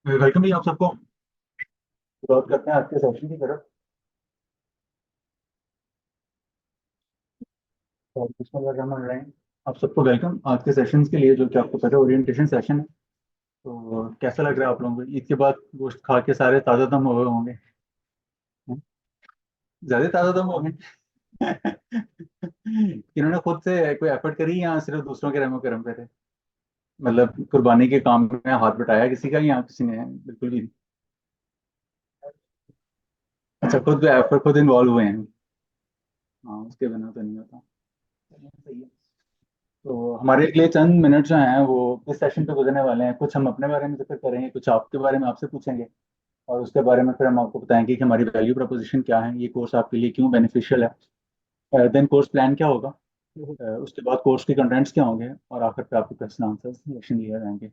Welcome भी आप सबको। शुरुआत करते हैं आज के सेशन की तरफ। और बिस्मिल्लाह रहीम। आप सबको वेलकम आज के सेशंस के लिए, जो कि आपको पता है ओरिएंटेशन सेशन है। तो कैसा लग रहा है आप लोगों को? ईद के बाद गोश्त खा के सारे ताज़ा दम हो गए होंगे। ज्यादा ताज़ा दम हो गए। इन्होंने खुद से कोई एफर्ट करी या सिर्फ दूसरों के रहमो करम पे थे? मतलब कुर्बानी के काम में हाथ बटाया किसी का, या किसी ने बिल्कुल भी नहीं? अच्छा, खुद एफर्ट, खुद इन्वॉल्व हुए हैं। हाँ, उसके बिना तो नहीं होता। सही है। तो हमारे लिए चंद मिनट जो हैं वो इस सेशन पे गुजरने वाले हैं। कुछ हम अपने बारे में जिक्र करेंगे, कुछ आपके बारे में आपसे पूछेंगे, और उसके बारे में फिर हम आपको बताएंगे कि हमारी वैल्यू प्रपोजिशन क्या है, ये कोर्स आपके लिए क्यों बेनिफिशियल है, देन कोर्स प्लान क्या होगा, उसके बाद कोर्स के कंटेंट्स क्या होंगे, और आखिर पे आपके क्वेश्चन आंसर सिलेक्शन लिए जाएंगे।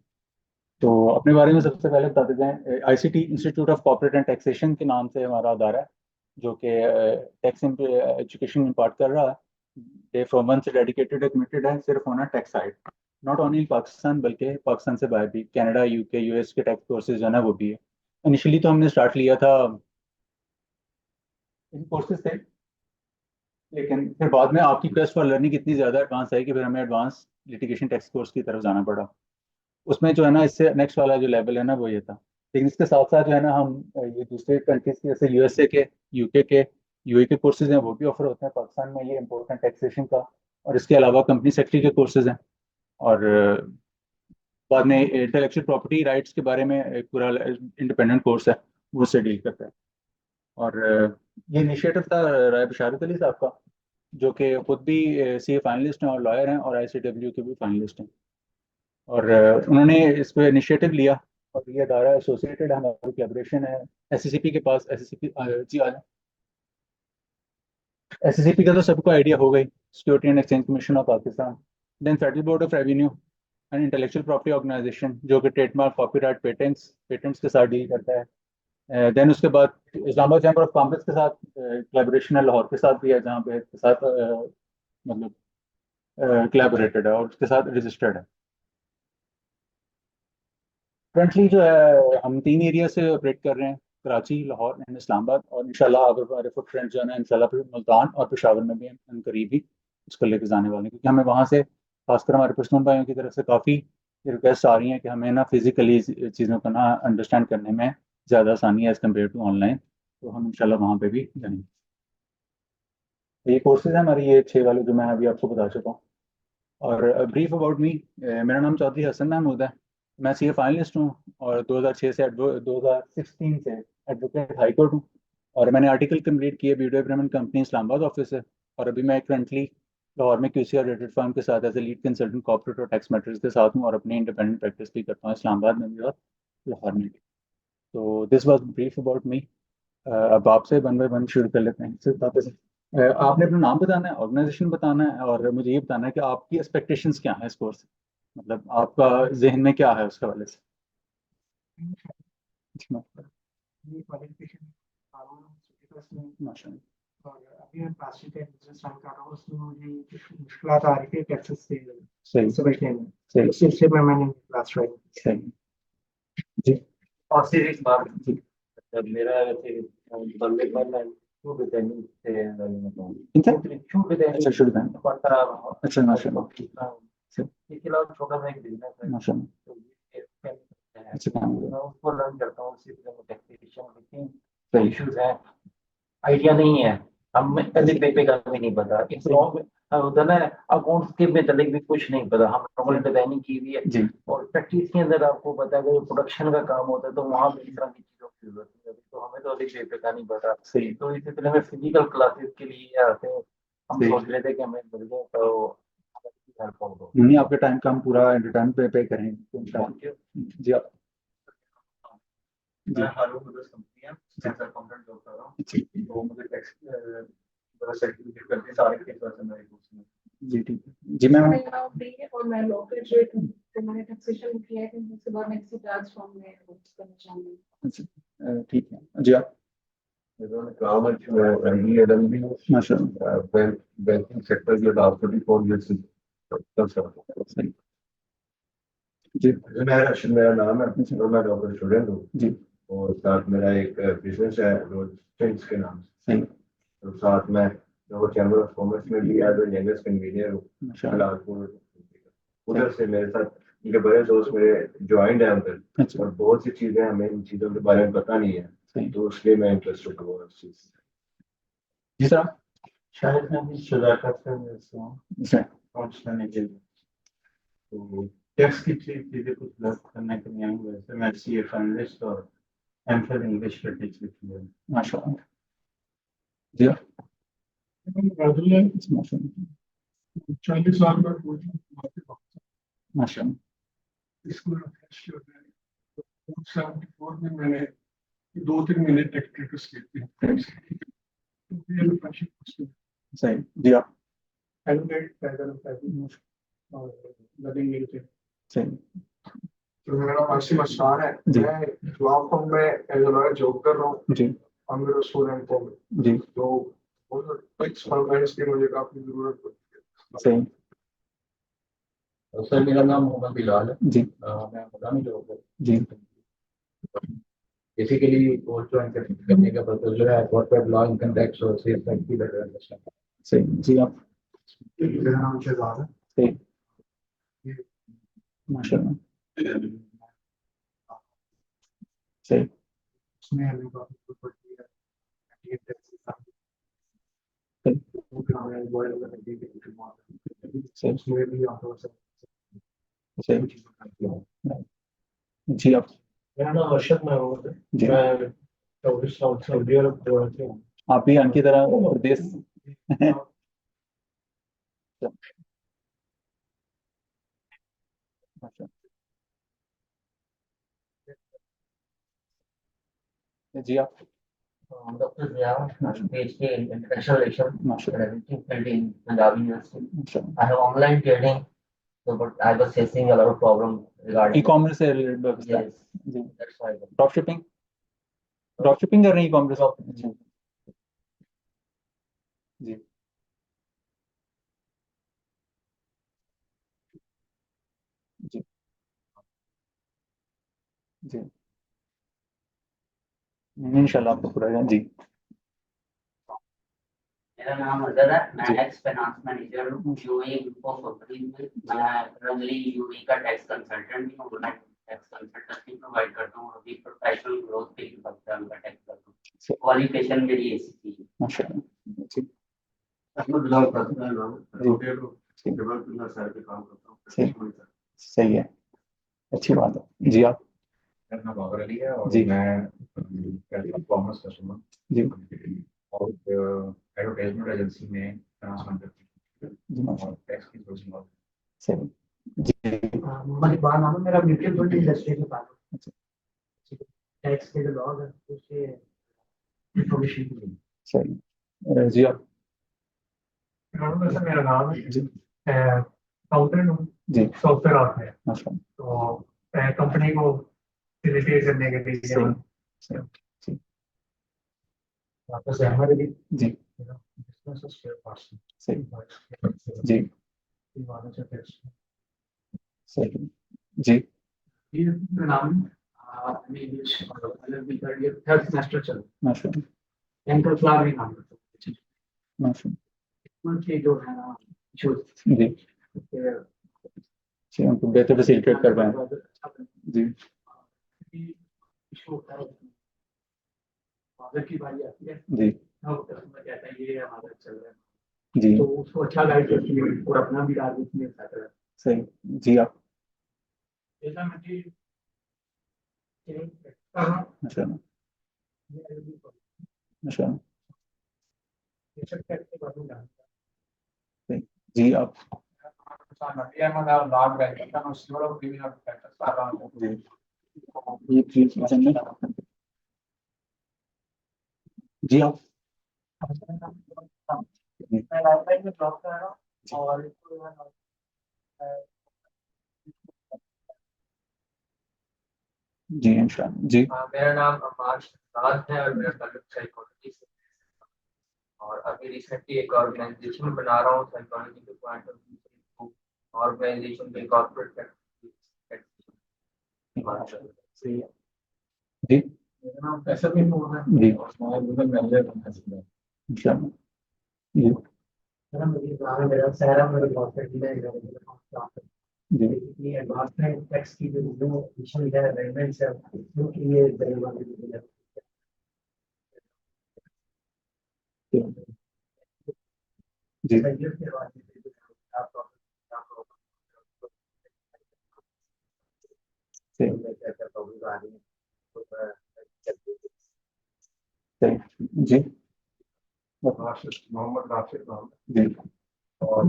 तो अपने बारे में सबसे पहले बता देते हैं, ICT institute of corporate and taxation के नाम से हमारा अदारा है, जो कि टैक्स एजुकेशन इम्पार्ट कर रहा है। डे फ्रॉम वन से डेडिकेटेड है, कमिटेड है सिर्फ on tax side. Not only Pakistan, बल्कि पाकिस्तान से बाहर भी कनाडा, यूके, यूएस के टैक्स कोर्सेज जो है ना वो भी है। इनिशियली तो हमने स्टार्ट लिया था इन कोर्सेज से, लेकिन फिर बाद में आपकी क्वेस्ट फॉर लर्निंग इतनी ज़्यादा एडवांस है कि फिर हमें एडवांस लिटिगेशन टैक्स कोर्स की तरफ जाना पड़ा। उसमें जो है ना, इससे नेक्स्ट वाला जो लेवल है ना वो ये था। लेकिन इसके साथ साथ जो है ना, हम ये दूसरे कंट्रीज के जैसे यूएसए के, यूके के, यूए के कोर्सेज हैं वो भी ऑफर होते हैं पाकिस्तान में, ये इम्पोर्टेंट टैक्सेशन का। और इसके अलावा कंपनी सेक्रेटरी के कोर्सेज हैं। और बाद में इंटेलेक्चुअल प्रॉपर्टी राइट्स के बारे में एक पूरा इंडिपेंडेंट कोर्स है, वो उससे डील करता है। और ये इनिशिएटिव था राय बशारत अली साहब का, जो कि खुद भी सीए फाइनलिस्ट हैं और लॉयर हैं, और आईसीडब्ल्यू के भी फाइनलिस्ट हैं। और उन्होंने इस पे इनिशिएटिव लिया। और ये अदारा एसोसिएटेड है, हमारी कोलेब्रेशन है एसएससीपी के पास। एसएससीपी जी आ एसएससीपी का तो सबको आइडिया हो गई, security and exchange commission of Pakistan. Then federal board of revenue and intellectual property organisation, जो कि ट्रेडमार्क, कॉपीराइट, पेटेंट्स पेटेंट्स के साथ डील करता है। देन उसके बाद इस्लामाबाद चैम्बर ऑफ कॉमर्स के साथ कोलेब्रेशन है, लाहौर के साथ भी है, जहाँ पे इसके साथ मतलब कोलैबोरेटेड है और उसके साथ रजिस्टर्ड है। करंटली जो है हम तीन एरिया से ऑपरेट कर रहे हैं, कराची, लाहौर एंड इस्लामाबाद। और इंशाल्लाह आगे हमारे फुटप्रिंट जो है ना, इंशाल्लाह फिर मुल्तान और पेशावर में भी हम करीब ही उसको लेके जाने वाले हैं, क्योंकि हमें वहाँ से, खासकर हमारे पश्तून भाइयों की तरफ से, काफ़ी रिक्वेस्ट आ रही हैं कि हमें ना फिजिकली चीज़ों को ना अंडरस्टैंड करने में ज़्यादा आसानी है एज़ कम्पेयर टू ऑनलाइन। तो हम इंशाल्लाह वहाँ पे भी जाएंगे। तो ये कोर्सेज हैं हमारे, ये छः वाले जो मैं अभी आपको बता चुका हूँ। और ब्रीफ अबाउट मी, मेरा नाम चौधरी हसन महमूद है। मैं सीए फाइनलिस्ट हूँ, और 2006 से 2016 से एडवोकेट हाई कोर्ट हूँ। और मैंने आर्टिकल कंप्लीट किए video agreement company Islamabad office से। और अभी मैं करंटली लाहौर में क्यूसी और रेटेड फर्म के साथ as a lead consultant corporate और टैक्स मैटर्स के साथ हूँ, और अपनी इंडिपेंडेंट प्रैक्टिस भी करता हूँ इस्लामाबाद में भी और लाहौर में भी। तो this was brief about me. अब आपसे वन बाय वन शुरू कर लेते हैं। सिर्फ आप आपने अपना नाम बताना है, ऑर्गेनाइजेशन बताना है, और मुझे ये बताना है कि आपकी एक्सपेक्टेशंस क्या हैं इस कोर्स से। मतलब आपका जहन में क्या है उसके हवाले से। ये क्वालिफिकेशन माशा और अभी मैं प्लास्टिक का बिजनेस रन कर रहा हूँ, उसमें मुझे कुछ मुश्किलात आ रही थी टैक्सेस से सही। समझने में। सही। उस सिलसिले में मैंने क्लास ज्वाइन की। सही। जी। और सिर्फ एक बात, जी। जब मेरा ऐसे बंदे पर मैं छूट देनी से इनसे छूट अच्छा देनी शुरू करें। पड़ता अच्छा माशा सही। इसके अलावा छोटा सा एक बिजनेस है, माशा तो ये है, अच्छा काम तो है। मैं उसको रन करता हूँ। उसी तरह टैक्सेशन सही। इश्यूज है, आइडिया नहीं है, हम पहले पेपर का भी नहीं पता, सही। होता ना, अकाउंट्स के मतलब भी कुछ नहीं पता। हम लोगों ने सही। डिजाइनिंग की हुई है, जी। और प्रैक्टिस के अंदर आपको पता है कि प्रोडक्शन का काम होता है, तो वहाँ भी इस तरह की चीजों की जरूरत है, तो हमें तो अभी पेपर का नहीं पता। सही। तो इसी तरह में फिजिकल क्लासेस के लिए आते हैं, हम सही। सोच रहे थे कि हमें मिल जाए तो हमारी हेल्प हो। नहीं, आपके टाइम का हम पूरा रिटर्न पे करेंगे तो थैंक यू। इंशाल्लाह। जी आप। जी। मैं हारून ब्रदर्स कंपनी है, जी। एज अकाउंटेंट जॉब कर रहा हूँ। जी। तो मुझे टैक्स सर्टिफिकेट करके सारे केस मेरे कोर्स में। जी ठीक है जी मैम। मेरा नाम प्रिय है और मैं लॉ ग्रेजुएट हूँ। तो मैंने टैक्सेशन किया है, तो उसके बाद नेक्स्ट क्लास फॉर्म में कोर्स करना चाहूँगी। अच्छा, ठीक है जी आप। इन्होंने काम एमबी एलएलबी माशाल्लाह। बैंकिंग सेक्टर के लास्ट 24 ईयर से कर सकते हैं। सही। जी मेरा नाम है और मैं डॉक्टर स्टूडेंट हूँ जी और साथ मेरा एक बिजनेस है रोज के नाम से। सही तो साथ में डॉक्टर चैम्बर ऑफ कॉमर्स में भी एज ए यंगेस्ट कन्वीनियर हूँ माशाल्लाह। फिलहाल। उधर से मेरे साथ उनके बड़े दोस्त मेरे ज्वाइंट है उधर अच्छा और बहुत सी चीजें हमें इन चीजों के बारे में पता नहीं है, सही तो इसलिए मैं इंटरेस्टेड हुआ इस चीज से। जी सर। शायद मैं भी शुजाकत से मिलता हूँ जी पहुँचने के लिए। तो टैक्स की चीजें कुछ लर्न करने के लिए आई हूँ। वैसे मैं सीए फाइनलिस्ट और एमफिल इंग्लिश पे टीचर किया हूँ। माशाल्लाह। जी माशाल्लाह 40 साल का कोचिंग माशाल्लाह। स्कूल में फ्रेश किया मैंने 74 में मैंने 2-3 महीने टेक प्रैक्टिस की थी। तो ये फ्रेंडशिप सही जी आप एडवोकेट पैदल और लर्निंग मिलते सही तो मेरा नाम आसिम अस्सार है। जी। मैं लॉ फर्म में एज अ लॉयर जॉब कर रहा हूँ जी और मेरा स्टूडेंट हूँ। जी तो एक्सपर्टाइज की मुझे काफी जरूरत पड़ती है। सही सर मेरा नाम मोहम्मद बिलाल है। जी मैं मदानी लोग हूँ। जी बेसिकली कोर्स ज्वाइन करने का पर्पज जो है कॉर्पोरेट लॉ इनकम टैक्स और सेल्स टैक्स की बेटर अंडरस्टैंडिंग। सही जी आप मेरा नाम शहजाद है। सही माशाल्लाह। सही उसमें हमें काफी कुछ पड़ती है। ये टैक्स सही वो फिर हमें बॉयल करके सही उसमें भी आते हैं सही चीजें करती हैं। जी आप मेरा नाम अर्शद महमूद है। जी मैं 24 साल सऊदी अरब से हूँ। आप भी इनकी तरह प्रदेश जी आप doctor Zia PhD in International Relations माशाल्लाह and Management in Punjab University. माशाल्लाह। I have online trading, so but I was facing a lot of problem regarding e-commerce से रिलेटेड व्यवस्था yes, जी that's why. ड्रॉप शिपिंग कर रहे हैं e-commerce Drop- अच्छा जी जी जी इंशाल्लाह आपको पूरा जी मेरा नाम अजहर है। मैं जी एक्स फाइनेंस मैनेजर हूँ यूएई ग्रुप ऑफ कंपनीज में। मैं करंटली यूएई का टैक्स कंसल्टेंट भी हूँ। मैं टैक्स कंसल्टेंसी प्रोवाइड करता हूँ। अभी प्रोफेशनल ग्रोथ के लिए पाकिस्तान का टैक्स करता हूँ। क्वालिफिकेशन मेरी एसीसी है। माशाल्लाह जी अहमद बिलाल कासिम है नाम, जी रोटेट डेवलपमेंट साइड पे काम करता हूँ। सही सही है अच्छी बात है जी आप मेरा नाम बाबर अली है और जी मैं कॉमर्स कस्टमर जी और एडवर्टाइजमेंट एजेंसी में ट्रांसफर करती जी हूँ माशाल्लाह और टैक्स की सोर्सिंग और सही जी मोहम्मद इकबाल नाम है मेरा। म्यूचुअल फंड इंडस्ट्री में काम अच्छा टैक्स के जो लॉज है उससे इंफॉर्मेशन। सही जी आप मेरा नाम है जी अकाउंटेंट हूँ जी सॉफ्टवेयर हाउस में। माशाल्लाह तो कंपनी को फैसिलिटेट करने के लिए सही सही जी वापस अहमद अली जी बिजनेस स्पेयर पार्ट्स सही जी वाले से टैक्स सही जी ये मेरा नाम मैं इंग्लिश अलग भी कर लिया। थर्ड सेमेस्टर चल माशाल्लाह एंकर क्लास में काम करता हूँ। माशाल्लाह उनके जो है ना जो जी जी उनको बेहतर फैसिलिटेट कर पाएं जी इशू होता है फादर की बारी आती है जी कस्टमर कहता है ये हमारा चल रहा है जी तो उसको अच्छा गाइड करती है और अपना भी डाल देती है बेहतर है। सही जी आप ऐसा मुझे माशाल्लाह माशाल्लाह सही जी आप जी ये प्लीज पसंद है जी आप जी मैं लाइफलाइन में जॉब कर रहा हूँ और जी इंशाल्लाह जी मेरा नाम अम्मार शहजाद है और मेरा ताल्लुक साइकोलॉजी से और अभी रिसेंटली एक ऑर्गेनाइजेशन बना रहा हूँ साइकोलॉजी के पॉइंट ऑफ व्यू से। ऑर्गेनाइजेशन में कॉर्पोरेट सही है जी ऐसा भी हो रहा जी है स्मॉल बिजनेस मैनेजर बनना चाहिए इंशाल्लाह जी जी जी सही सही जी मोहम्मद राशिद नाम जी और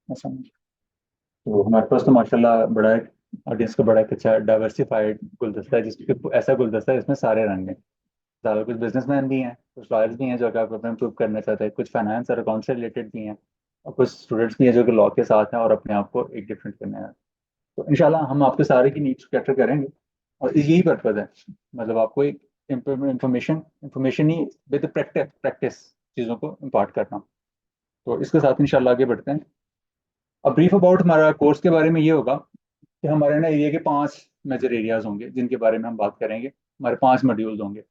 ऐसा नहीं। तो हमारे पास तो माशाल्लाह बड़ा एक ऑडियंस का बड़ा एक अच्छा डाइवर्सिफाइड गुलदस्ता है जिसके ऐसा गुलदस्ता है इसमें सारे रंग हैं। ज़्यादा कुछ बिजनेसमैन भी हैं, कुछ लॉयर्स भी हैं जो कि आपको अपना इम्प्रूव करना चाहते हैं, कुछ फाइनेंस और अकाउंट से रिलेटेड भी हैं, और कुछ स्टूडेंट्स भी हैं जो कि लॉ के साथ हैं और अपने आप को एक डिफरेंट करना है। तो इंशाल्लाह हम आपके सारे की नीड्स कैटर करेंगे और यही पर्पज है, मतलब आपको एक information information he with practice practice चीज़ों को इम्पार्ट करना। तो इसके साथ इंशाल्लाह आगे बढ़ते हैं। अब ब्रीफ अबाउट हमारा कोर्स के बारे में ये होगा कि हमारे ना एरिया के 5 मेजर एरियाज होंगे जिनके बारे में हम बात करेंगे। हमारे 5 मॉड्यूल्स होंगे।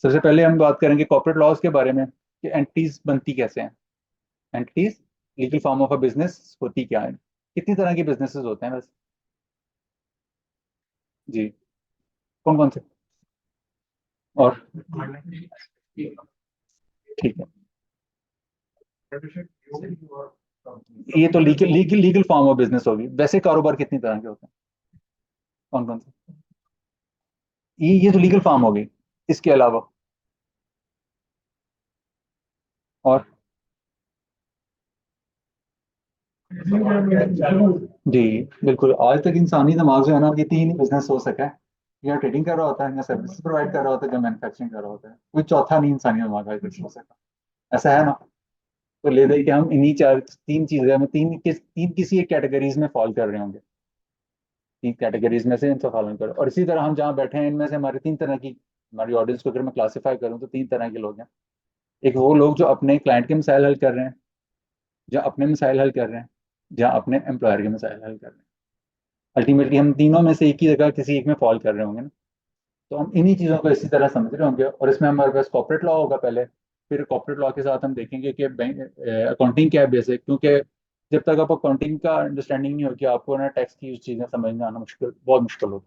सबसे पहले हम बात करेंगे कॉर्पोरेट लॉज के बारे में कि एंटिटीज बनती कैसे हैं। Entities legal form of a business होती क्या है, कितनी तरह के बिजनेसेस होते हैं बस जी, कौन कौन से, और ठीक है ये तो legal legal legal form of business होगी। वैसे कारोबार कितनी तरह के होते हैं, कौन कौन से, ये तो लीगल फॉर्म होगी। इसके अलावा और जी बिल्कुल, आज तक इंसानी दिमाग जो है ना ये 3 ही बिजनेस हो सका है, या ट्रेडिंग कर रहा होता है, या सर्विस प्रोवाइड कर रहा होता है, या मैन्युफैक्चरिंग कर रहा होता है। कोई चौथा नहीं इंसानी दिमाग आज तक हो सका, ऐसा है ना। तो ले दे कि हम इन्हीं 3 चीजें में तीन किसी एक कैटेगरीज में फॉल कर रहे होंगे, 3 कैटेगरीज में से इनसे फॉलो करो। और इसी तरह हम जहाँ बैठे हैं इनमें से हमारे 3 तरह की, हमारी ऑडियंस को अगर मैं क्लासीफाई करूँ तो 3 तरह के लोग हैं। एक वो लोग जो अपने क्लाइंट के मसाइल हल कर रहे हैं, जो अपने मसाइल हल कर रहे हैं, जहाँ अपने एम्प्लॉयर के मसाइल हल कर रहे हैं। अल्टीमेटली हम तीनों में से एक ही जगह किसी एक में फॉल कर रहे होंगे ना। तो हम इन्हीं चीज़ों को इसी तरह समझ रहे होंगे। और इसमें हमारे पास कॉर्पोरेट लॉ होगा पहले, फिर कॉर्पोरेट लॉ के साथ हम देखेंगे कि बैंक अकाउंटिंग क्या है बेसिक, क्योंकि जब तक आप अकाउंटिंग का अंडरस्टैंडिंग नहीं होगी आपको ना टैक्स की चीज़ें समझना आना बहुत मुश्किल होगी।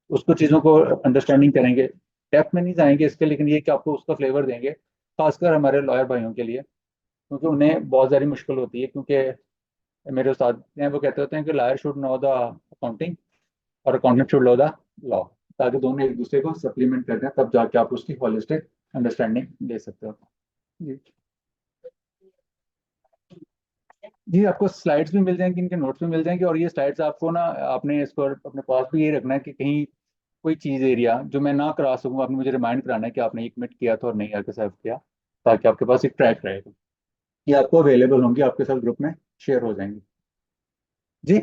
उसको चीज़ों को अंडरस्टैंडिंग करेंगे, डेप्थ में नहीं जाएंगे इसके, लेकिन ये कि आपको उसका फ्लेवर देंगे, खासकर हमारे लॉयर भाइयों के लिए, क्योंकि उन्हें बहुत सारी मुश्किल होती है। क्योंकि मेरे उस्ताद हैं वो कहते होते हैं कि lawyer should know the accounting और accountant should know the law, ताकि दोनों एक दूसरे को सप्लीमेंट करते हैं, तब जाके आप उसकी होलिस्टिक अंडरस्टैंडिंग ले सकते हो। जी जी आपको स्लाइड्स भी मिल जाएंगी, इनके नोट्स भी मिल जाएंगे। और ये स्लाइड्स आपको ना आपने इसको अपने पास भी ये रखना है कि कहीं कोई चीज़ एरिया जो मैं ना करा सकूँ आपने मुझे रिमाइंड कराना है कि आपने ये कमिट किया था और नहीं आके सर्व किया, ताकि आपके पास एक ट्रैक रहेगा। ये आपको अवेलेबल होंगी, आपके साथ ग्रुप में शेयर हो जाएंगी जी।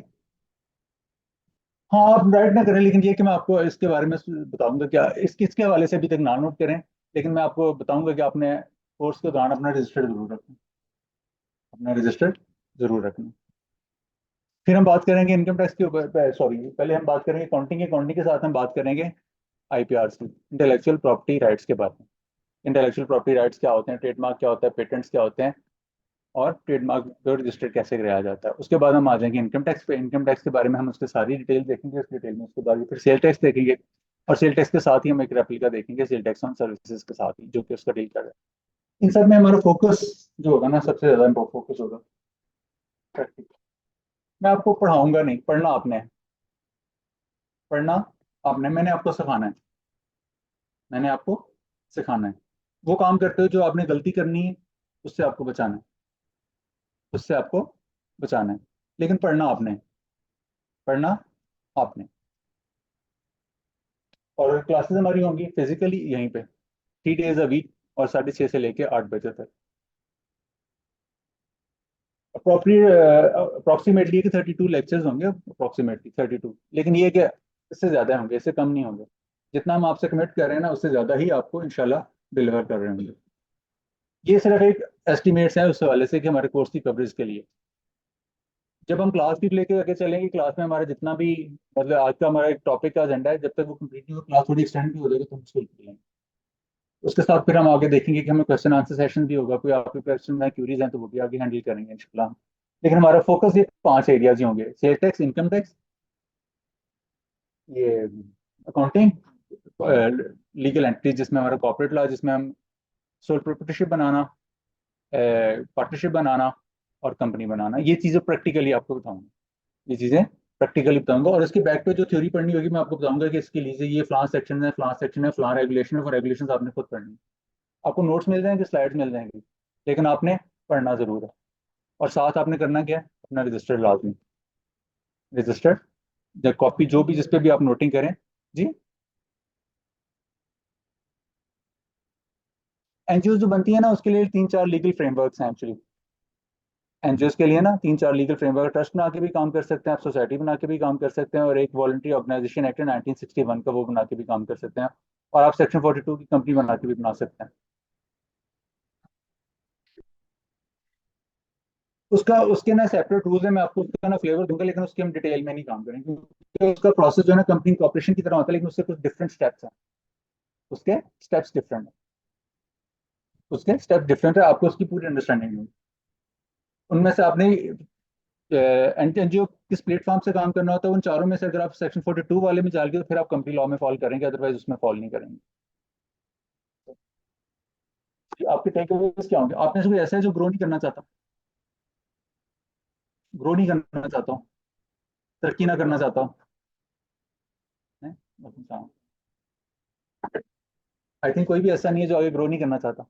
हाँ आप राइट ना करें, लेकिन ये कि मैं आपको इसके बारे में बताऊंगा क्या इसके हवाले से अभी तक ना नोट करें, लेकिन मैं आपको बताऊंगा कि आपने कोर्स के दौरान अपना रजिस्टर जरूर रखना, अपना रजिस्टर जरूर रखना। फिर हम बात करेंगे इनकम टैक्स के ऊपर, सॉरी पहले हम बात करेंगे अकाउंटिंग के, अकाउंटिंग के साथ हम बात करेंगे आईपीआर की, इंटेलेक्चुअल प्रॉपर्टी राइट्स के बारे में। इंटेलेक्चुअल प्रॉपर्टी राइट्स क्या होते हैं, ट्रेडमार्क क्या होता है, पेटेंट्स क्या होते हैं, और ट्रेडमार्क को रजिस्टर कैसे कराया जाता है। उसके बाद हम आ जाएंगे इनकम टैक्स पे। इनकम टैक्स के बारे में हम उसकी सारी डिटेल देखेंगे उस डिटेल में। उसके बाद फिर सेल टैक्स देखेंगे, और सेल टैक्स के साथ ही हम एक रेप्लिका देखेंगे सेल टैक्स ऑन सर्विसेज के साथ ही, जो कि उसका डील कर रहा है। इन सब में हमारा फोकस जो होगा ना, सबसे ज्यादा फोकस होगा प्रैक्टिकल। मैं आपको पढ़ाऊंगा नहीं, पढ़ना आपने है, पढ़ना आपने, मैंने आपको सिखाना है, मैंने आपको सिखाना है। वो काम करते हो जो आपने गलती करनी है, उससे आपको बचाना है, उससे आपको बचाना है। लेकिन पढ़ना आपने है, पढ़ना आपने। और क्लासेस हमारी होंगी फिजिकली यहीं पे 3 days अ वीक, और 6:30 से लेके 8 बजे तक। अप्रोक्सीमेटली कि 32 लेक्चर्स होंगे, अप्रोक्सीमेटली 32, लेकिन ये कि इससे ज़्यादा होंगे, इससे कम नहीं होंगे। जितना हम आपसे कमिट कर रहे हैं ना, उससे ज़्यादा ही आपको इंशाल्लाह डिलीवर कर रहे होंगे। ये सिर्फ एक एस्टिमेट्स है उस हवाले से कि हमारे कोर्स की कवरेज के लिए। जब हम क्लास की लेके आगे चलेंगे, क्लास में हमारा जितना भी मतलब आज का हमारा एक टॉपिक का एजेंडा है, जब तक वो कंप्लीट नहीं हो क्लास थोड़ी एक्सटेंड भी हो जाएगी तो हम उसको लेंगे। उसके साथ फिर हम आगे देखेंगे कि हमें क्वेश्चन आंसर सेशन भी होगा, कोई आपके क्वेश्चन में क्यूरीज हैं तो वो भी आगे हैंडल करेंगे इंशाल्लाह। लेकिन हमारा फोकस ये 5 एरियाज ही होंगे: सेल्स टैक्स, इनकम टैक्स, ये अकाउंटिंग, लीगल एंटिटी जिसमें हमारा कॉर्पोरेट लॉ, जिसमें हम सोल प्रोप्राइटरशिप बनाना, पार्टनरशिप बनाना और कंपनी बनाना, ये चीज़ें प्रैक्टिकली आपको बताऊंगा। ये चीज़ें प्रैक्टिकली बताऊंगा और इसके बैक पे जो थ्योरी पढ़नी होगी मैं आपको बताऊंगा कि इसके लिए ये फलां सेक्शन है, फलां सेक्शन है, फलां रेगुलेशन है, वो रेगुलेशन आपने खुद पढ़नी है। आपको नोट्स मिल जाएंगे, स्लाइड्स मिल जाएंगे, लेकिन आपने पढ़ना जरूर है। और साथ आपने करना क्या है, अपना रजिस्टर लाजमी, रजिस्टर कॉपी जो भी जिस पे भी आप नोटिंग करें। जी, एनजीओ जो बनती है ना उसके लिए 3-4 लीगल फ्रेमवर्क्स हैं एक्चुअली। एनजीओ के लिए ना 3-4 लीगल फ्रेमवर्क, ट्रस्ट बना के भी काम कर सकते हैं आप, सोसाइटी बना के भी काम कर सकते हैं, और एक वॉलंटरी ऑर्गेनाइजेशन एक्ट 1961 का वो बना के भी काम कर सकते हैं, और आप सेक्शन 42 की कंपनी बना के भी बना सकते हैं। उसका उसके ना सेपरेट रूल्स है, मैं आपको उसका ना फ्लेवर दूंगा, लेकिन उसके हम डिटेल में नहीं काम करेंगे क्योंकि उसका प्रोसेस जो है ना कंपनी कॉर्पोरेशन की तरह होता है, लेकिन उससे कुछ डिफरेंट स्टेप्स हैं। उसके स्टेप्स डिफरेंट है, उसके स्टेप डिफरेंट है, आपको उसकी पूरी अंडरस्टैंडिंग होगी। उनमें से आपने एनजीओ किस प्लेटफॉर्म से काम करना होता है, उन चारों में से अगर आप सेक्शन 42 वाले में जाएंगे तो फिर आप कंपनी लॉ में फॉलो करेंगे, अदरवाइज उसमें फॉलो नहीं करेंगे। आपके टेक अवेज क्या होंगे? आपने से कोई ऐसा है जो ग्रो नहीं करना चाहता? ग्रो नहीं करना चाहता हूँ, तरक्की ना करना चाहता हूँ? आई थिंक कोई भी ऐसा नहीं है जो आगे ग्रो नहीं करना चाहता,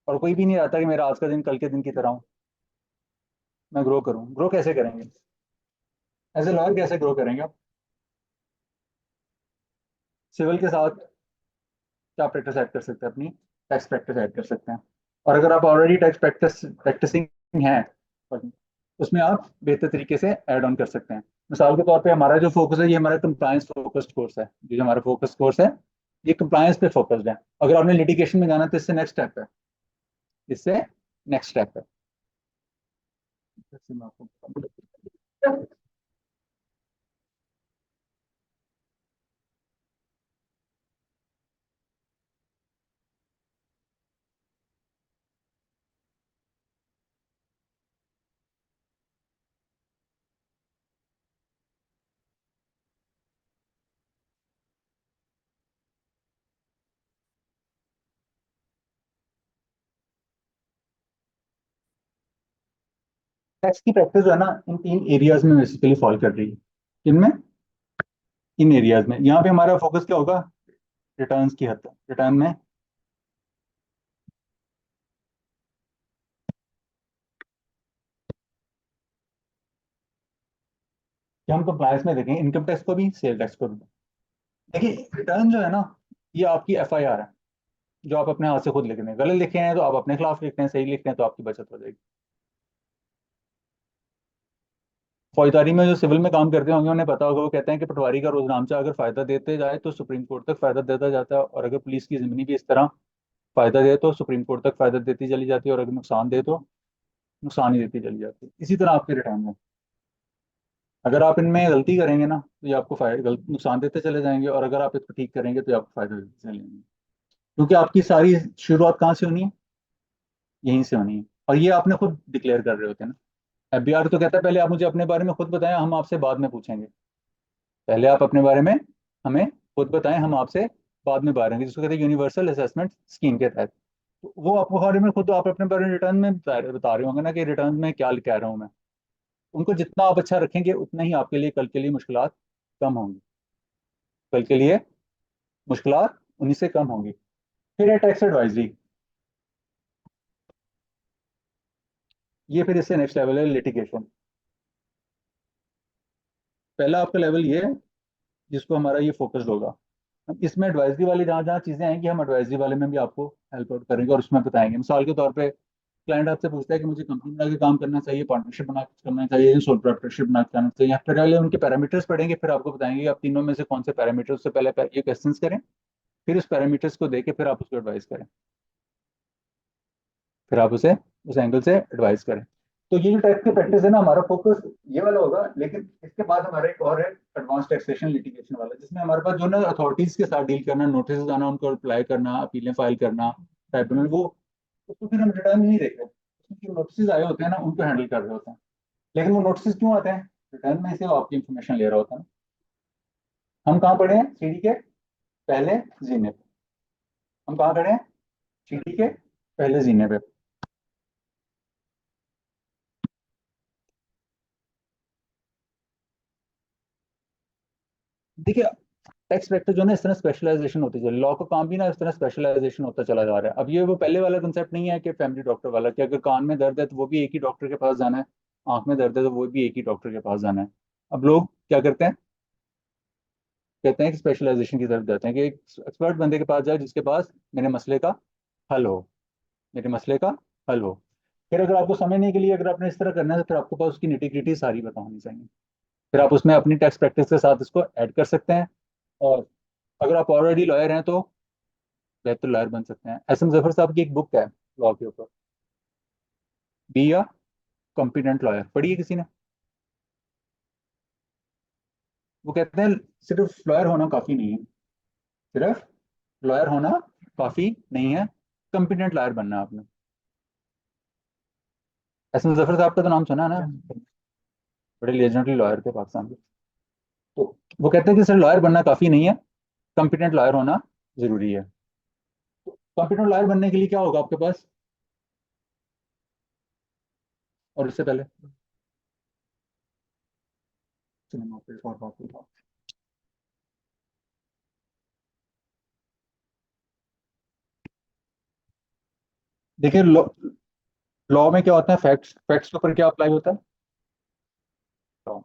और कोई भी नहीं चाहता कि मेरा आज का दिन कल के दिन की तरह हो, मैं ग्रो करूँ। ग्रो कैसे करेंगे? एज ए लॉयर कैसे ग्रो करेंगे आप? सिविल के साथ क्या प्रैक्टिस ऐड कर सकते हैं? अपनी टैक्स प्रैक्टिस ऐड कर सकते हैं, और अगर आप ऑलरेडी टैक्स प्रैक्टिसिंग हैं उसमें आप बेहतर तरीके से ऐड ऑन कर सकते हैं। मिसाल के तौर पे हमारा जो फोकस है ये हमारा कंप्लायंस फोकस्ड कोर्स है, ये जो हमारा फोकस कोर्स है ये कंप्लायंस पे फोकस्ड है। अगर आपने लिटिगेशन में जाना तो इससे नेक्स्ट स्टेप है, इससे नेक्स्ट स्टेप है। टैक्स की प्रैक्टिस जो है ना इन 3 एरियाज में बेसिकली फॉल कर रही है। इनमें, इन एरियाज में यहाँ पे हमारा फोकस क्या होगा? रिटर्न्स की हद तक, रिटर्न में कि हम कंप्लायंस में देखें इनकम टैक्स को भी, सेल टैक्स को भी। देखिए रिटर्न जो है ना ये आपकी एफआईआर है जो आप अपने हाथ से खुद लिख रहे हैं। गलत लिखे हैं तो आप अपने खिलाफ लिखते हैं, सही लिखते हैं तो आपकी बचत हो जाएगी। फौजदारी में जो सिविल में काम करते होंगे उन्हें पता होगा, वो कहते हैं कि पटवारी का रोजनामचा अगर फायदा देते जाए तो सुप्रीम कोर्ट तक फायदा देता जाता है, और अगर पुलिस की जिम्मेदारी भी इस तरह फायदा दे तो सुप्रीम कोर्ट तक फायदा देती चली जाती है, और अगर नुकसान दे तो नुकसान ही देती चली जाती है। इसी तरह आपके रिटर्न में अगर आप इनमें गलती करेंगे ना तो ये आपको फायदा गलत नुकसान देते चले जाएंगे, और अगर आप इसको ठीक करेंगे तो ये आपको फायदा देते चले जाएंगे। क्योंकि आपकी सारी शुरुआत कहाँ से होनी है? यहीं से होनी है, और ये आपने खुद डिक्लेयर कर रहे होते हैं ना। एफबीआर तो कहता है पहले आप मुझे अपने बारे में खुद बताएं, हम आपसे बाद में पूछेंगे। पहले आप अपने बारे में हमें खुद बताएं, हम आपसे बाद में बातेंगे, जिसको कहते हैं यूनिवर्सल असेसमेंट स्कीम के तहत। तो वो आपको बारे में खुद आप अपने बारे में रिटर्न में बता रहे होंगे ना कि रिटर्न में क्या कह रहा हूँ मैं। उनको जितना आप अच्छा रखेंगे उतना ही आपके लिए कल के लिए मुश्किलात कम होंगी, कल के लिए मुश्किलात उन्हीं से कम होंगी। फिर है टैक्स एडवाइजरी। ये फिर इससे नेक्स्ट लेवल है लिटिगेशन। पहला आपका लेवल ये है जिसको हमारा ये फोकस्ड होगा। हम इसमें एडवाइजरी वाली जहाँ जहाँ चीज़ें आएंगी हम एडवाइजरी वाले में भी आपको हेल्प आउट करेंगे और उसमें बताएंगे। मिसाल के तौर पे क्लाइंट आपसे पूछता है कि मुझे कंपनी बना के काम करना चाहिए, पार्टनरशिप बना के करना चाहिए, सोल प्रोप्राइटरशिप बना के करना चाहिए, फिर पहले उनके पैरामीटर्स पढ़ेंगे, फिर आपको बताएंगे कि आप तीनों में से कौन से पैरामीटर्स से पहले ये क्वेश्चंस करें, फिर उस पैरामीटर्स को देके फिर आप उसको एडवाइस करें, फिर आप उसे उस एंगल से एडवाइस करें। तो ये जो टाइप की प्रैक्टिस है ना, हमारा फोकस ये वाला होगा। लेकिन इसके बाद हमारा एक और है एडवांस टैक्सेशन लिटिगेशन वाला, जिसमें हमारे पास जो ना अथॉरिटीज के साथ डील करना, नोटिस आना, उनको अप्लाई करना, अपीलें फाइल करना, ट्राइब्यूनल, वो उसको फिर हम रिटर्न नहीं देख रहे, उसमें जो नोटिस आए होते हैं ना उनको हैंडल कर रहे होते हैं। लेकिन वो नोटिस क्यों आते हैं? रिटर्न में से वो आपकी इंफॉर्मेशन ले रहा होता है। हम कहाँ पढ़े हैं? सीडी के पहले जीने पे। हम कहाँ खड़े हैं? सीडी के पहले जीने पे। देखिए, टैक्स प्रैक्टिस जो है ना, इस तरह स्पेशलाइजेशन होती चली, लॉ का काम भी ना इस तरह स्पेशलाइजेशन होता चला जा रहा है। अब ये वो पहले वाला कंसेप्ट नहीं है कि फैमिली डॉक्टर वाला, कि अगर कान में दर्द है तो वो भी एक ही डॉक्टर के पास जाना है, आंख में दर्द है तो वो भी एक ही डॉक्टर के पास जाना है। अब लोग क्या करते हैं? कहते हैं कि स्पेशलाइजेशन की तरफ जाते हैं, कि एक एक्सपर्ट बंदे के पास जाए जिसके पास मेरे मसले का हल हो, मेरे मसले का हल हो। फिर अगर आपको समझने के लिए अगर आपने इस तरह करना है तो फिर आपके पास उसकी निटी ग्रिटी सारी पता होनी चाहिए। फिर आप उसमें अपनी टैक्स प्रैक्टिस के साथ इसको ऐड कर सकते हैं। और अगर आप ऑलरेडी लॉयर हैं तो बेहतर लॉयर बन सकते हैं। एस एम जफर साहब की एक बुक है लॉ के ऊपर, बी अ कॉम्पिटेंट लॉयर, पढ़ी है किसी ने? वो कहते हैं सिर्फ लॉयर होना काफी नहीं है, सिर्फ लॉयर होना काफी नहीं है, कॉम्पिटेंट लॉयर बनना है आपने। एस एम जफर साहब का तो नाम सुना है ना, बड़े लेजेंडरी लॉयर थे पाकिस्तान के। तो वो कहते हैं कि सिर्फ लॉयर बनना काफी नहीं है, कॉम्पिटेंट लॉयर होना जरूरी है। कॉम्पिटेंट लॉयर बनने के लिए क्या होगा आपके पास? और इससे पहले सिनेमा पे और बात होगा। देखिए, लॉ में क्या होता है, फैक्ट्स, फैक्ट्स के ऊपर क्या अप्लाई होता है? लॉ।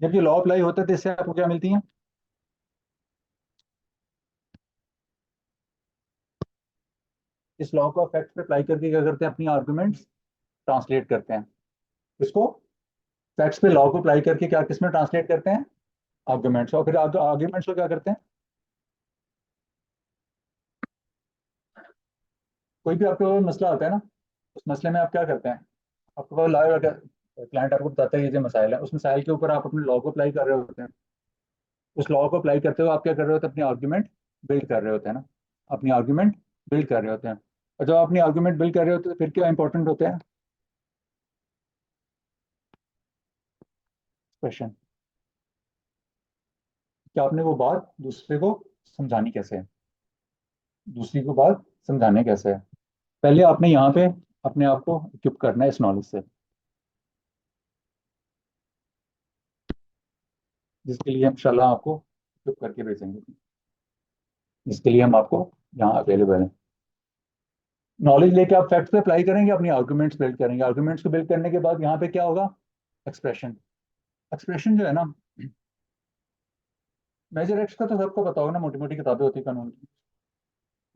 जब ये लॉ अप्लाई होता है तो इससे आपको क्या मिलती है? इस लॉ को फैक्ट्स पे अप्लाई करके क्या करते हैं? अपनी आर्गुमेंट्स ट्रांसलेट करते हैं। इसको फैक्ट्स पे लॉ को अप्लाई करके क्या किस में ट्रांसलेट करते हैं? आर्गुमेंट्स। और फिर आर्गुमेंट्स को क्या करते हैं? कोई भी आपके पास मसला आता है ना, उस मसले में आप क्या करते हैं? आपके पास लॉयर, क्लाइंट आपको बताता है ये जो मसाइल है, उस मसाइल के ऊपर आप अपने लॉ को अप्लाई कर रहे होते हैं। उस लॉ को अप्लाई करते हुए आप क्या कर रहे होते हैं? अपनी आर्ग्यूमेंट बिल्ड कर रहे होते हैं ना, अपनी आर्ग्यूमेंट बिल्ड कर रहे होते हैं। और जब आप अपनी आर्ग्यूमेंट बिल्ड कर रहे होते हैं तो फिर क्या इंपॉर्टेंट होते हैं? क्वेश्चन, कि आपने वो बात दूसरे को समझानी कैसे है, दूसरी को बात समझाने कैसे है। पहले आपने यहाँ पे अपने आप को इक्विप करना है इस नॉलेज से, जिसके लिए हम इंशाल्लाह आपको इक्विप करके भेजेंगे, जिसके लिए हम आपको यहाँ अवेलेबल हैं। नॉलेज लेके आप फैक्ट्स पे अप्लाई करेंगे, अपनी आर्गुमेंट्स बिल्ड करेंगे। आर्गुमेंट्स को बिल्ड करने के बाद यहाँ पे क्या होगा? एक्सप्रेशन। एक्सप्रेशन जो है ना, मेजर एक्ट्स का तो सबको पता होगा ना, मोटी मोटी किताबें होती है कानून की।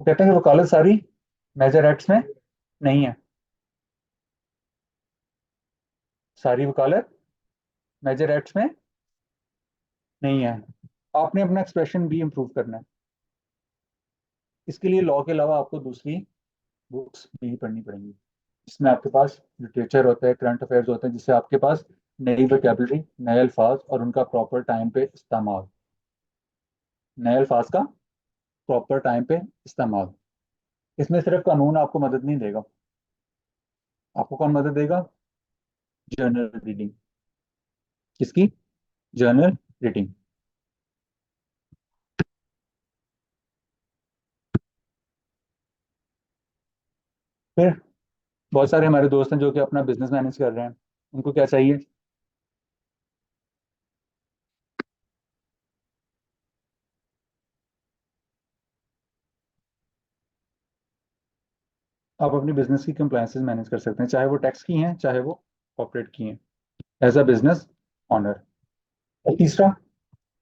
वो कहते हैं कि वकालत सारी मेजर एक्ट्स में नहीं है, सारी वकालत मेजर एक्ट्स में नहीं है। आपने अपना एक्सप्रेशन भी इम्प्रूव करना है। इसके लिए लॉ के अलावा आपको दूसरी बुक्स भी पढ़नी पड़ेंगी, जिसमें आपके पास लिटरेचर होता है, करंट अफेयर्स होते हैं, जिससे आपके पास नई वोकेबलरी, नए अल्फाज और उनका प्रॉपर टाइम पे इस्तेमाल, नए अल्फाज का प्रॉपर टाइम पे इस्तेमाल। इसमें सिर्फ कानून आपको मदद नहीं देगा। आपको कौन मदद देगा? Journal reading. किसकी? Journal reading. फिर बहुत सारे हमारे दोस्त हैं जो कि अपना बिजनेस मैनेज कर रहे हैं, उनको क्या चाहिए? आप अपनी बिजनेस की कंप्लायंसेस मैनेज कर सकते हैं, चाहे वो टैक्स की हैं चाहे वो कॉर्पोरेट की हैं, एज अ बिजनेस ऑनर। और तीसरा,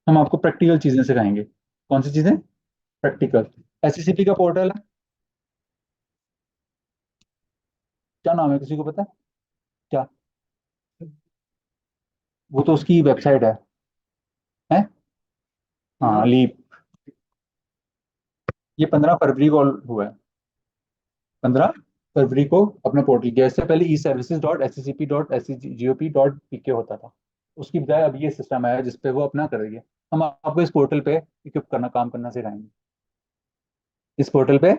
हम आपको प्रैक्टिकल चीजें सिखाएंगे। कौन सी चीजें? प्रैक्टिकल। एससीसीपी का पोर्टल है, क्या नाम है, किसी को पता है क्या? वो तो उसकी वेबसाइट है? हाँ, लीप। ये 15 फरवरी को हुआ है, 15 फरवरी को अपना पोर्टल किया। इससे पहले e services dot S C P dot S C G O P dot P K होता था। उसकी बजाय अब ये सिस्टम आया जिसपे वो अपना कर रही है। हम आपको इस पोर्टल पे इक्विप करना, काम करना सिखाएंगे। इस पोर्टल पे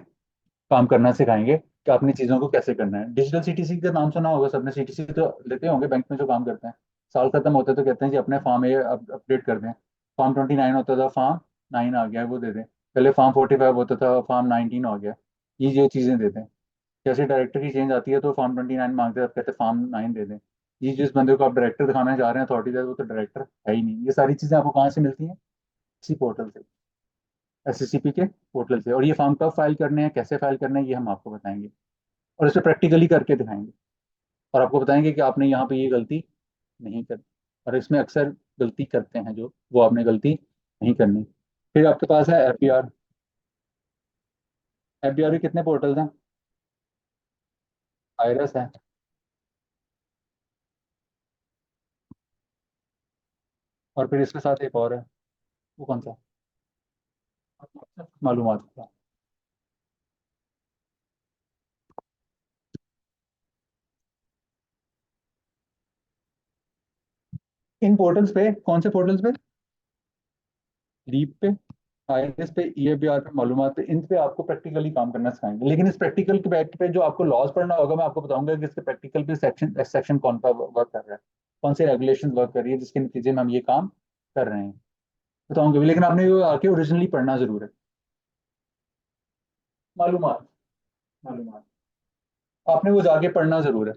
काम करना सिखाएंगे कि आपने चीज़ों को कैसे करना है। डिजिटल सीटीसी का नाम सुना होगा सबने, सीटीसी तो लेते होंगे बैंक में जो काम करते हैं। साल खत्म होता है तो कहते हैं जी अपने फॉर्म ये अपडेट कर दें। फॉर्म 29 होता था, फॉर्म 9 आ गया है, वो दे दें। पहले फॉर्म 45 होता था, फॉर्म 19 हो गया। ये चीज़ें देते हैं। जैसे डायरेक्टर की चेंज आती है तो फॉर्म 29 मांगते हैं, अब कहते हैं फॉर्म 9 दे दें। ये जिस बंदे को आप डायरेक्टर दिखाना चाह रहे हैं अथॉरिटी, वो तो डायरेक्टर है ही नहीं। ये सारी चीज़ें आपको कहाँ से मिलती हैं? इसी पोर्टल से, एसएससीपी के पोर्टल से। और ये फॉर्म कब फाइल करने हैं, कैसे फाइल करने हैं, ये हम आपको बताएंगे और इसे प्रैक्टिकली करके दिखाएंगे। और आपको बताएंगे कि आपने यहाँ पे ये गलती नहीं करनी, और इसमें अक्सर गलती करते हैं जो, वो आपने गलती नहीं करनी। फिर आपके पास है एफबीआर। एफबीआर के कितने पोर्टल्स हैं? आयरस है, और फिर इसके साथ एक और है, वो कौन सा? मालूमात का। इन पोर्टल्स पे, कौन से पोर्टल्स पे? लीप पे, आईएएस पे, ईएबीआर पे, मालूमात पे, इन पे आपको प्रैक्टिकली काम करना सिखाएंगे। लेकिन इस प्रैक्टिकल के बैक पे जो आपको लॉज पढ़ना होगा, मैं आपको बताऊंगा कि इसके प्रैक्टिकल पे सेक्शन सेक्शन कौन सा वर्क कर रहा है, कौन से रेगुलेशन वर्क कर रही है, जिसके नतीजे में हम ये काम कर रहे हैं, बताऊंगा भी। लेकिन आपने वो आके ओरिजिनली पढ़ना जरूर है। मालूमात, मालूमात आपने वो जाके पढ़ना जरूर है।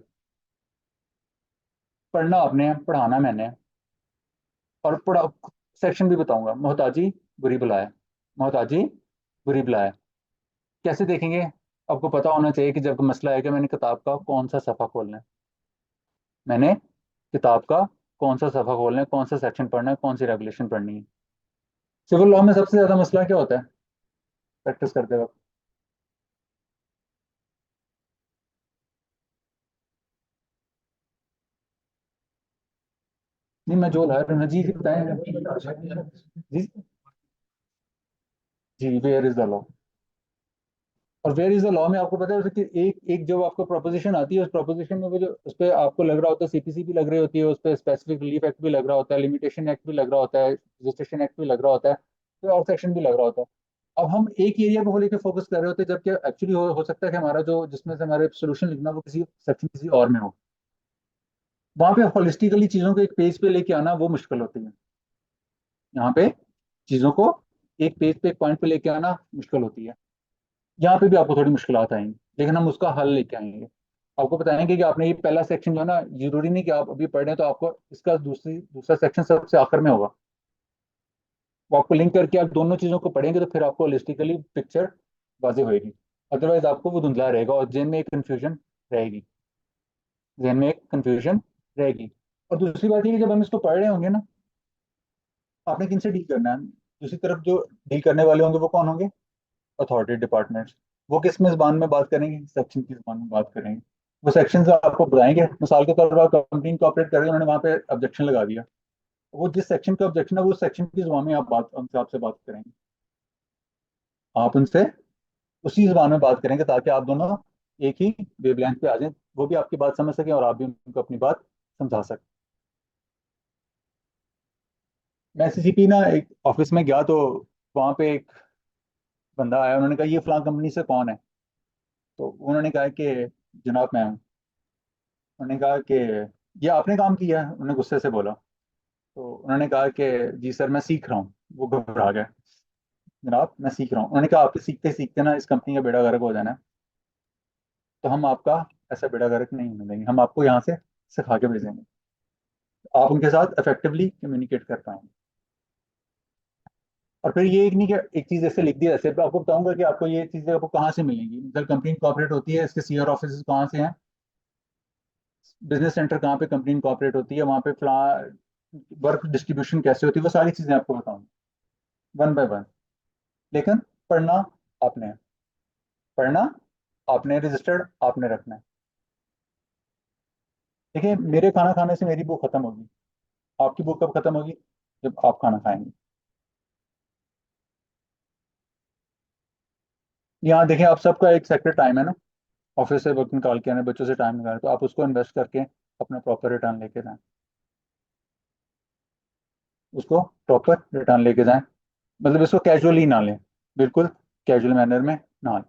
पढ़ना आपने है, पढ़ाना मैंने है। और पढ़ा, सेक्शन भी बताऊंगा। मोहताजी बुरी बला है, मोहताजी बुरी बला है। कैसे देखेंगे? आपको पता होना चाहिए कि जब मसला है कि मैंने किताब का कौन सा सफ़ा खोलना है, मैंने किताब का कौन सा सफ़ा खोलना है, कौन सा सेक्शन पढ़ना है, कौन सी रेगुलेशन पढ़नी है। सिविल लॉ में सबसे ज़्यादा मसला क्या होता है प्रैक्टिस करते वक्त? नहीं, मैं जो ला रहा हूँ जी, जी बताएं जी। जी, वेयर इज द लॉ। और वेयर इज द लॉ में आपको पता है कि एक एक जब आपको प्रोपोजिशन आती है, उस प्रोपोजिशन में वो जो उस पर आपको लग रहा होता है, सीपीसी भी लग रही होती है, उस पर स्पेसिफिक रिलीफ एक्ट भी लग रहा होता है, लिमिटेशन एक्ट भी लग रहा होता है, रजिस्ट्रेशन एक्ट भी लग रहा होता है, तो और सेक्शन भी लग रहा होता है। अब हम एक एरिया को लेकर फोकस कर रहे होते हैं, जबकि एक्चुअली हो सकता है कि हमारा जो, जिसमें से हमारे सोल्यूशन लिखना, वो किसी सेक्शन किसी और में हो। वहां पे होलिस्टिकली चीजों को एक पेज पे लेके आना वो मुश्किल होती है। यहाँ पे चीजों को एक पेज पे, एक पॉइंट पे लेके आना मुश्किल होती है। यहाँ पे भी आपको थोड़ी मुश्किलात आएंगी, लेकिन हम उसका हल लेके आएंगे। आपको बताएंगे कि आपने ये पहला सेक्शन जो है ना, जरूरी नहीं कि आप अभी पढ़ रहे हैं तो आपको इसका दूसरा सेक्शन सबसे आखिर में होगा। वो आपको लिंक करके आप दोनों चीजों को पढ़ेंगे तो फिर आपको होलिस्टिकली पिक्चर वाजे होएगी। अदरवाइज आपको वो धुंधला रहेगा और जेन में एक कंफ्यूजन रहेगी, जेन में एक कंफ्यूजन रहेगी। और दूसरी बात ये कि जब हम इसको पढ़ रहे होंगे ना, आपने किन से डील करना है? दूसरी तरफ जो डील करने वाले होंगे वो कौन होंगे? Authority departments. वो किस में जबान में बात करेंगे? सेक्शन की जबान में बात करेंगे। वो सेक्शन आपको बताएंगे। मिसाल के तौर पर आप कंपनी कोऑपरेट कर रहे हैं, उन्होंने वहां पे ऑब्जेक्शन लगा दिया, वो जिस सेक्शन का ऑब्जेक्शन है वो सेक्शन की जबान में आप बात, उनसे आपसे बात करेंगे। आप उनसे उसी जबान में बात करेंगे ताकि आप दोनों एक ही वेवलेंथ पे आ जाएं, वो भी आपकी बात समझ सकें और आप भी उनको अपनी बात समझा सकें। मैं सीसीपी ना एक ऑफिस में गया तो वहां पे एक बंदा आया, उन्होंने कहा ये फलां कंपनी से कौन है? तो उन्होंने कहा कि जनाब मैं हूँ। उन्होंने कहा कि ये आपने काम किया है? उन्होंने गुस्से से बोला। तो उन्होंने कहा कि जी सर मैं सीख रहा हूँ। वो घबरा गया। जनाब मैं सीख रहा हूँ। उन्होंने कहा आपके सीखते सीखते ना इस कंपनी का बेड़ा गर्क हो जाना है, तो हम आपका ऐसा बेड़ा गर्क नहीं होने देंगे, हम आपको यहाँ से सिखा के भेजेंगे, आप उनके साथ इफेक्टिवली कम्युनिकेट कर पाएंगे। और फिर ये एक नहीं कि एक चीज़ ऐसे लिख दी, ऐसे तो आपको बताऊंगा कि आपको ये चीज़ें आपको कहाँ से मिलेंगी। मतलब कंपनी कॉपरेट होती है, इसके सीआर ऑफिस कहाँ से हैं, बिजनेस सेंटर कहाँ पे कंपनी कॉपरेट होती है, वहाँ पे फ्ला वर्क डिस्ट्रीब्यूशन कैसे होती है, वो सारी चीज़ें आपको बताऊंगा वन बाय वन। लेकिन पढ़ना आपने है, पढ़ना आपने, रजिस्टर्ड आपने रखना है। देखिए, मेरे खाना खाने से मेरी बुक खत्म होगी, आपकी बुक कब खत्म होगी? जब आप खाना खाएंगे। यहाँ देखें, आप सबका एक सेक्टर टाइम है ना, ऑफिस से वक्त निकाल के आने, बच्चों से टाइम निकाल, तो आप उसको इन्वेस्ट करके अपना प्रॉपर रिटर्न लेके जाएं, उसको प्रॉपर रिटर्न लेके जाएं। मतलब इसको कैजुअली ना लें, बिल्कुल कैजुअल मैनर में ना लें।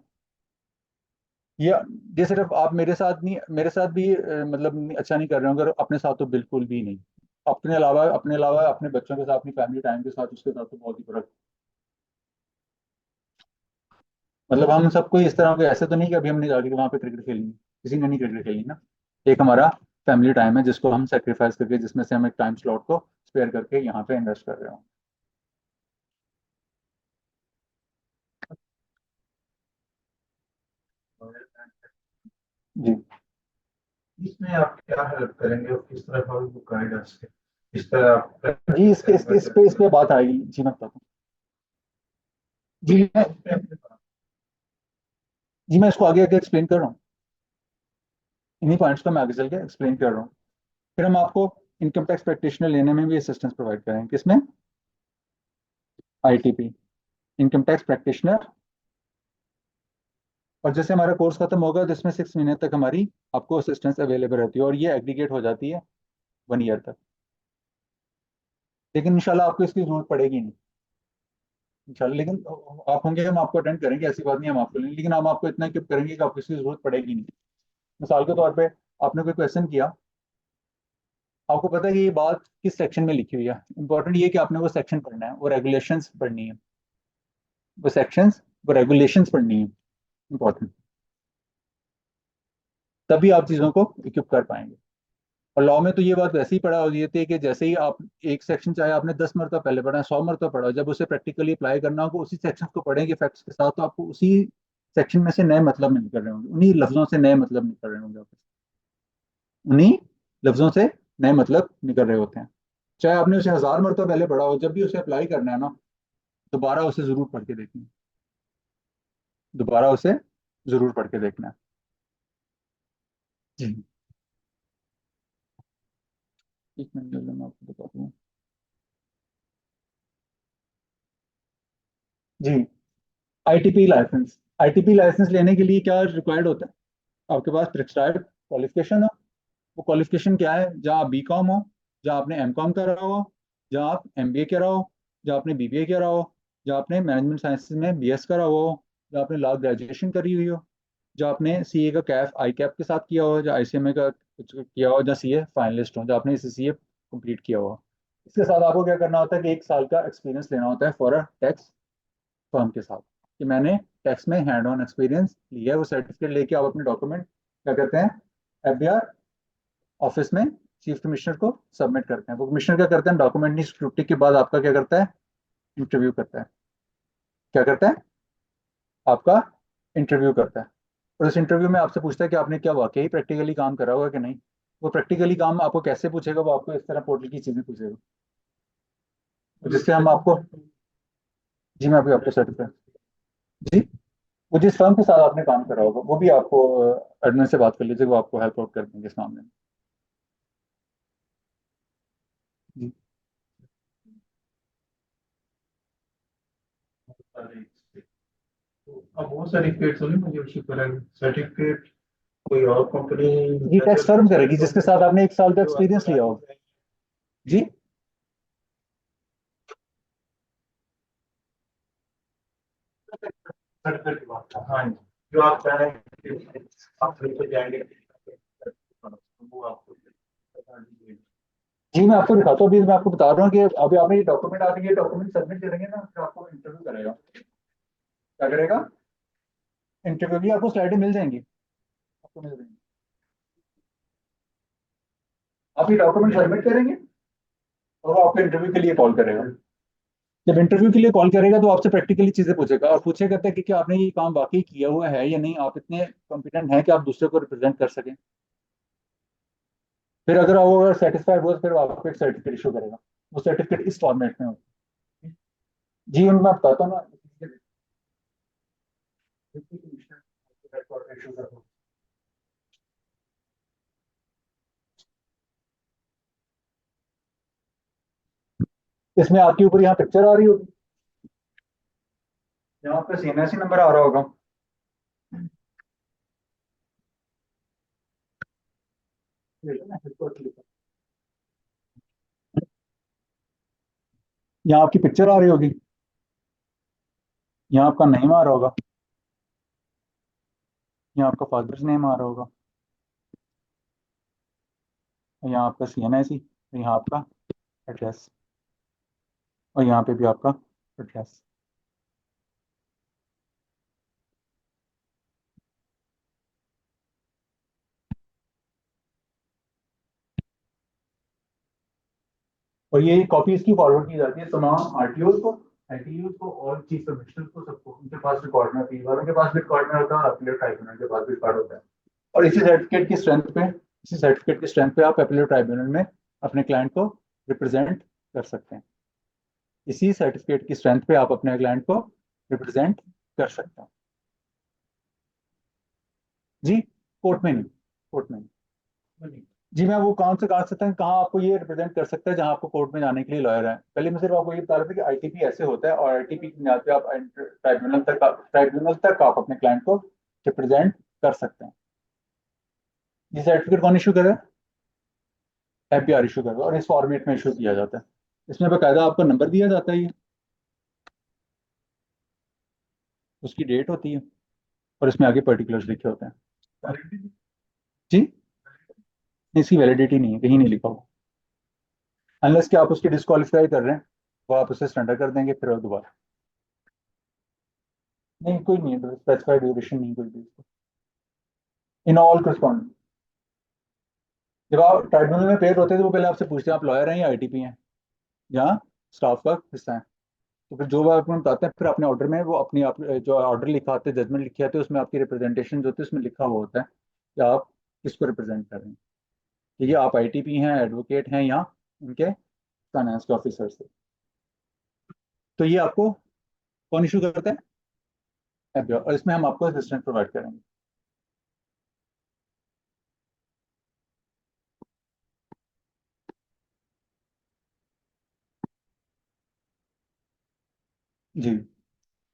ये ये सिर्फ आप मेरे साथ नहीं, मेरे साथ भी मतलब अच्छा नहीं कर रहे हो, अगर अपने साथ तो बिल्कुल भी नहीं। अपने अलावा अपने बच्चों के साथ, अपनी फैमिली टाइम के साथ, उसके साथ तो बहुत ही फर्क। मतलब हम सबको इस तरह के, ऐसे तो नहीं कि अभी हमने जाके वहां पे क्रिकेट खेलनी है, किसी ने नहीं क्रिकेट खेलनी ना। एक हमारा फैमिली टाइम है जिसको हम सेक्रीफाइस करके, जिसमें से हम एक टाइम स्लॉट को स्पेयर करके यहाँ पे इन्वेस्ट कर रहे हो। जी इसमें आप क्या हेल्प करेंगे और किस तरह हाउ यू गाइड अस, किस तरह आप जी, इस पे बात आएगी जी, मैं बताता हूँ। जी जी, मैं इसको आगे आगे एक्सप्लेन कर रहा हूँ, इन्हीं पॉइंट्स को मैं आगे चल के एक्सप्लेन कर रहा हूँ। फिर हम आपको इनकम टैक्स प्रैक्टिशनर लेने में भी असिस्टेंस प्रोवाइड करेंगे, किसमें? ITP, income tax practitioner. और जैसे हमारा कोर्स खत्म होगा तो इसमें 6 महीने तक हमारी आपको असिस्टेंस अवेलेबल रहती है, और ये एग्रीगेट हो जाती है 1 ईयर तक। लेकिन इंशाल्लाह आपको इसकी जरूरत पड़ेगी नहीं इंशाल्लाह, लेकिन आप होंगे, हम आपको अटेंड करेंगे, ऐसी बात नहीं, हम आपको लेंगे, लेकिन हम आपको इतना इक्विप करेंगे कि आपको इसकी जरूरत पड़ेगी नहीं। मिसाल के तौर पे आपने कोई क्वेश्चन किया, आपको पता है कि ये बात किस सेक्शन में लिखी हुई है, इंपॉर्टेंट ये है कि आपने वो सेक्शन पढ़ना है, वो रेगुलेशंस पढ़नी है, वो सेक्शंस, वो रेगुलेशंस पढ़नी है, इंपॉर्टेंट। तभी आप चीज़ों को इक्विप कर पाएंगे। और लॉ में तो ये बात वैसे ही पढ़ा होती है कि जैसे ही आप एक सेक्शन, चाहे आपने 10 मरतबा पहले पढ़ा है, 100 मरतबा पढ़ा हो, जब उसे प्रैक्टिकली अप्लाई करना होगा उसी सेक्शन को पढ़ेंगे फैक्ट्स के साथ, तो आपको उसी सेक्शन में से नए मतलब में निकल रहे होंगे, उन्हीं लफ्जों से नए मतलब निकल रहे होंगे, उन्हीं लफ्जों से नए मतलब निकल रहे होते हैं। चाहे आपने उसे 1000 मरतबा पहले पढ़ा हो, जब भी उसे अप्लाई करना है ना, दोबारा उसे जरूर पढ़ के देखना है, दोबारा उसे जरूर पढ़ के देखना है। जी, एक मिनट मैं आपको बताता हूँ। जी, आईटीपी लाइसेंस लेने के लिए क्या रिक्वायर्ड होता है? आपके पास प्रिस्क्राइब्ड क्वालिफिकेशन हो। वो क्वालिफिकेशन क्या है? जहाँ आप बीकॉम हो, जहाँ आपने एमकॉम करा हो, जहाँ आप एमबीए करा हो, जहाँ आपने बीबीए करा हो, जहाँ आपने मैनेजमेंट साइंसेज में बीएस करा हुआ हो, जहाँ आपने लॉ ग्रेजुएशन करी हुई हो, जहाँ आपने सीए का कैफ आई कैप के साथ किया हो, जहाँ आईसीएमए का कुछ किया हो, जहाँ सीए फाइनलिस्ट हो, जहाँ आपने सीसीए कंप्लीट किया हुआ। इसके साथ आपको क्या करना होता है कि 1 साल का एक्सपीरियंस लेना होता है फॉर अ टैक्स फर्म के साथ, कि मैंने टैक्स में हैंड ऑन एक्सपीरियंस लिया है। वो सर्टिफिकेट लेके आप अपने डॉक्यूमेंट क्या करते हैं, एफबीआर ऑफिस में चीफ कमिश्नर को सबमिट करते हैं। वो कमिश्नर क्या करते हैं, डॉक्यूमेंट स्क्रूटनी के बाद आपका क्या करता है, इंटरव्यू करता है। क्या करता है? आपका इंटरव्यू करता है। और उस इंटरव्यू में आपसे पूछता है कि आपने क्या वाकई प्रैक्टिकली काम करा होगा कि नहीं। वो प्रैक्टिकली काम आपको कैसे पूछेगा, वो आपको इस तरह पोर्टल की चीजें पूछेगा, जिससे हम आपको, जी मैं अभी आपको सर्टिफिकेट, जी, वो जिस फर्म के साथ आपने काम करा होगा वो भी आपको, एडमिन से बात कर लीजिए, वो आपको हेल्प आउट कर देंगे इस मामले में। जी अब वो सर्टिफिकेट तो नहीं मुझे इशू करेंगे, सर्टिफिकेट कोई और कंपनी ये टैक्स फर्म करेगी जिसके साथ आपने 1 साल का एक्सपीरियंस लिया हो। जी सर्टिफिकेट की बात कर, हाँ जी, जो आप कह रहे हैं कि आप फिर तो जाएंगे वो आपको बता दीजिए। जी, मैं आपको दिखाता हूँ, अभी मैं आपको बता रहा हूँ कि अभी आपने ये डॉक्यूमेंट, आप ये डॉक्यूमेंट सबमिट करेंगे ना, तो आपको इंटरव्यू करेगा। क्या करेगा? इंटरव्यू की आपको स्लाइडें मिल जाएंगी, आपको मिल जाएंगी। आप ये डॉक्यूमेंट सबमिट करेंगे और वो आपको इंटरव्यू के लिए कॉल करेगा। जब इंटरव्यू के लिए कॉल करेगा तो आपसे प्रैक्टिकली चीजें पूछेगा, और पूछेगा करता है कि क्या आपने ये काम वाकई किया हुआ है या नहीं, आप इतने कॉम्पिटेंट हैं कि आप दूसरे को रिप्रेजेंट कर सकें। फिर अगर वो अगर सेटिस्फाइड हुआ, फिर वो आपको एक सर्टिफिकेट इशू करेगा। वो सर्टिफिकेट इस फॉर्मेट में होता है। जी उनमें मैं बताता हूँ ना, इसमें आपके ऊपर यहाँ पिक्चर आ रही होगी, यहाँ पे सीएनएससी नंबर आ रहा होगा। यहाँ आपकी पिक्चर आ रही होगी, यहाँ आपका नेम आ रहा होगा, यहाँ आपका फादर्स नेम आ रहा होगा, और यहाँ आपका CNIC, यहाँ आपका एड्रेस, और यहाँ पे भी आपका एड्रेस। और ये कॉपी इसकी फॉरवर्ड की जाती है तमाम RTOs को, ITOs को और चीफ कमिश्नर को, सबको। उनके पास रिकॉर्डर होती है, और उनके पास भी रिकॉर्डर होता है और अपीलेट ट्राइब्यूनल के पास भी रिकॉर्ड होता है। और इसी सर्टिफिकेट की स्ट्रेंथ पे आप अपीलेट ट्राइब्यूनल में अपने क्लाइंट को रिप्रेजेंट कर सकते हैं। इसी सर्टिफिकेट की स्ट्रेंथ पे आप अपने क्लाइंट को रिप्रेजेंट कर सकते हैं। जी कोर्ट में नहीं, कोर्ट में नहीं। जी मैं वो कौन से कहा सकता हूँ कहाँ आपको ये रिप्रेजेंट कर सकता है जहाँ आपको कोर्ट में जाने के लिए लॉयर है। पहले मैं सिर्फ आपको ये बता रहा था कि ITP ऐसे होता है, और ITP की बुनियाद पे आप ट्राइब्यूनल तक आप अपने क्लाइंट को रिप्रेजेंट कर सकते हैं। ये सर्टिफिकेट कौन इशू करे? FBR इशू करे, और इस फॉर्मेट में इशू किया जाता है। इसमें बाकायदा आपको नंबर दिया जाता है, ये उसकी डेट होती है, और इसमें आगे पर्टिकुलर्स लिखे होते हैं। जी इसकी वैलिडिटी नहीं है, कहीं नहीं लिखा हुआ, अनलेस कि आप उसकी डिस्क्वालीफाई कर रहे हैं, वो आप उसे सरेंडर कर देंगे फिर दोबारा। नहीं कोई नहीं है, स्पेसिफाइड ड्यूरेशन नहीं कोई भी इन ऑल करस्पॉन्डेंस। जब आप ट्राइब्यूनल में पेयर होते हैं तो वो पहले आपसे पूछते हैं आप लॉयर हैं या ITP हैं या स्टाफ का हिस्सा है। तो फिर जो वो आपको बताते हैं, फिर अपने ऑर्डर में वो अपनी जो ऑर्डर लिखा होता है, जजमेंट लिखे होते हैं, उसमें आपकी रिप्रेजेंटेशन जो होती है उसमें लिखा हुआ होता है कि आप किसको रिप्रेजेंट कर रहे हैं। ठीक है, आप ITP हैं, एडवोकेट हैं, या उनके फाइनेंस के ऑफिसर से। तो ये आपको कौन इशू करता है? FBR, और इसमें हम आपको असिस्टेंट प्रोवाइड करेंगे। जी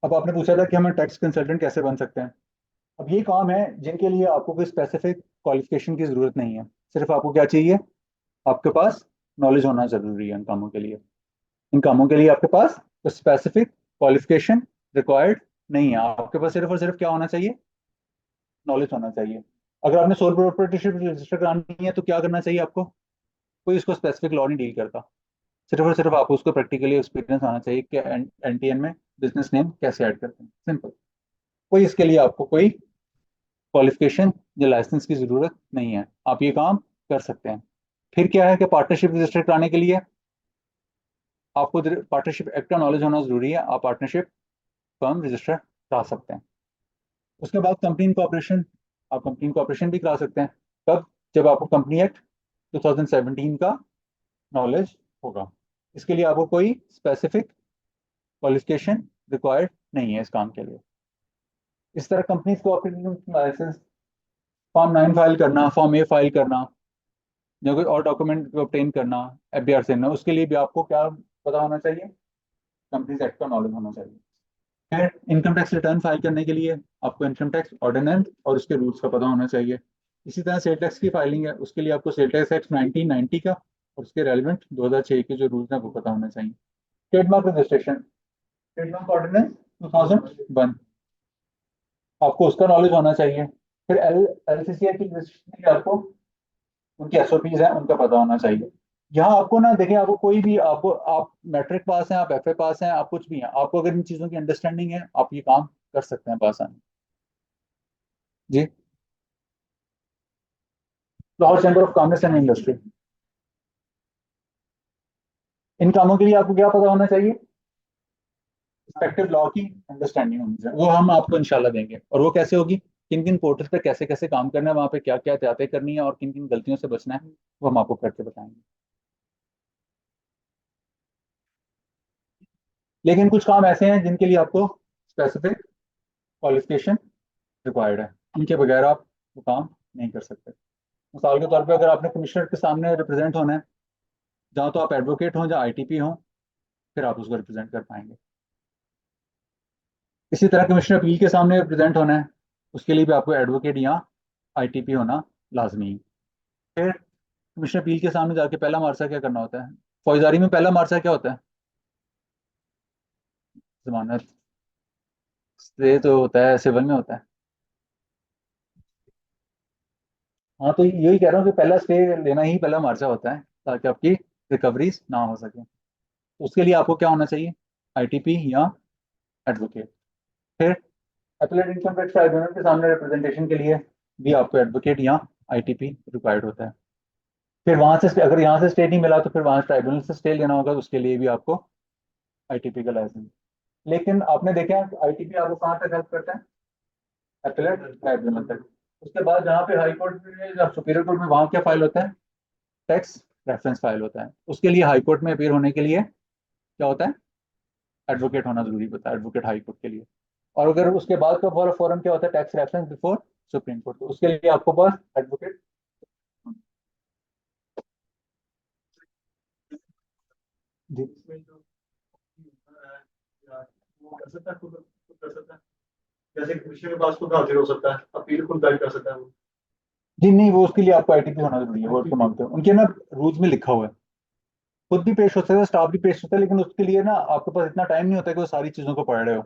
अब आपने पूछा था कि हम टैक्स कंसल्टेंट कैसे बन सकते हैं। अब ये काम है जिनके लिए आपको कोई स्पेसिफिक क्वालिफिकेशन की ज़रूरत नहीं है, सिर्फ आपको क्या चाहिए, आपके पास नॉलेज होना ज़रूरी है इन कामों के लिए। इन कामों के लिए आपके पास स्पेसिफिक क्वालिफिकेशन रिक्वायर्ड नहीं है, आपके पास सिर्फ और सिर्फ क्या होना चाहिए, नॉलेज होना चाहिए। अगर आपने सोल प्रोप्राइटरशिप रजिस्टर करानी है तो क्या करना चाहिए आपको, कोई इसको स्पेसिफिक लॉ नहीं डील करता, सिर्फ और सिर्फ आपको उसको प्रैक्टिकली एक्सपीरियंस आना चाहिए कि NTN में बिजनेस नेम कैसे ऐड करते हैं, सिंपल। कोई इसके लिए आपको कोई क्वालिफिकेशन या लाइसेंस की जरूरत नहीं है, आप ये काम कर सकते हैं। फिर क्या है कि पार्टनरशिप रजिस्टर कराने के लिए आपको पार्टनरशिप एक्ट का नॉलेज होना जरूरी है, आप पार्टनरशिप फर्म रजिस्टर करा सकते हैं। उसके बाद कंपनी इनकॉर्पोरेशन, आप कंपनी इनकॉर्पोरेशन भी करा सकते हैं। कब? जब आपको कंपनी एक्ट 2017 का नॉलेज होगा। इसके लिए आपको कोई स्पेसिफिक क्वालिफिकेशन रिक्वायर्ड नहीं है इस काम के लिए। इस तरह company cooperative licence, form 9 file करना, फॉर्म A फाइल करना, या कोई और डॉक्यूमेंट ऑब्टेन करना FBR से ना, उसके लिए भी आपको क्या पता होना चाहिए, कंपनीज एक्ट का नॉलेज होना चाहिए। फिर इनकम टैक्स रिटर्न फाइल करने के लिए आपको इनकम टैक्स ऑर्डिनेंस और उसके रूल्स का पता होना चाहिए। इसी तरह सेल टैक्स की फाइलिंग है, उसके लिए आपको सेल टैक्स एक्ट 1990 का और उसके रेलिवेंट 2006 के जो रूल्स हैं वो पता होने चाहिए। ट्रेडमार्क रजिस्ट्रेशन, ट्रेडमार्क ऑर्डिनेंस 2001, आपको उसका नॉलेज होना चाहिए। फिर LCCI की रजिस्ट्रेशन के लिए आपको उनकी SOPs हैं, उनका पता होना चाहिए। यहाँ आपको ना देखिए, आपको कोई भी आपको, आप मैट्रिक पास हैं, आप FA पास हैं, आप कुछ भी हैं, आपको अगर इन चीज़ों की अंडरस्टैंडिंग है आप ये काम कर सकते हैं आसानी। जी Lahore chamber of commerce and industry, इन कामों के लिए आपको क्या पता होना चाहिए, रिस्पेक्टिव लॉ की अंडरस्टैंडिंग होनी चाहिए। वो हम आपको इंशाल्लाह देंगे, और वो कैसे होगी, किन किन पोर्टल्स पे कैसे कैसे काम करना है, वहाँ पे क्या क्या एहतियातें करनी है और किन किन गलतियों से बचना है, वो हम आपको करके बताएंगे। लेकिन कुछ काम ऐसे हैं जिनके लिए आपको स्पेसिफिक क्वालिफिकेशन रिक्वायर्ड है, उनके बगैर आप वो काम नहीं कर सकते। मिसाल के तौर पे अगर आपने कमिश्नर के सामने रिप्रेजेंट होना है, जहाँ तो आप एडवोकेट हों या ITP हों, फिर आप उसको रिप्रेजेंट कर पाएंगे। इसी तरह कमिश्नर अपील के सामने रिप्रेजेंट होना है, उसके लिए भी आपको एडवोकेट या ITP होना लाजमी है। फिर कमिश्नर अपील के सामने जाके पहला मार्सा क्या करना होता है? फौजदारी में पहला मार्सा क्या होता है? जमानत। स्टे तो होता है सिविल में होता है। हाँ, तो यही कह रहा हूँ कि पहला स्टे लेना ही पहला मार्चा होता है, ताकि आपकी रिकवरीज ना हो सके। तो उसके लिए आपको क्या होना चाहिए? आईटीपी या एडवोकेट। फिर अपीलेट इनकम टैक्स ट्राइब्यूनल के सामने रिप्रेजेंटेशन के लिए भी आपको एडवोकेट या आईटीपी रिक्वायर्ड होता है। फिर वहां से अगर यहाँ से स्टे नहीं मिला तो फिर वहां ट्राइब्यूनल से स्टे लेना होगा, तो उसके लिए भी आपको आईटीपी का लाइसेंस। लेकिन आपने देखा आईटीपी आपको कहाँ तक हेल्प करता है? अपीलेट ट्राइब्यूनल तक। उसके बाद जहाँ पे हाई कोर्ट में या सुपीरियर कोर्ट में, वहाँ क्या फाइल होता है? टैक्स रेफरेंस फाइल होता है। उसके लिए हाई कोर्ट में अपेयर होने के लिए क्या होता है? एडवोकेट होना जरूरी होता है, एडवोकेट हाई कोर्ट के लिए। और अगर उसके बाद का फॉरम क्या होता है? Tax reference before supreme court. तो उसके लिए आपको बस एडवोकेट। जी इसमें जो होता है, या वो कर सकता है, खुद कर सकता है, जैसे कमिश्नर के पास खुद हाजिर हो सकता है, अपील खुद दायर कर सकता है वो। जी नहीं, वो उसके लिए आपको आईटीपी होना जरूरी है, वो उसको मांगते हैं, उनके ना रूल्स में लिखा हुआ है। खुद भी पेश हो सकता है, स्टाफ भी पेश होता है, लेकिन उसके लिए ना आपके पास इतना टाइम नहीं होता कि वो सारी चीजों को पढ़ रहे हो।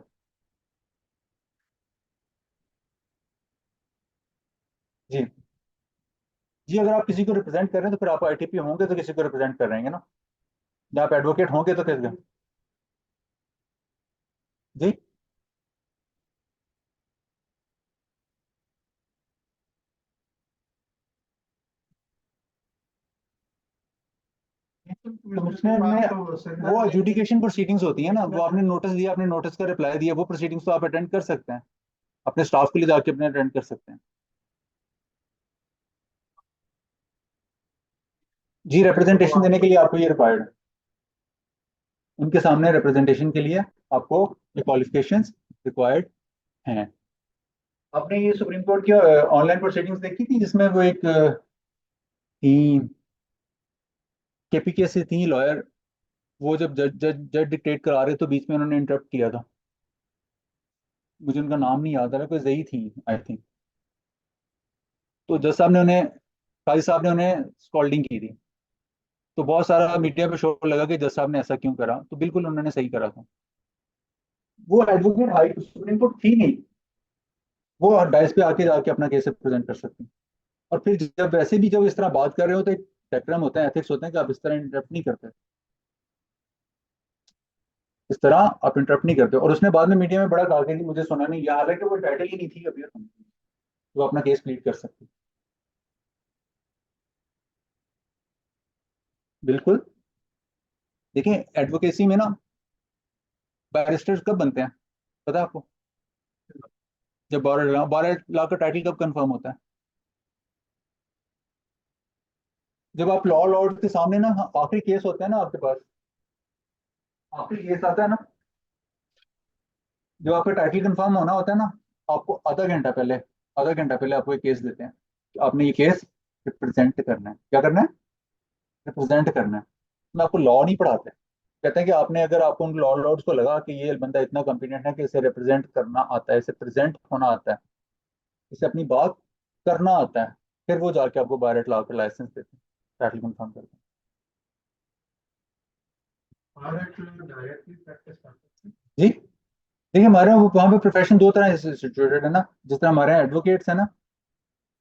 जी। जी, अगर आप किसी को रिप्रेजेंट कर रहे हैं तो फिर आप आईटीपी होंगे तो किसी को रिप्रेजेंट कर रहे हैं ना। जब आप एडवोकेट होंगे तो किस? जी। कमिश्नर में वो एजुडिकेशन प्रोसीडिंग्स होती है ना, वो आपने नोटिस दिया, आपने नोटिस का रिप्लाई दिया, वो प्रोसीडिंग्स तो आप अटेंड कर सकते हैं, अपने स्टाफ के लिए जाके अपने अटेंड कर सकते हैं। जी, रिप्रेजेंटेशन देने के लिए आपको ये रिक्वायर्ड है, उनके सामने रिप्रेजेंटेशन के लिए आपको ये क्वालिफिकेशंस रिक्वायर्ड हैं। आपने ये सुप्रीम कोर्ट की ऑनलाइन प्रोसीडिंग्स देखी थी, जिसमें वो एक थी, केपीके से थी लॉयर, वो जब जज जज जज डिक्टेट करा रहे तो बीच में उन्होंने इंटरप्ट किया था। मुझे उनका नाम नहीं याद आ रहा, कोई जई थी आई थिंक। तो जज साहब ने उन्हें, काजी साहब ने उन्हें स्कॉल्डिंग की थी। तो बहुत सारा मीडिया पे शोर लगा कि जज साहब ने ऐसा क्यों करा, तो बिल्कुल उन्होंने सही करा था। वो एडवोकेट हाई सुप्रीम कोर्ट थी नहीं, वो डाइस पे आके जाके अपना केस प्रेजेंट कर सकते हैं। और फिर जब वैसे भी जब इस तरह बात कर रहे हो तो एक डेकोरम होता है, एथिक्स होते हैं कि आप इस तरह इंटरप्ट नहीं करते, इस तरह आप इंटरप्ट नहीं करते। और उसने बाद में मीडिया में बड़ा कहा कि मुझे सुना नहीं, या हालांकि वो टाइटल ही नहीं थी अभी, तो अपना केस प्लीड कर सकते। बिल्कुल। देखिए, एडवोकेसी में ना बैरिस्टर्स कब बनते हैं पता है आपको? जब बार लॉ का टाइटल कब कंफर्म होता है? जब आप लॉ लॉर्ड के सामने ना, आखिरी केस होता है ना आपके पास, आखिरी केस आता है ना, जब आपका टाइटल कंफर्म होना होता है ना, आपको आधा घंटा पहले आपको एक केस देते हैं कि आपने ये केस रिप्रेजेंट करना है। क्या करना है? रिप्रेजेंट करना है। मैं आपको लॉ नहीं पढ़ाते, कहते हैं कि आपने, अगर आपको उन लॉ लॉर्ड्स को लगा कि ये बंदा इतना कॉम्पिटेंट है कि इसे रिप्रेजेंट करना आता है, इसे प्रेजेंट होना आता है, इसे अपनी बात करना आता है, फिर वो जाके आपको बार लॉ का लाइसेंस देते हैं, टाइटल कंफर्म करते हैं। डायरेक्टली प्रैक्टिस करते हैं। जी। देखिए, हमारे वहाँ पे प्रोफेशन दो तरह से सिचुएटेड है ना। जिस तरह हमारे यहाँ एडवोकेट्स है ना,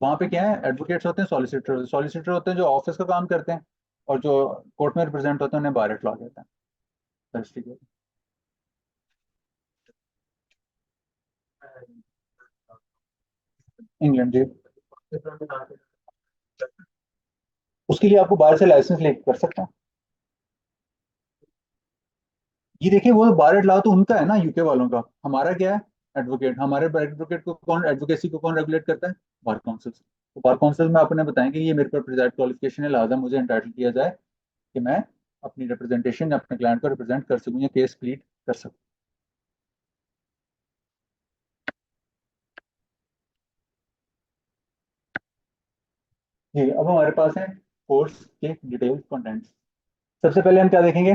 वहाँ पे क्या है, एडवोकेट्स होते हैं, सॉलिसिटर सॉलिसिटर होते हैं जो ऑफिस का काम करते हैं, और जो कोर्ट में रिप्रेजेंट होते हैं उन्हें बार लॉ कहते हैं। रजिस्ट्री के। इंग्लैंड जी। उसके लिए आपको बाहर से लाइसेंस ले कर सकते हैं। ये देखिए, वो बार लॉ तो उनका है ना, यूके वालों का। हमारा क्या है? एडवोकेट। हमारे एडवोकेट को कौन, एडवोकेसी को कौन रेगुलेट करता है? Bar council. तो बार काउंसिल में आपने बताया कि ये मेरे पर प्रिजाइड क्वालिफिकेशन है, लिहाजा मुझे एंटाइटल किया जाए कि मैं अपनी रिप्रेजेंटेशन या अपने क्लाइंट को रिप्रेजेंट कर सकूं या केस प्लीड कर सकूं। जी, अब हमारे पास है कोर्स के डिटेल कंटेंट्स। सबसे पहले हम क्या देखेंगे?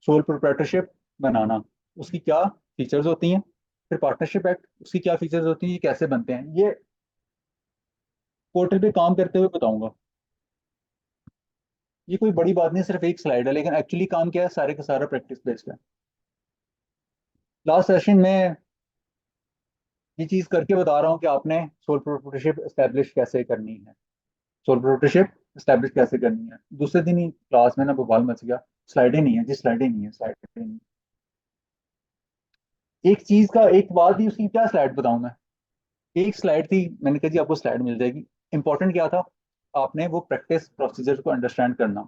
सोल प्रोप्राइटरशिप बनाना, उसकी क्या फीचर्स होती हैं। फिर पार्टनरशिप एक्ट, उसकी क्या फीचर्स होती हैं, ये कैसे बनते हैं, ये पोर्टल पे काम करते हुए बताऊंगा। ये कोई बड़ी बात नहीं, सिर्फ एक स्लाइड है, लेकिन एक्चुअली काम क्या है, सारे का सारा प्रैक्टिस बेस्ड है। लास्ट सेशन में ये चीज करके बता रहा हूँ कि आपने सोल प्रोप्राइटरशिप एस्टेब्लिश कैसे करनी है, सोल प्रोप्राइटरशिप एस्टेब्लिश कैसे करनी है। दूसरे दिन ही क्लास में ना बवाल मच गया, स्लाइडें नहीं है जी, स्लाइडें नहीं है, स्लाइडें नहीं। एक चीज का एक बात ही, उसकी क्या स्लाइड बताऊं मैं। एक स्लाइड थी, मैंने कहा जी आपको स्लाइड मिल जाएगी। इंपॉर्टेंट क्या था, आपने वो प्रैक्टिस प्रोसीजर को अंडरस्टैंड करना,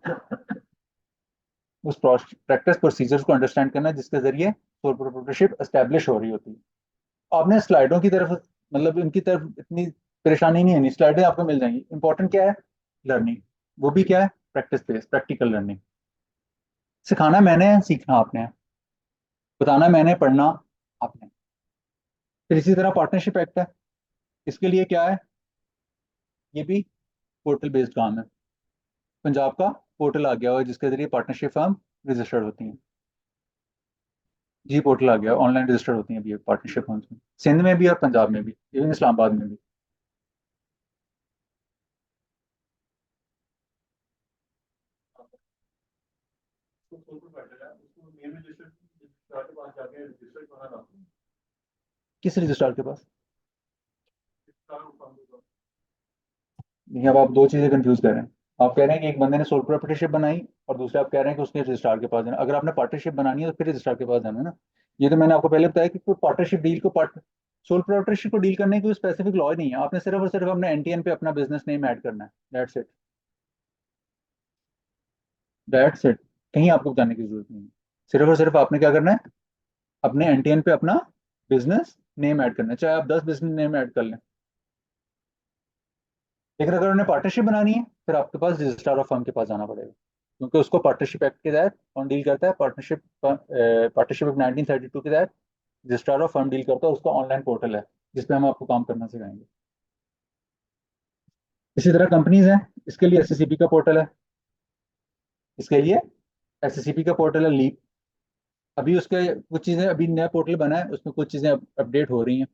उस प्रैक्टिस प्रोसीजर को अंडरस्टैंड करना जिसके जरिए सोल प्रोप्राइटरशिप एस्टेब्लिश हो रही होती है। आपने स्लाइडों की तरफ, मतलब इनकी तरफ इतनी परेशानी नहीं है, स्लाइडें आपको मिल जाएंगी। इंपॉर्टेंट क्या है, लर्निंग। वो भी क्या है, प्रैक्टिस बेस्ड प्रैक्टिकल लर्निंग। सिखाना मैंने है, सीखना आपने है, बताना मैंने, पढ़ना आपने। फिर इसी तरह पार्टनरशिप एक्ट है, इसके लिए क्या है, ये भी पोर्टल बेस्ड काम है। पंजाब का पोर्टल आ गया हुआ है जिसके जरिए पार्टनरशिप फर्म रजिस्टर्ड होती हैं। जी पोर्टल आ गया, ऑनलाइन रजिस्टर्ड होती हैं अभी पार्टनरशिप फर्म्स में, सिंध में भी और पंजाब में भी, इवन इस्लामाबाद में भी। किस रजिस्ट्रार के पास? नहीं, अब आप दो चीजें कंफ्यूज कर रहे हैं। आप कह रहे हैं कि एक बंदे ने सोल प्रोप्राइटरशिप बनाई, और दूसरे आप कह रहे हैं कि उसने रजिस्ट्रार के पास जाना। अगर आपने पार्टनरशिप बनानी है तो फिर रजिस्ट्रार के पास जाना है ना। ये तो मैंने आपको पहले बताया कि कोई पार्टनरशिप डील को सोल प्रोप्राइटरशिप को डील करने की कोई स्पेसिफिक लॉ नहीं है। आपने सिर्फ और सिर्फ अपने एनटीएन पे अपना बिजनेस नेम ऐड करना है, दैट्स इट, दैट्स इट। कहीं आपको बताने की जरूरत नहीं है। सिर्फ और सिर्फ आपने क्या करना है, अपने एनटीएन पे अपना बिजनेस नेम ऐड करना है, चाहे आप 10 बिजनेस नेम ऐड कर लें। लेकिन अगर उन्हें पार्टनरशिप बनानी है फिर आपके पास रजिस्ट्रार ऑफ फर्म के पास जाना पड़ेगा, क्योंकि उसको पार्टनरशिप एक्ट के तहत कौन डील करता है, पार्टनरशिप ऑफ 1932 के तहत रजिस्ट्रार ऑफ फर्म डील करता है। उसका ऑनलाइन पोर्टल है जिसपे हम आपको काम करना सिखाएंगे। इसी तरह कंपनीज हैं, इसके लिए एसएससीपी का पोर्टल है, इसके लिए एसएससीपी का पोर्टल है लीप। अभी उसके कुछ चीज़ें, अभी नया पोर्टल बना है, उसमें कुछ चीज़ें अपडेट हो रही हैं।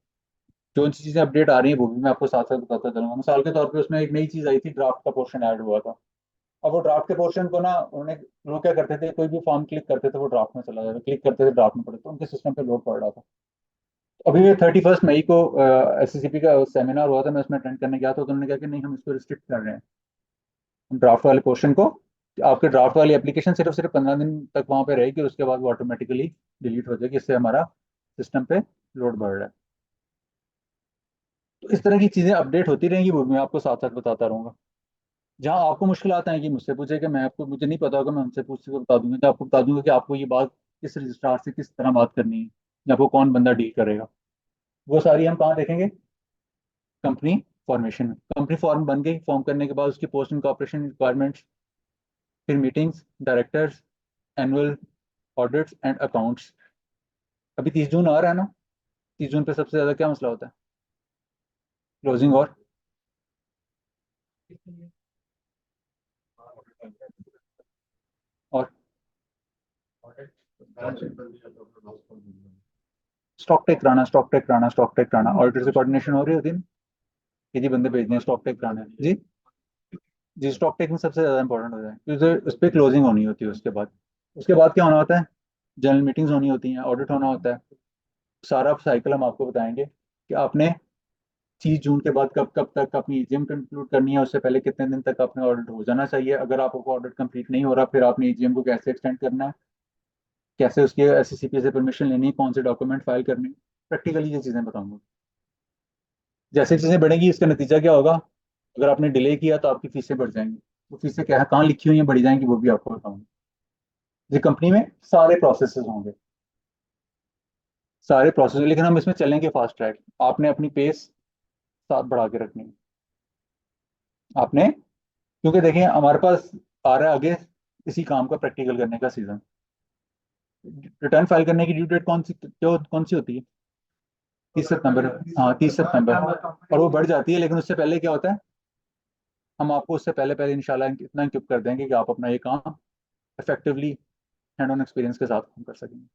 जो चीज़ें अपडेट आ रही हैं वो भी मैं आपको साथ साथ बताता चलूंगा। मिसाल के तौर पे उसमें एक नई चीज़ आई थी, ड्राफ्ट का पोर्शन ऐड हुआ था। अब वो ड्राफ्ट के पोर्शन को ना उन्होंने, लोग क्या करते थे, कोई भी फॉर्म क्लिक करते थे वो ड्राफ्ट में चला जाता, क्लिक करते थे ड्राफ्ट में पड़े, तो उनके सिस्टम पे लोड पड़ रहा था। अभी 31 मई को एससीसीपी का सेमिनार हुआ था, मैं उसमें अटेंड करने गया था, तो उन्होंने कहा कि नहीं, हम इसको रिस्ट्रिक्ट कर रहे हैं, हम ड्राफ्ट वाले पोर्शन को, आपके ड्राफ्ट वाली एप्लीकेशन सिर्फ सिर्फ 15 दिन तक वहां पे रहेगी और उसके बाद वो ऑटोमेटिकली डिलीट हो जाएगी। इससे हमारा सिस्टम पे लोड बढ़ रहा है। तो इस तरह की चीज़ें अपडेट होती रहेंगी, वो मैं आपको साथ साथ बताता रहूंगा। जहाँ आपको मुश्किल आता है कि मुझसे पूछे, कि मैं आपको, मुझे नहीं पता होगा, मैं उनसे पूछ के बता दूंगा, कि आपको बता दूंगा कि आपको ये बात किस रजिस्ट्रार से किस तरह बात करनी है, या आपको कौन बंदा डील करेगा। वो सारी हम कहाँ देखेंगे, कंपनी फॉर्मेशन में। कंपनी फॉर्म बन गई, फॉर्म करने के बाद उसकी पोस्ट इनकॉर्पोरेशन रिक्वायरमेंट्स, फिर meetings, directors, annual audits and accounts. अभी 30 जून आ रहा है ना, 30 जून पे सबसे ज्यादा क्या मसला होता है, क्लोजिंग और स्टॉक टेक कराना, स्टॉक टेक कराना, स्टॉक टेक कराना। ऑडिटर से कोऑर्डिनेशन हो रही होती है ना, कि जी बंदे भेजने हैं स्टॉक टेक कराना है जी। जी स्टॉक टेक में सबसे ज्यादा इंपॉर्टेंट होता है, क्योंकि उस पर क्लोजिंग होनी होती है। उसके बाद क्या होना होता है, जनरल मीटिंग्स होनी होती हैं, ऑडिट होना होता है। सारा साइकिल हम आपको बताएंगे कि आपने 30 जून के बाद कब कब तक अपनी ईजीएम कंक्लूड करनी है, उससे पहले कितने दिन तक आपने ऑडिट हो जाना चाहिए। अगर आपको ऑडिट कंप्लीट नहीं हो रहा, फिर आपने ईजीएम को कैसे एक्सटेंड करना है, कैसे उसके एससीसीपी से परमिशन लेनी है, कौन से डॉक्यूमेंट फाइल करने, प्रैक्टिकली ये चीज़ें बताऊंगा। जैसे चीज़ें बढ़ेंगी इसका नतीजा क्या होगा, अगर आपने डिले किया तो आपकी फीसें बढ़ जाएंगी। वो फीसें क्या है, कहाँ लिखी हुई हैं, बढ़ी जाएंगी, वो भी आपको बताऊंगा। ये कंपनी में सारे प्रोसेसेस होंगे, सारे प्रोसेस, लेकिन हम इसमें चलेंगे फास्ट ट्रैक। आपने अपनी पेस साथ बढ़ा के रखनी है आपने, क्योंकि देखें हमारे पास आ रहा है आगे इसी काम का प्रैक्टिकल करने का सीजन। रिटर्न फाइल करने की ड्यू डेट कौन सी होती है, 30 सितंबर। हाँ 30 सितंबर, और वो बढ़ जाती है, लेकिन उससे पहले क्या होता है, हम आपको उससे पहले पहले इंशाल्लाह इतना इक्विप कर देंगे कि आप अपना ये काम इफेक्टिवली हैंड ऑन एक्सपीरियंस के साथ काम कर सकेंगे।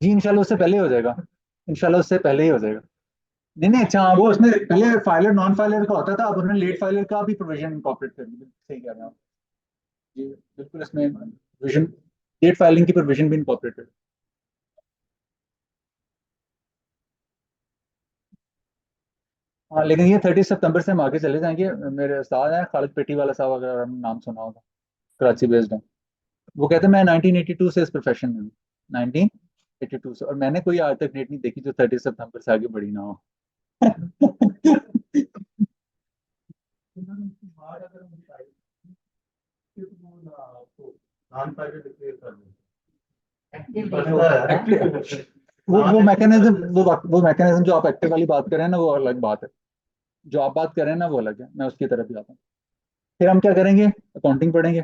जी इंशाल्लाह उससे पहले ही हो जाएगा, इंशाल्लाह उससे पहले ही हो जाएगा। नहीं नहीं, अच्छा हाँ, वो उसमें पहले फाइलर नॉन फाइलर का होता था, अब उन्होंने लेट फाइलर का भी प्रोविजन इंकॉर्पोरेट कर दिया, सही कह रहे हैं आप। जी बिल्कुल, इसमें प्रोविजन, लेट फाइलिंग की प्रोविजन भी इंकॉर्पोरेटेड। हाँ लेकिन ये 30 सितंबर से हम आगे चले जाएंगे। मेरे उस्ताद हैं खालिद पेटी वाला साहब, अगर आपने नाम सुना होगा, कराची बेस्ड है। वो कहते हैं मैं 1982 से इस प्रोफेशन में हूँ, 1982 से, और मैंने कोई आज तक डेट नहीं देखी जो 30 सितंबर से आगे बढ़ी ना हो। बाहर अगर हम चाहिए तो वो ना आपको नॉन फाइबर डिक्लेयर कर दें। वो मैकेनिज्म, वो मैकेनिज्म जो आप एक्टिव वाली बात कर रहे हैं ना, वो अलग बात है। जो आप बात कर रहे हैं ना वो अलग है, मैं उसकी तरफ ही आता हूँ। फिर हम क्या करेंगे, अकाउंटिंग पढ़ेंगे।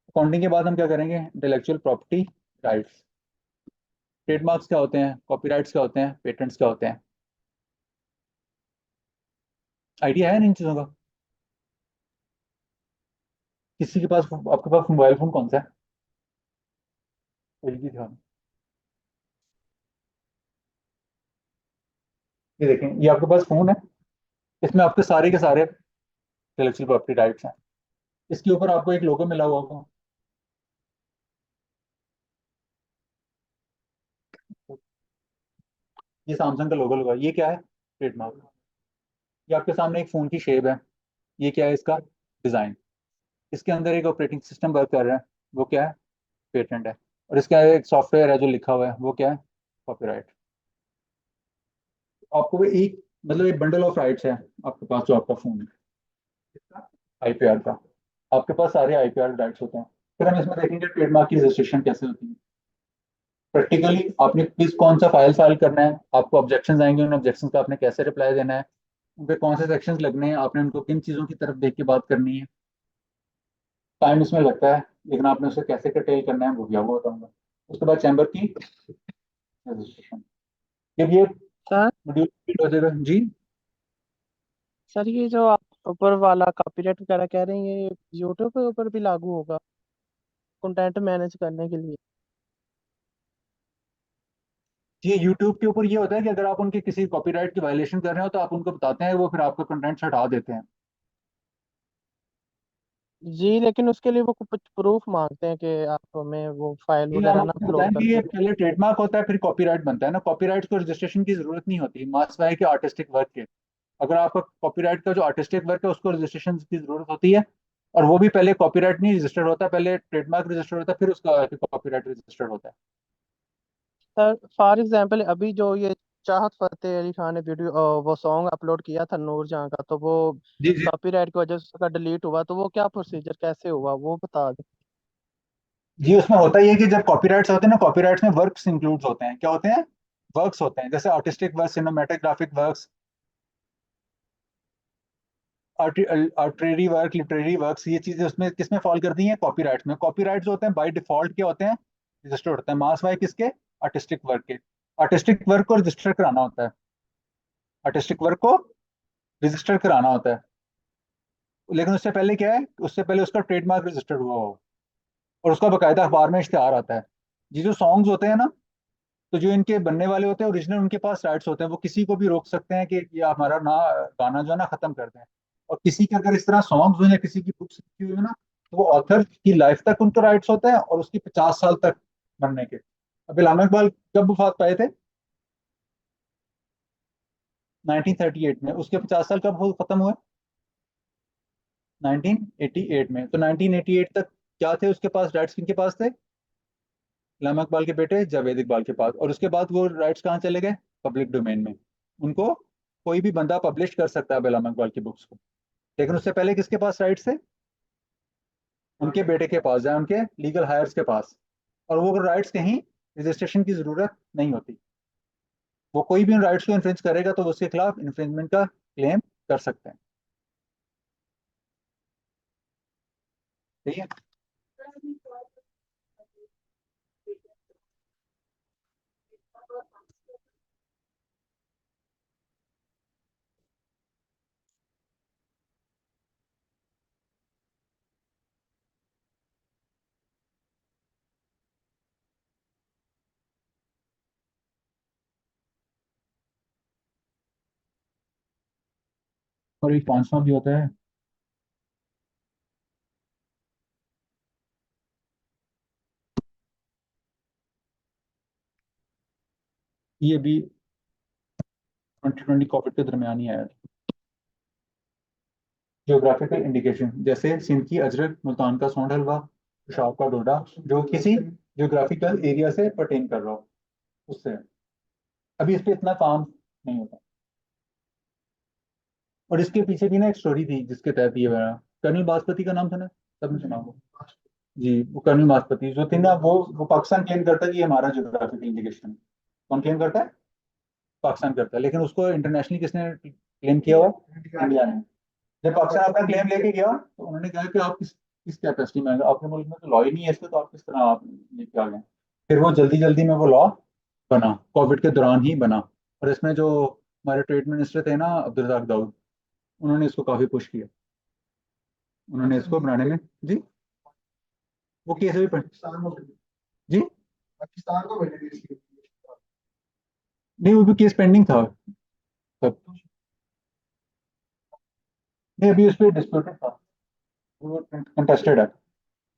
अकाउंटिंग के बाद हम क्या करेंगे, इंटेलेक्चुअल प्रॉपर्टी राइट्स। ट्रेडमार्क्स क्या होते हैं, कॉपीराइट्स क्या होते हैं, पेटेंट्स क्या होते हैं, आइडिया है ना इन चीज़ों का? किसी के पास, आपके पास मोबाइल फोन कौन सा है? एक ही था। ये देखें, ये आपके पास फोन है, इसमें आपके सारे के सारे इंटेलेक्चुअल प्रॉपर्टी राइट्स हैं। इसके ऊपर आपको एक लोगो मिला हुआ होगा, ये सैमसंग का लोगो लगा, ये क्या है, ट्रेडमार्क। ये आपके सामने एक फोन की शेप है, ये क्या है, इसका डिजाइन। इसके अंदर एक ऑपरेटिंग सिस्टम वर्क कर रहा है, वो क्या है, पेटेंट है। और इसका एक सॉफ्टवेयर है जो लिखा हुआ है, वो क्या है, कॉपीराइट। आपको वो एक, मतलब एक बंडल ऑफ राइट्स है आपके पास, जो आपका फोन है, इसका आईपीआर का। आपके पास सारे आईपीआर राइट्स होते हैं। फिर हम इसमें देखेंगे ट्रेडमार्क की रजिस्ट्रेशन कैसे होती है प्रैक्टिकली। आपने किस कौन सा फाइल फाइल करना है, आपको ऑब्जेक्शंस आएंगे, उन ऑब्जेक्शंस का आपने कैसे रिप्लाई देना है, उन पे कौन से सेक्शंस लगने हैं, आपने उनको किन चीज़ों की तरफ देख के बात करनी है। टाइम इसमें लगता है, लेकिन आपने उसे कैसे कटेल करना है वो भी आपको बताऊंगा। उसके बाद चैम्बर की रजिस्ट्रेशन, जब ये सर मॉड्यूल कंप्लीट हो जाएगा जी। सर ये जो आप ऊपर वाला कॉपीराइट वगैरह कह रहे हैं, ये यूट्यूब के ऊपर भी लागू होगा कंटेंट मैनेज करने के लिए? ये यूट्यूब के ऊपर ये होता है कि अगर आप उनके किसी कॉपीराइट की वायलेशन कर रहे हो तो आप उनको बताते हैं, वो फिर आपका कंटेंट हटा देते हैं। जी, लेकिन उसके लिए वो कुछ प्रूफ मांगते हैं कि आप हमें वो फाइल ये हम वगैरह ना आपको अपलोड बताएं कि ये करके। पहले ट्रेडमार्क होता है फिर कॉपीराइट बनता है ना। कॉपीराइट को रजिस्ट्रेशन की जरूरत नहीं होती, मास्क के आर्टिस्टिक वर्क के। अगर आपका कॉपीराइट का जो आर्टिस्टिक वर्क है उसको रजिस्ट्रेशन की जरूरत होती है, और वो भी पहले कॉपीराइट नहीं रजिस्टर्ड होता, पहले ट्रेडमार्क रजिस्टर्ड होता है, फिर उसका कॉपीराइट रजिस्टर्ड होता है। सर फॉर एग्जांपल अभी जो ये चाहत फतेह अली खान ने वीडियो वो सॉन्ग अपलोड किया था नूर जहां का, तो वो जी जी। कॉपीराइट की वजह से उसका डिलीट हुआ, तो वो क्या प्रोसीजर कैसे हुआ वो बता दें। जी उसमें होता ही है कि जब कॉपीराइट्स होते हैं ना, कॉपीराइट्स में वर्क्स इंक्लूड होते हैं, क्या होते हैं, वर्क्स होते हैं, जैसे artistic work, cinematographic works, artery work, literary works, ये चीजें उसमें किसमें फॉल करती हैं, कॉपीराइट्स में। कॉपीराइट्स होते हैं बाय डिफॉल्ट क्या होते हैं, रजिस्टर्ड होते हैं। मास वाई किसके, आर्टिस्टिक वर्क के। आर्टिस्टिक वर्क को रजिस्टर कराना होता है, आर्टिस्टिक वर्क को रजिस्टर कराना होता है। लेकिन उससे पहले क्या है, उससे पहले उसका ट्रेडमार्क रजिस्टर्ड हुआ हो, और उसका बकायदा अखबार में इश्तेहार आता है। ये जो सॉन्ग्स होते हैं ना, तो जो इनके बनने वाले होते हैं ओरिजिनल, उनके पास राइट्स होते हैं, वो किसी को भी रोक सकते हैं कि ये हमारा ना गाना जो है ना खत्म कर दें। और किसी के अगर इस तरह सॉन्ग्स हो या किसी की बुक्स लिखी हुई हो ना, तो वो ऑथर की लाइफ तक उनको राइट्स होते हैं, और उसकी 50 साल तक बनने के। अब इलामा इकबाल कब वफात पाए थे, 1938 में। उसके 50 साल कब खत्म हुए, 1988 में। तो 1988 तक क्या थे उसके पास राइट्स, किनके पास थे, इलामा इकबाल के बेटे जावेद इकबाल के पास। और उसके बाद वो राइट्स कहाँ चले गए, पब्लिक डोमेन में। उनको कोई भी बंदा पब्लिश कर सकता है अब इलामा इकबाल की बुक्स को। लेकिन उससे पहले किसके पास राइट्स थे, उनके बेटे के पास या उनके लीगल हायर्स के पास। और वो राइट्स कहीं रजिस्ट्रेशन की जरूरत नहीं होती। वो कोई भी उन राइट्स को इन्फ्रिंज करेगा तो वो उसके खिलाफ इन्फ्रिंजमेंट का क्लेम कर सकते हैं। ठीक है। और एक 5वां भी होता है, ये भी 2020 कोविड के दरमियान ही आया था। जियोग्राफिकल इंडिकेशन, जैसे सिंध की अजरक, मुल्तान का सोंड हलवा, पेशावर का डोडा, जो किसी जियोग्राफिकल एरिया से पर्टेन कर रहा हो उससे। अभी इस पे इतना काम नहीं होता। और इसके पीछे भी ना एक स्टोरी थी जिसके तहत ये बना। कर्नल बासपति का नाम सुना है? सबने सुना होगा जी। वो कर्नल बासपति जो थे ना, वो पाकिस्तान क्लेम करता है कि ये हमारा जियोग्राफिकल इंडिकेशन है। कौन क्लेम करता है? पाकिस्तान करता है। लेकिन उसको इंटरनेशनली किसने क्लेम किया हुआ? इंडिया ने। जब पाकिस्तान अपना क्लेम लेके गया तो उन्होंने कहा कि आप किस कैपेसिटी में, आपके मुल्क में तो लॉ ही नहीं है इसका, तो आप किस तरह आप लेके आ गए? फिर वो जल्दी जल्दी में वो लॉ बना, कोविड के दौरान ही बना। और इसमें जो हमारे ट्रेड मिनिस्टर थे ना, अब्दुल रज़ाक दाऊद, उन्होंने इसको काफी पुश किया। उन्होंने इसको बनाने में जी, वो केस भी जी पाकिस्तान को भेजे थे इसके। नहीं, वो भी केस पेंडिंग था तब। नहीं, अभी उस पर डिस्प्यूटेड था, वो कंटेस्टेड है।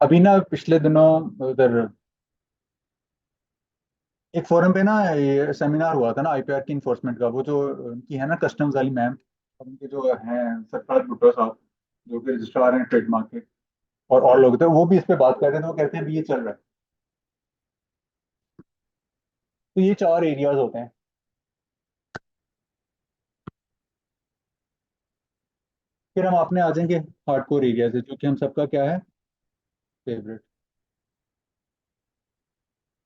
अभी ना पिछले दिनों उधर एक फोरम पे ना ये सेमिनार हुआ था ना आईपीआर की इन्फोर्समेंट का। वो जो उनकी है ना कस्टम्स वाली मैम, और उनके जो हैं सरफराज भुट्टो साहब, जो कि रजिस्ट्रार हैं ट्रेडमार्क के, और लोग थे, वो भी इस पे बात कर रहे थे। वो कहते हैं अभी ये चल रहा है। तो ये 4 एरियाज होते हैं। फिर हम अपने आ जाएंगे हार्डकोर एरिया से, जो कि हम सबका क्या है, फेवरेट।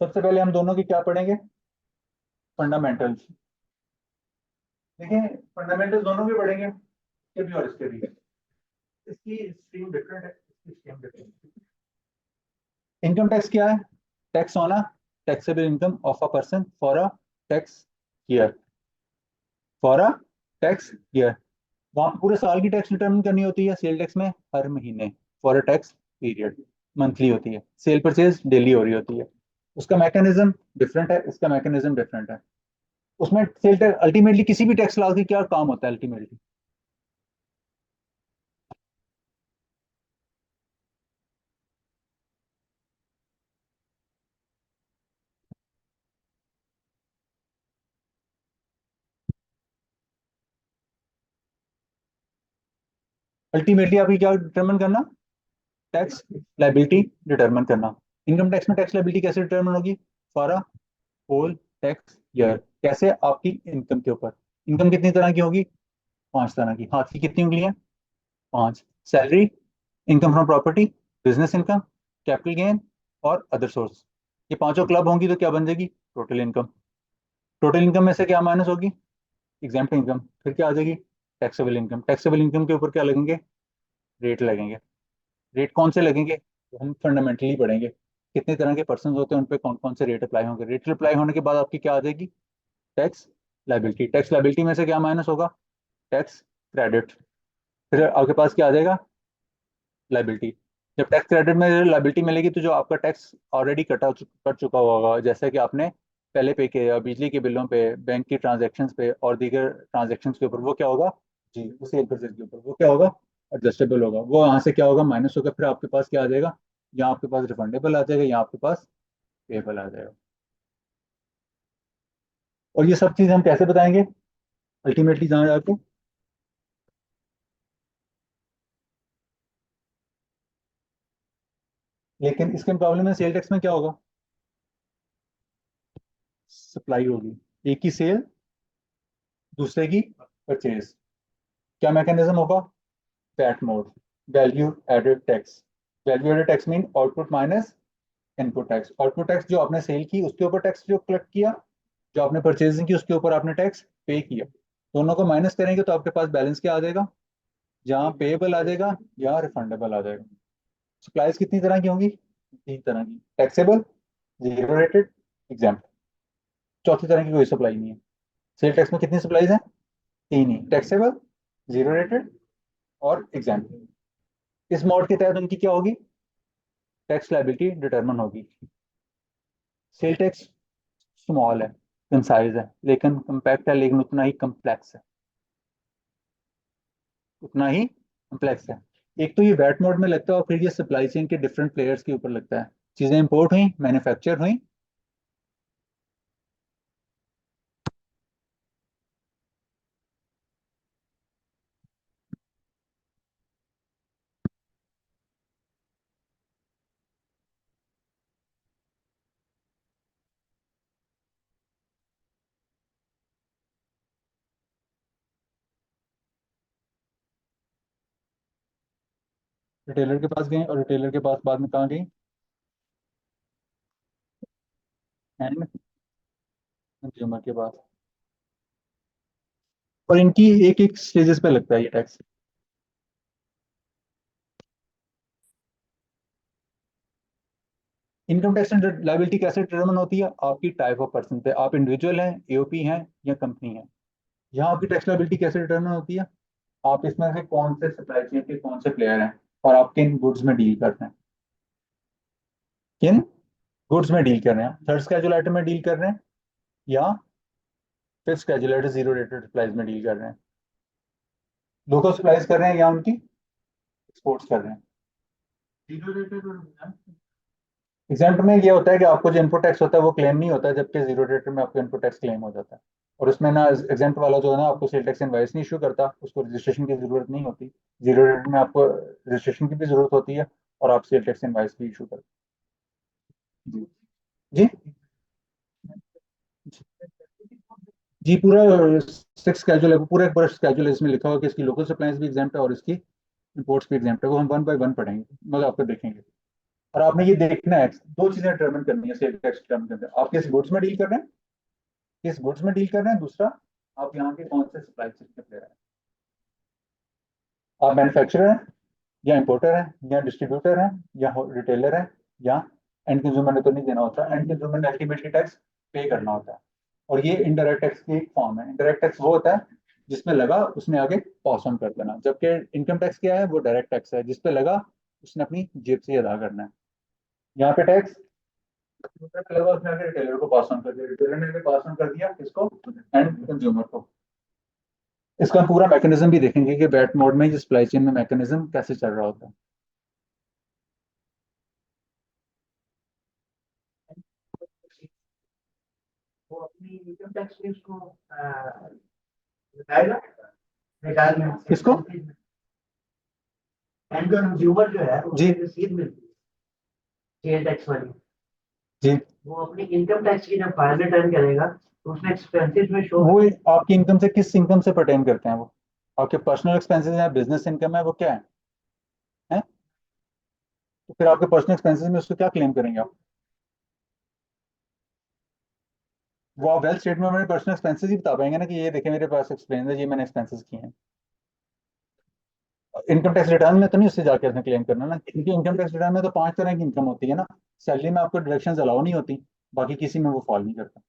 सबसे पहले हम दोनों की क्या पढ़ेंगे? फंडामेंटल्स। देखिए, फंडामेंटल्स दोनों के पढ़ेंगे, इसके भी और इसके भी। इसकी स्ट्रीम डिफरेंट है, इसकी स्ट्रीम डिफरेंट है। इनकम टैक्स क्या है? Tax on a taxable income of a person for a tax year. For a tax year, वहां पे पूरे साल की टैक्स डिटरमिन करनी होती है। सेल टैक्स में हर महीने। For a tax period monthly होती है। सेल परचेज डेली हो रही होती है। उसका मैकेनिज्म डिफरेंट है, इसका मैकेनिज्म डिफरेंट है। उसमें सेल टैक्स अल्टीमेटली, किसी भी टैक्स लॉ की क्या काम होता है अल्टीमेटली? अल्टीमेटली आपकी क्या डिटरमिन करना? टैक्स लाइबिलिटी डिटरमिन करना। इनकम टैक्स में टैक्स लाइबिलिटी कैसे डिटरमिन होगी? For a whole tax year. कैसे? आपकी इनकम के ऊपर। इनकम कितनी तरह की होगी? 5 तरह की। हाथ की कितनी उंगलियां? 5। Salary, income from property, business income, capital gain और अदर सोर्स। ये पांचों क्लब होंगी तो क्या बन जाएगी? Total income. टोटल इनकम में से क्या माइनस होगी? Exempt income. फिर क्या आ जाएगी? Taxable income. टैक्सेबल इनकम के ऊपर क्या लगेंगे? रेट लगेंगे। रेट कौन से लगेंगे? तो हम फंडामेंटली पढ़ेंगे कितने तरह के पर्सन होते हैं, उन पे कौन कौन से रेट अप्लाई होंगे। रेट अप्लाई होने के बाद आपकी क्या आ जाएगी? Tax liability. टैक्स लाइबिलिटी में से क्या माइनस होगा? Tax credit. फिर आपके पास क्या आ जाएगा? लाइबिलिटी। जब टैक्स क्रेडिट में लाइबिलिटी मिलेगी तो जो आपका टैक्स ऑलरेडी कट चुका होगा, जैसे कि आपने पहले पे किया बिजली के बिलों पे, बैंक की ट्रांजैक्शंस पे और दीगर ट्रांजैक्शंस के ऊपर, वो क्या होगा जी, उसी एक परसेंट के ऊपर वो क्या होगा? एडजस्टेबल होगा। वो यहाँ से क्या होगा? माइनस होगा। फिर आपके पास क्या आ जाएगा? यहाँ आपके पास रिफंडेबल आ जाएगा, यहाँ आपके पास पेएबल आ जाएगा। और ये सब चीज़ हम कैसे बताएंगे अल्टीमेटली जहाँ जाके? लेकिन इसके मुकाबले में सेल टैक्स में क्या होगा? सप्लाई होगी। एक की सेल, दूसरे की परचेज। क्या मैकेनिज्म होगा? VAT mode, value added tax. Value added tax mean output minus input tax. Output tax जो आपने सेल की उसके ऊपर टैक्स जो कलेक्ट किया, जो आपने परचेजिंग की उसके ऊपर आपने टैक्स पे किया। दोनों को माइनस करेंगे तो आपके पास बैलेंस क्या आ जाएगा? यहाँ पेएबल आ जाएगा, यहाँ रिफंडेबल आ जाएगा। सप्लाईज कितनी तरह की होंगी? 3 तरह की। Taxable, zero rated, exempt. चौथी तरह की कोई सप्लाई नहीं है। सेल टैक्स में कितनी सप्लाईज हैं? 3 ही। टैक्सेबल, जीरो रेटेड और एग्जाम्प्ट। इस मोड के तहत उनकी क्या होगी? टैक्स लाइबिलिटी डिटरमिन होगी। सेल टैक्स स्मॉल है, कंसाइज है, लेकिन कम्पैक्ट है, लेकिन उतना ही कम्प्लेक्स है। उतना ही कॉम्प्लेक्स है। एक तो ये वैट मोड में लगता है और फिर ये सप्लाई चेन के डिफरेंट प्लेयर्स के ऊपर लगता है। चीजें इंपोर्ट हुई, मैन्युफैक्चर हुई, रिटेलर के पास गई और रिटेलर के पास बाद में कहाँ गई, एंड कंज्यूमर के पास। और इनकी एक एक स्टेजेस पे लगता है ये tax. Income tax and liability कैसे डिटरमिन होती है? आपकी टाइप ऑफ पर्सन पे, आप इंडिविजुअल हैं, एओपी हैं या कंपनी है। यहाँ आपकी टैक्स लाइबिलिटी कैसे डिटरमिन होती है? आप इसमें से कौन से सप्लाई चेन के कौन से प्लेयर हैं और आप किन गुड्स में डील करते हैं, किन गुड्स में डील कर रहे हैं, थर्ड स्केड्यूल आइटम में डील कर रहे हैं या fifth schedule item zero rated supplies में डील कर रहे हैं, लोकल सप्लाईज कर रहे हैं या उनकी एक्सपोर्ट्स कर रहे हैं। जीरो रेटेड और एग्जाम्पल में ये होता है कि आपको जो इनपुट टैक्स होता है वो क्लेम नहीं होता है, जबकि जीरो रेटेड में आपको इनपुट टैक्स क्लेम हो जाता है। और उसमें ना एग्जाम्प वाला जो है ना आपको सेल टैक्स इनवाइस नहीं इशू करता, उसको रजिस्ट्रेशन की जरूरत नहीं होती। जीरो रेटेड में आपको रजिस्ट्रेशन की भी जरूरत होती है और आप सेल टैक्स इनवाइस भी इशू करते हैं। जी जी पूरा सिक्स स्केड्यूल है, पूरा एक पूरा स्केड्यूल है, इसमें लिखा हुआ कि इसकी लोकल सप्लाईज भी एग्जाम्प्ट है और इसकी इंपोर्ट्स भी एग्जाम्प्ट है। वो हम वन बाय वन पढ़ेंगे, मतलब आपको देखेंगे। और आपने ये देखना है, दो चीजें डिटरमिन करनी है सेल टैक्स डिटरमिन करते हैं, आप किस गुड्स में डील कर रहे हैं, किस गुड्स में डील कर रहे हैं, दूसरा आप यहाँ के कौन से सप्लाई चेन के प्लेयर हैं। आप मैन्युफैक्चरर हैं या इंपोर्टर हैं या डिस्ट्रीब्यूटर हैं या रिटेलर हैं या एंड कंज्यूमर ने तो नहीं देना होता, एंड कंज्यूमर ने अल्टीमेटली टैक्स पे करना होता है। और ये इनडायरेक्ट टैक्स की एक फॉर्म है। इनडायरेक्ट टैक्स वो होता है जिसमें लगा उसने आगे पास ऑन कर देना, जबकि इनकम टैक्स क्या है, वो डायरेक्ट टैक्स है, जिसपे लगा उसने अपनी जेब से ही अदा करना है। यहाँ पे टैक्स लगा उसने आगे रिटेलर को पास ऑन कर दिया, रिटेलर ने भी पास ऑन कर दिया किसको, एंड कंज्यूमर को। इसका पूरा मैकेनिज्म भी देखेंगे कि बैट मोड में ये सप्लाई चेन में मैकेनिज्म कैसे चल रहा होता है। वो अपनी इनकम टैक्स में उसको बताएगा निकाल में किसको? एंड कंज्यूमर जो है जी। उसको रसीद मिलती है सेल टैक्स वाली जी वो अपनी इनकम टैक्स की जब फाइल रिटर्न करेगा तो उसमें एक्सपेंसेस में शो वो आपकी इनकम से किस इनकम से पर्टेन करते हैं? वो आपके पर्सनल एक्सपेंसेस हैं, बिजनेस इनकम है, वो क्या है? तो फिर आपके पर्सनल एक्सपेंसेस में उसको क्या क्लेम करेंगे आप? वो आप वेल्थ स्टेटमेंट में पर्सनल एक्सपेंसेस ही बता पाएंगे ना कि ये देखें मेरे पास एक्सपेंस है, ये मैंने एक्सपेंसेस किए हैं। इनकम टैक्स रिटर्न में तो नहीं उससे जाके उसने क्लेम करना ना, क्योंकि इनकम टैक्स रिटर्न में तो 5 तरह की इनकम होती है ना। सैलरी में आपको डिडक्शंस अलाउ नहीं होती, बाकी किसी में वो फॉल नहीं करता।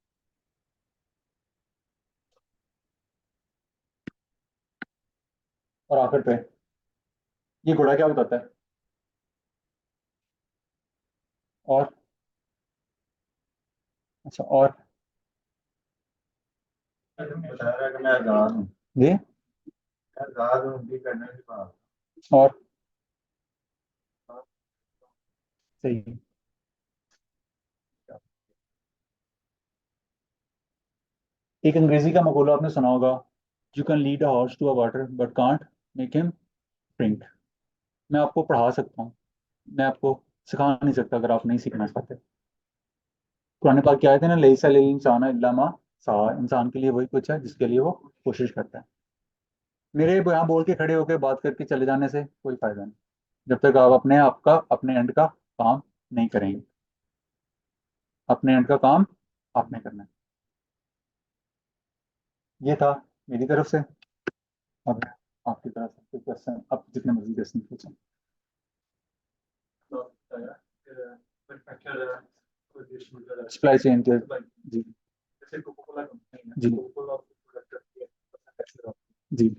और आखिर पे ये घोड़ा क्या बताता है? और अच्छा, और बता रहा है कि मैं आजाद हूँ, ये मैं आजाद हूँ भी करने के बाद। और सही है। एक अंग्रेजी का मकूला आपने सुना होगा, you can lead a horse to a water but can't make him drink. मैं आपको पढ़ा सकता हूँ, मैं आपको सिखा नहीं सकता अगर आप नहीं सीखना चाहते। कुरान पाक क्या आयत है ना, लैसा लिल इंसान इल्ला मा सा, इंसान के लिए वही कुछ है जिसके लिए वो कोशिश करता है। मेरे यहाँ बोल के खड़े होकर बात करके चले जाने से कोई फायदा नहीं, जब तक आप अपने आप का अपने एंड का काम नहीं करेंगे। अपने एंड का काम आपने करना है। ये था मेरी तरफ से। अब आपकी तरफ से कोई क्वेश्चन, आप जितने मर्जी क्वेश्चन पूछें। सप्लाई चेन के जी जैसे कोको कोला कंपनी है, जी कोको कोला प्रोडक्ट करती है, जी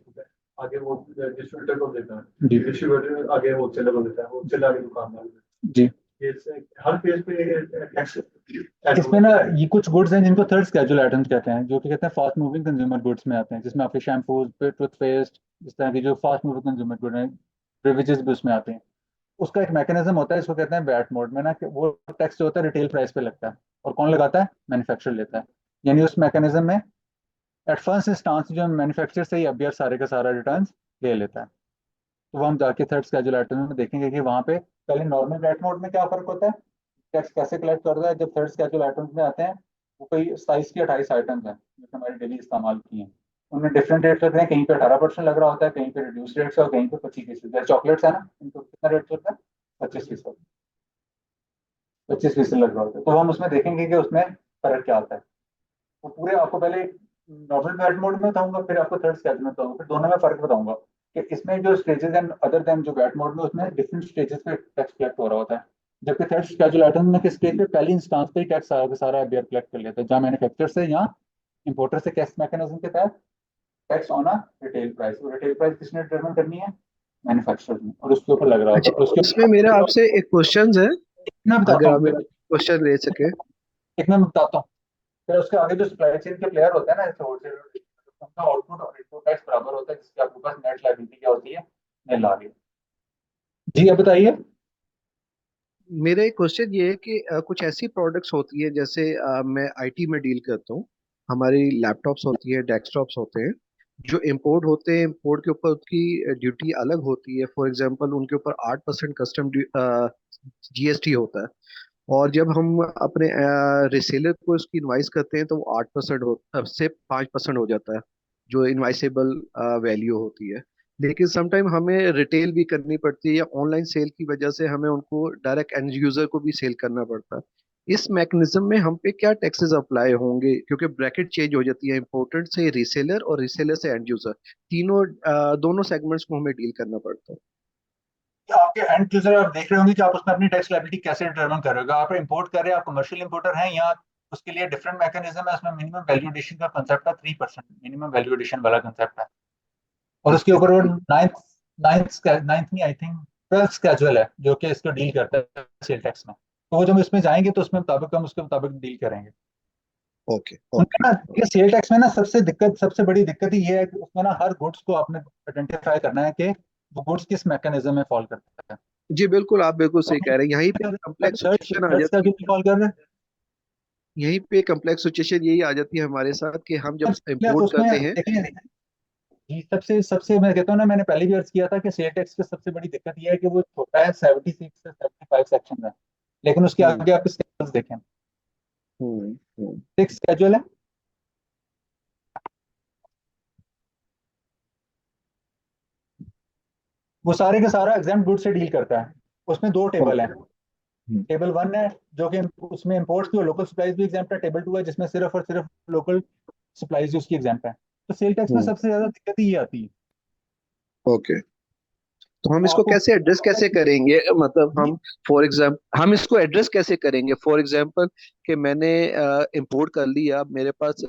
आगे वो डिस्ट्रीब्यूटर को देता है, जी डिस्ट्रीब्यूटर आगे होलसेलर को देता है, होलसेलर आगे दुकानदार को देता जी। है। ये हर पेज पे टैक्स इसमें ना ये कुछ गुड्स हैं जिनको थर्ड स्केड्यूल आइटम्स कहते हैं, जो कि कहते हैं फास्ट मूविंग कंज्यूमर गुड्स में आते हैं, जिसमें आपके शैम्पूज, टूथपेस्ट, जिस तरह की जो फास्ट मूविंग कंज्यूमर गुड हैं, बेवरेजेस भी उसमें आते हैं, उसका एक मैकेनिज्म होता है, इसको कहते हैं वैट मोड में ना, कि वो टैक्स जो होता है रिटेल प्राइस पे लगता है, और कौन लगाता है? मैन्युफैक्चरर लेता है। यानी उस मैकेनिज्म में एट फर्स्ट इंस्टांस जो मैन्युफैक्चरर से ही अबियर सारे का सारा रिटर्न ले लेता है। तो वो हम जाके थर्ड स्केड्यूल आइटम में देखेंगे कि वहाँ पे पहले नॉर्मल वैट मोड में क्या फर्क होता है, टैक्स कैसे कलेक्ट करता है। जब थर्ड स्केड्यूल आइटम्स में आते हैं, वो कोई 27 की 28 आइटम्स हैं जो कि हमारी डेली इस्तेमाल की हैं, उनमें डिफरेंट रेट्स होते हैं, कहीं पे 18% लग रहा होता है, कहीं पे रिड्यूस रेट्स है, और कहीं पे 25%। जैसे चॉकलेट्स है ना, इनको कितना रेट होता है? 25%। 25% लग रहा होता है। तो हम उसमें देखेंगे कि उसमें फर्क क्या आता है। तो पूरे आपको पहले नॉर्मल वैट मोड में बताऊंगा, फिर आपको थर्ड स्केड्यूल में बताऊंगा, फिर दोनों में फर्क बताऊंगा कि इसमें जो स्टेजेस हैं अदर देन जो वैट मोड में, उसमें डिफरेंट स्टेजेस पे टैक्स कलेक्ट हो रहा होता है। जबकि थर्ड स्केड्यूल आइटम में किस स्टेज पे? पहली इंस्टांस पे ही टैक्स सारा का सारा बियर कलेक्ट कर लेता है, जहाँ मैन्युफैक्चरर से या इंपोर्टर से कैश मैकेनिज्म के तहत tax on a retail price. और रिटेल प्राइस किसने डिटरमाइन करनी है? मैन्युफैक्चरर ने, और उसके ऊपर लग रहा होता अच्छा, है, और उसके इसमें मेरा आपसे एक क्वेश्चन है, मैं बताता अगर आप हूँ, मेरा क्वेश्चन ले सके। एक मैं बताता हूँ। फिर उसके आगे जो सप्लाई चेन के प्लेयर होते हैं ना, जैसे होलसेल, उनका आउटपुट और इनपुट टैक्स बराबर होता है, जिसकी आपके पास नेट लायबिलिटी क्या होती है? निल आ रही है। जी अब बताइए। मेरा एक क्वेश्चन ये है कि कुछ ऐसी प्रोडक्ट्स होती है, जैसे मैं आईटी में डील करता हूँ, हमारी लैपटॉप्स होती है, डेस्कटॉप्स होते हैं, जो इंपोर्ट होते हैं, इंपोर्ट के ऊपर उसकी ड्यूटी अलग होती है। फॉर एग्जांपल उनके ऊपर 8% कस्टम जीएसटी होता है, और जब हम अपने रिसेलर को इसकी इनवाइस करते हैं तो वो 8% से 5% हो जाता है, जो इनवाइसेबल वैल्यू होती है। लेकिन समटाइम हमें रिटेल भी करनी पड़ती है, या ऑनलाइन सेल की वजह से हमें उनको डायरेक्ट एंड यूजर को भी सेल करना पड़ता है। इस मैकेनिज्म में हम पे क्या टैक्सेस अप्लाई होंगे, क्योंकि ब्रैकेट चेंज हो जाती है, इंपोर्टेड से रिसेलर और रिसेलर से एंड यूजर, तीनों दोनों सेगमेंट्स को हमें डील करना पड़ता है। कि आपके एंड यूजर आप देख रहे होंगे कि आप उसमें अपनी टैक्स लायबिलिटी कैसे डिटरमाइन कर रहे हो। आप इंपोर्ट कर रहे हैं, आप कमर्शियल इंपोर्टर हैं, या उसके लिए डिफरेंट मैकेनिज्म है। उसमें मिनिमम वैल्यू एडिशन का कंसेप्ट है, 3% मिनिमम वैल्यू एडिशन वाला कंसेप्ट है, और उसके ऊपर वो नाइन्थ नाइन्थ नाइन्थ नहीं, आई थिंक 12th स्केड्यूल है जो कि इसको डील करता है सेल टैक्स में। तो वो जब इसमें जाएंगे तो उसमें मुताबिक हम उसके मुताबिक डील करेंगे। ओके उनका ना ये सेल टैक्स में ना सबसे बड़ी दिक्कत ही ये है कि उसमें ना हर गुड्स को आपने आइडेंटिफाई करना है कि वो गुड्स किस मैकेनिज्म में फॉल करता है। जी बिल्कुल, आप बिल्कुल सही कह रहे हैं। यहीं पे कम्प्लेक्स सिचुएशन आ थर्ड जाती स्केड्यूल है, में फॉल कर रहे हैं। यहीं पे कम्प्लेक्स सिचुएशन यही आ जाती है हमारे साथ कि हम जब इसलिए आप इंपोर्ट उसमें करते हैं। देखेंगे। जी सबसे सबसे मैं कहता हूँ ना, मैंने पहले भी अर्ज किया था कि सेल टैक्स की सबसे बड़ी दिक्कत यह है कि वो छोटा है, 76 से 75 सेक्शन है, लेकिन उसके हम्म आगे आप स्केड्यूल्स देखें, हम्म हम्म 6 स्केड्यूल है। वो सारे का सारा एग्जाम गुड से डील करता है। उसमें दो टेबल हैं। ओके हम्म टेबल 1 है जो कि उसमें इंपोर्ट्स की और लोकल सप्लाईज भी एग्जाम्प्ट है। टेबल 2 है जिसमें सिर्फ और सिर्फ लोकल सप्लाईज उसकी एग्जाम्प्ट है। तो सेल टैक्स में हम्म सबसे ज्यादा दिक्कत ही ये आती है। ओके, तो हम तो इसको आपको कैसे एड्रेस कैसे करेंगे, मतलब हम फॉर एग्जाम्पल हम इसको एड्रेस कैसे करेंगे? फॉर एग्जाम्पल कि मैंने इंपोर्ट कर लिया, मेरे पास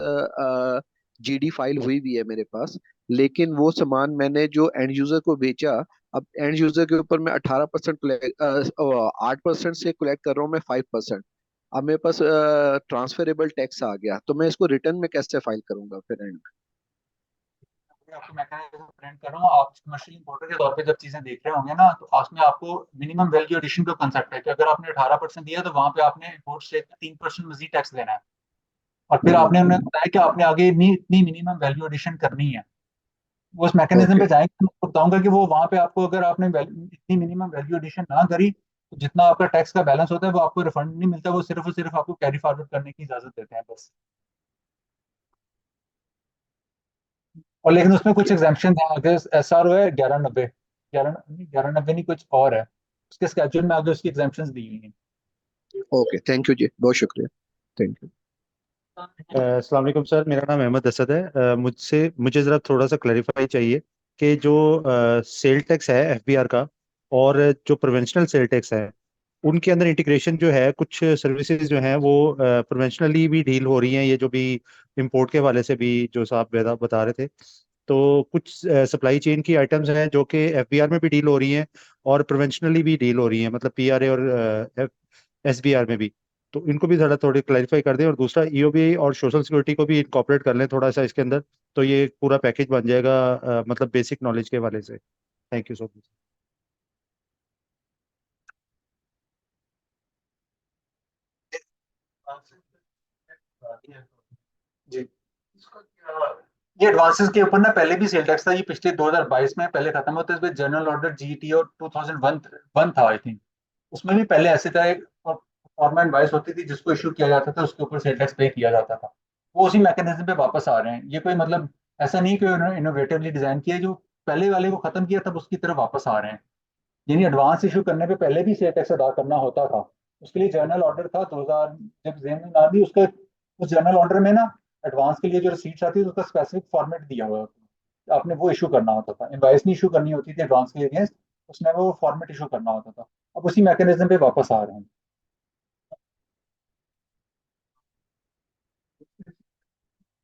जीडी फाइल हुई भी है मेरे पास, लेकिन वो सामान मैंने जो एंड यूजर को बेचा, अब एंड यूजर के ऊपर मैं 18% 8% से कलेक्ट कर रहा हूँ मैं 5%। अब मेरे पास ट्रांसफरेबल टैक्स आ गया, तो मैं इसको रिटर्न में कैसे फाइल करूंगा फिर एंड? आपको मैकेनिज्म प्रिंट कर रहा हूँ। आप कमर्शियल इंपोर्टर के तौर पे जब चीजें देख रहे होंगे ना, तो उसमें आपको मिनिमम वैल्यू एडिशन का कंसेप्ट है कि अगर आपने 18% दिया तो वहां पे आपने इंपोर्ट स्टेट में 3% मजीद टैक्स देना है, और फिर आपने उन्हें बताया कि आपने आगे इतनी मिनिमम वैल्यू एडिशन करनी है। वो उस मैकेनिज्म ओके पे जाएंगे तो मैं बताऊंगा कि वो वहां पे आपको, अगर आपने इतनी मिनिमम वैल्यू एडिशन ना करी, तो जितना आपका टैक्स का बैलेंस होता है वो आपको रिफंड नहीं मिलता, वो सिर्फ और सिर्फ आपको कैरी फॉरवर्ड करने की इजाजत देते हैं बस। और लेकिन उसमें कुछ एग्जाम्पशन है। अगर SRO है 1190, 1190 नहीं कुछ और है, उसके स्केड्यूल में आगे उसकी एग्जाम्पशन दी हुई हैं। ओके, थैंक यू जी, बहुत शुक्रिया, थैंक यू। अस्सलाम वालेकुम सर, मेरा नाम अहमद असद है। मुझे ज़रा थोड़ा सा क्लैरिफाई चाहिए कि जो सेल टैक्स है एफबीआर का, और जो प्रोवेंशनल सेल टैक्स है, उनके अंदर इंटीग्रेशन जो है, कुछ सर्विसेज जो हैं वो प्रोवेंशनली भी डील हो रही हैं, ये जो भी इंपोर्ट के हवाले से भी जो साहब बता रहे थे। तो कुछ सप्लाई चेन की आइटम्स हैं जो कि एफबीआर में भी डील हो रही हैं और प्रोवेंशनली भी डील हो रही हैं, मतलब पीआरए और एसबीआर में भी। तो इनको भी थोड़ी क्लैरिफाई कर दें, और दूसरा ईओबी और सोशल सिक्योरिटी को भी इनकॉर्पोरेट कर लें थोड़ा सा इसके अंदर, तो ये एक पूरा पैकेज बन जाएगा मतलब बेसिक नॉलेज के वाले से। Thank you so much. जी, ये एडवांसेस के ऊपर ना पहले भी सेल टैक्स था, ये पिछले 2022 में पहले खत्म होता है। इसमें जनरल ऑर्डर जीटी और 2001 था आई थिंक, उसमें भी पहले ऐसे था, एक फॉर्म एडवाइस होती थी जिसको इशू किया जाता था, उसके ऊपर सेल टैक्स पे किया जाता था। वो उसी मैकेनिज्म पे वापस आ रहे हैं। ये कोई मतलब ऐसा नहीं कि उन्होंने इनोवेटिवली डिजाइन किया, जो पहले वाले को खत्म किया तब उसकी तरफ वापस आ रहे हैं। यानी एडवांस इशू करने पे पहले भी सेल टैक्स अदा करना होता था। उसके लिए जर्नल ऑर्डर था 2000, जब जेम ना दी उसका, उस जर्नल ऑर्डर में ना एडवांस के लिए जो रिसीट्स आती है उसका स्पेसिफिक फॉर्मेट दिया हुआ है। आपने वो इशू करना होता था, इनवाइस नहीं इशू करनी होती थी एडवांस के अगेंस्ट, उसमें वो फॉर्मेट इशू करना होता था। अब उसी मैकेनिज्म पे वापस आ रहे हैं।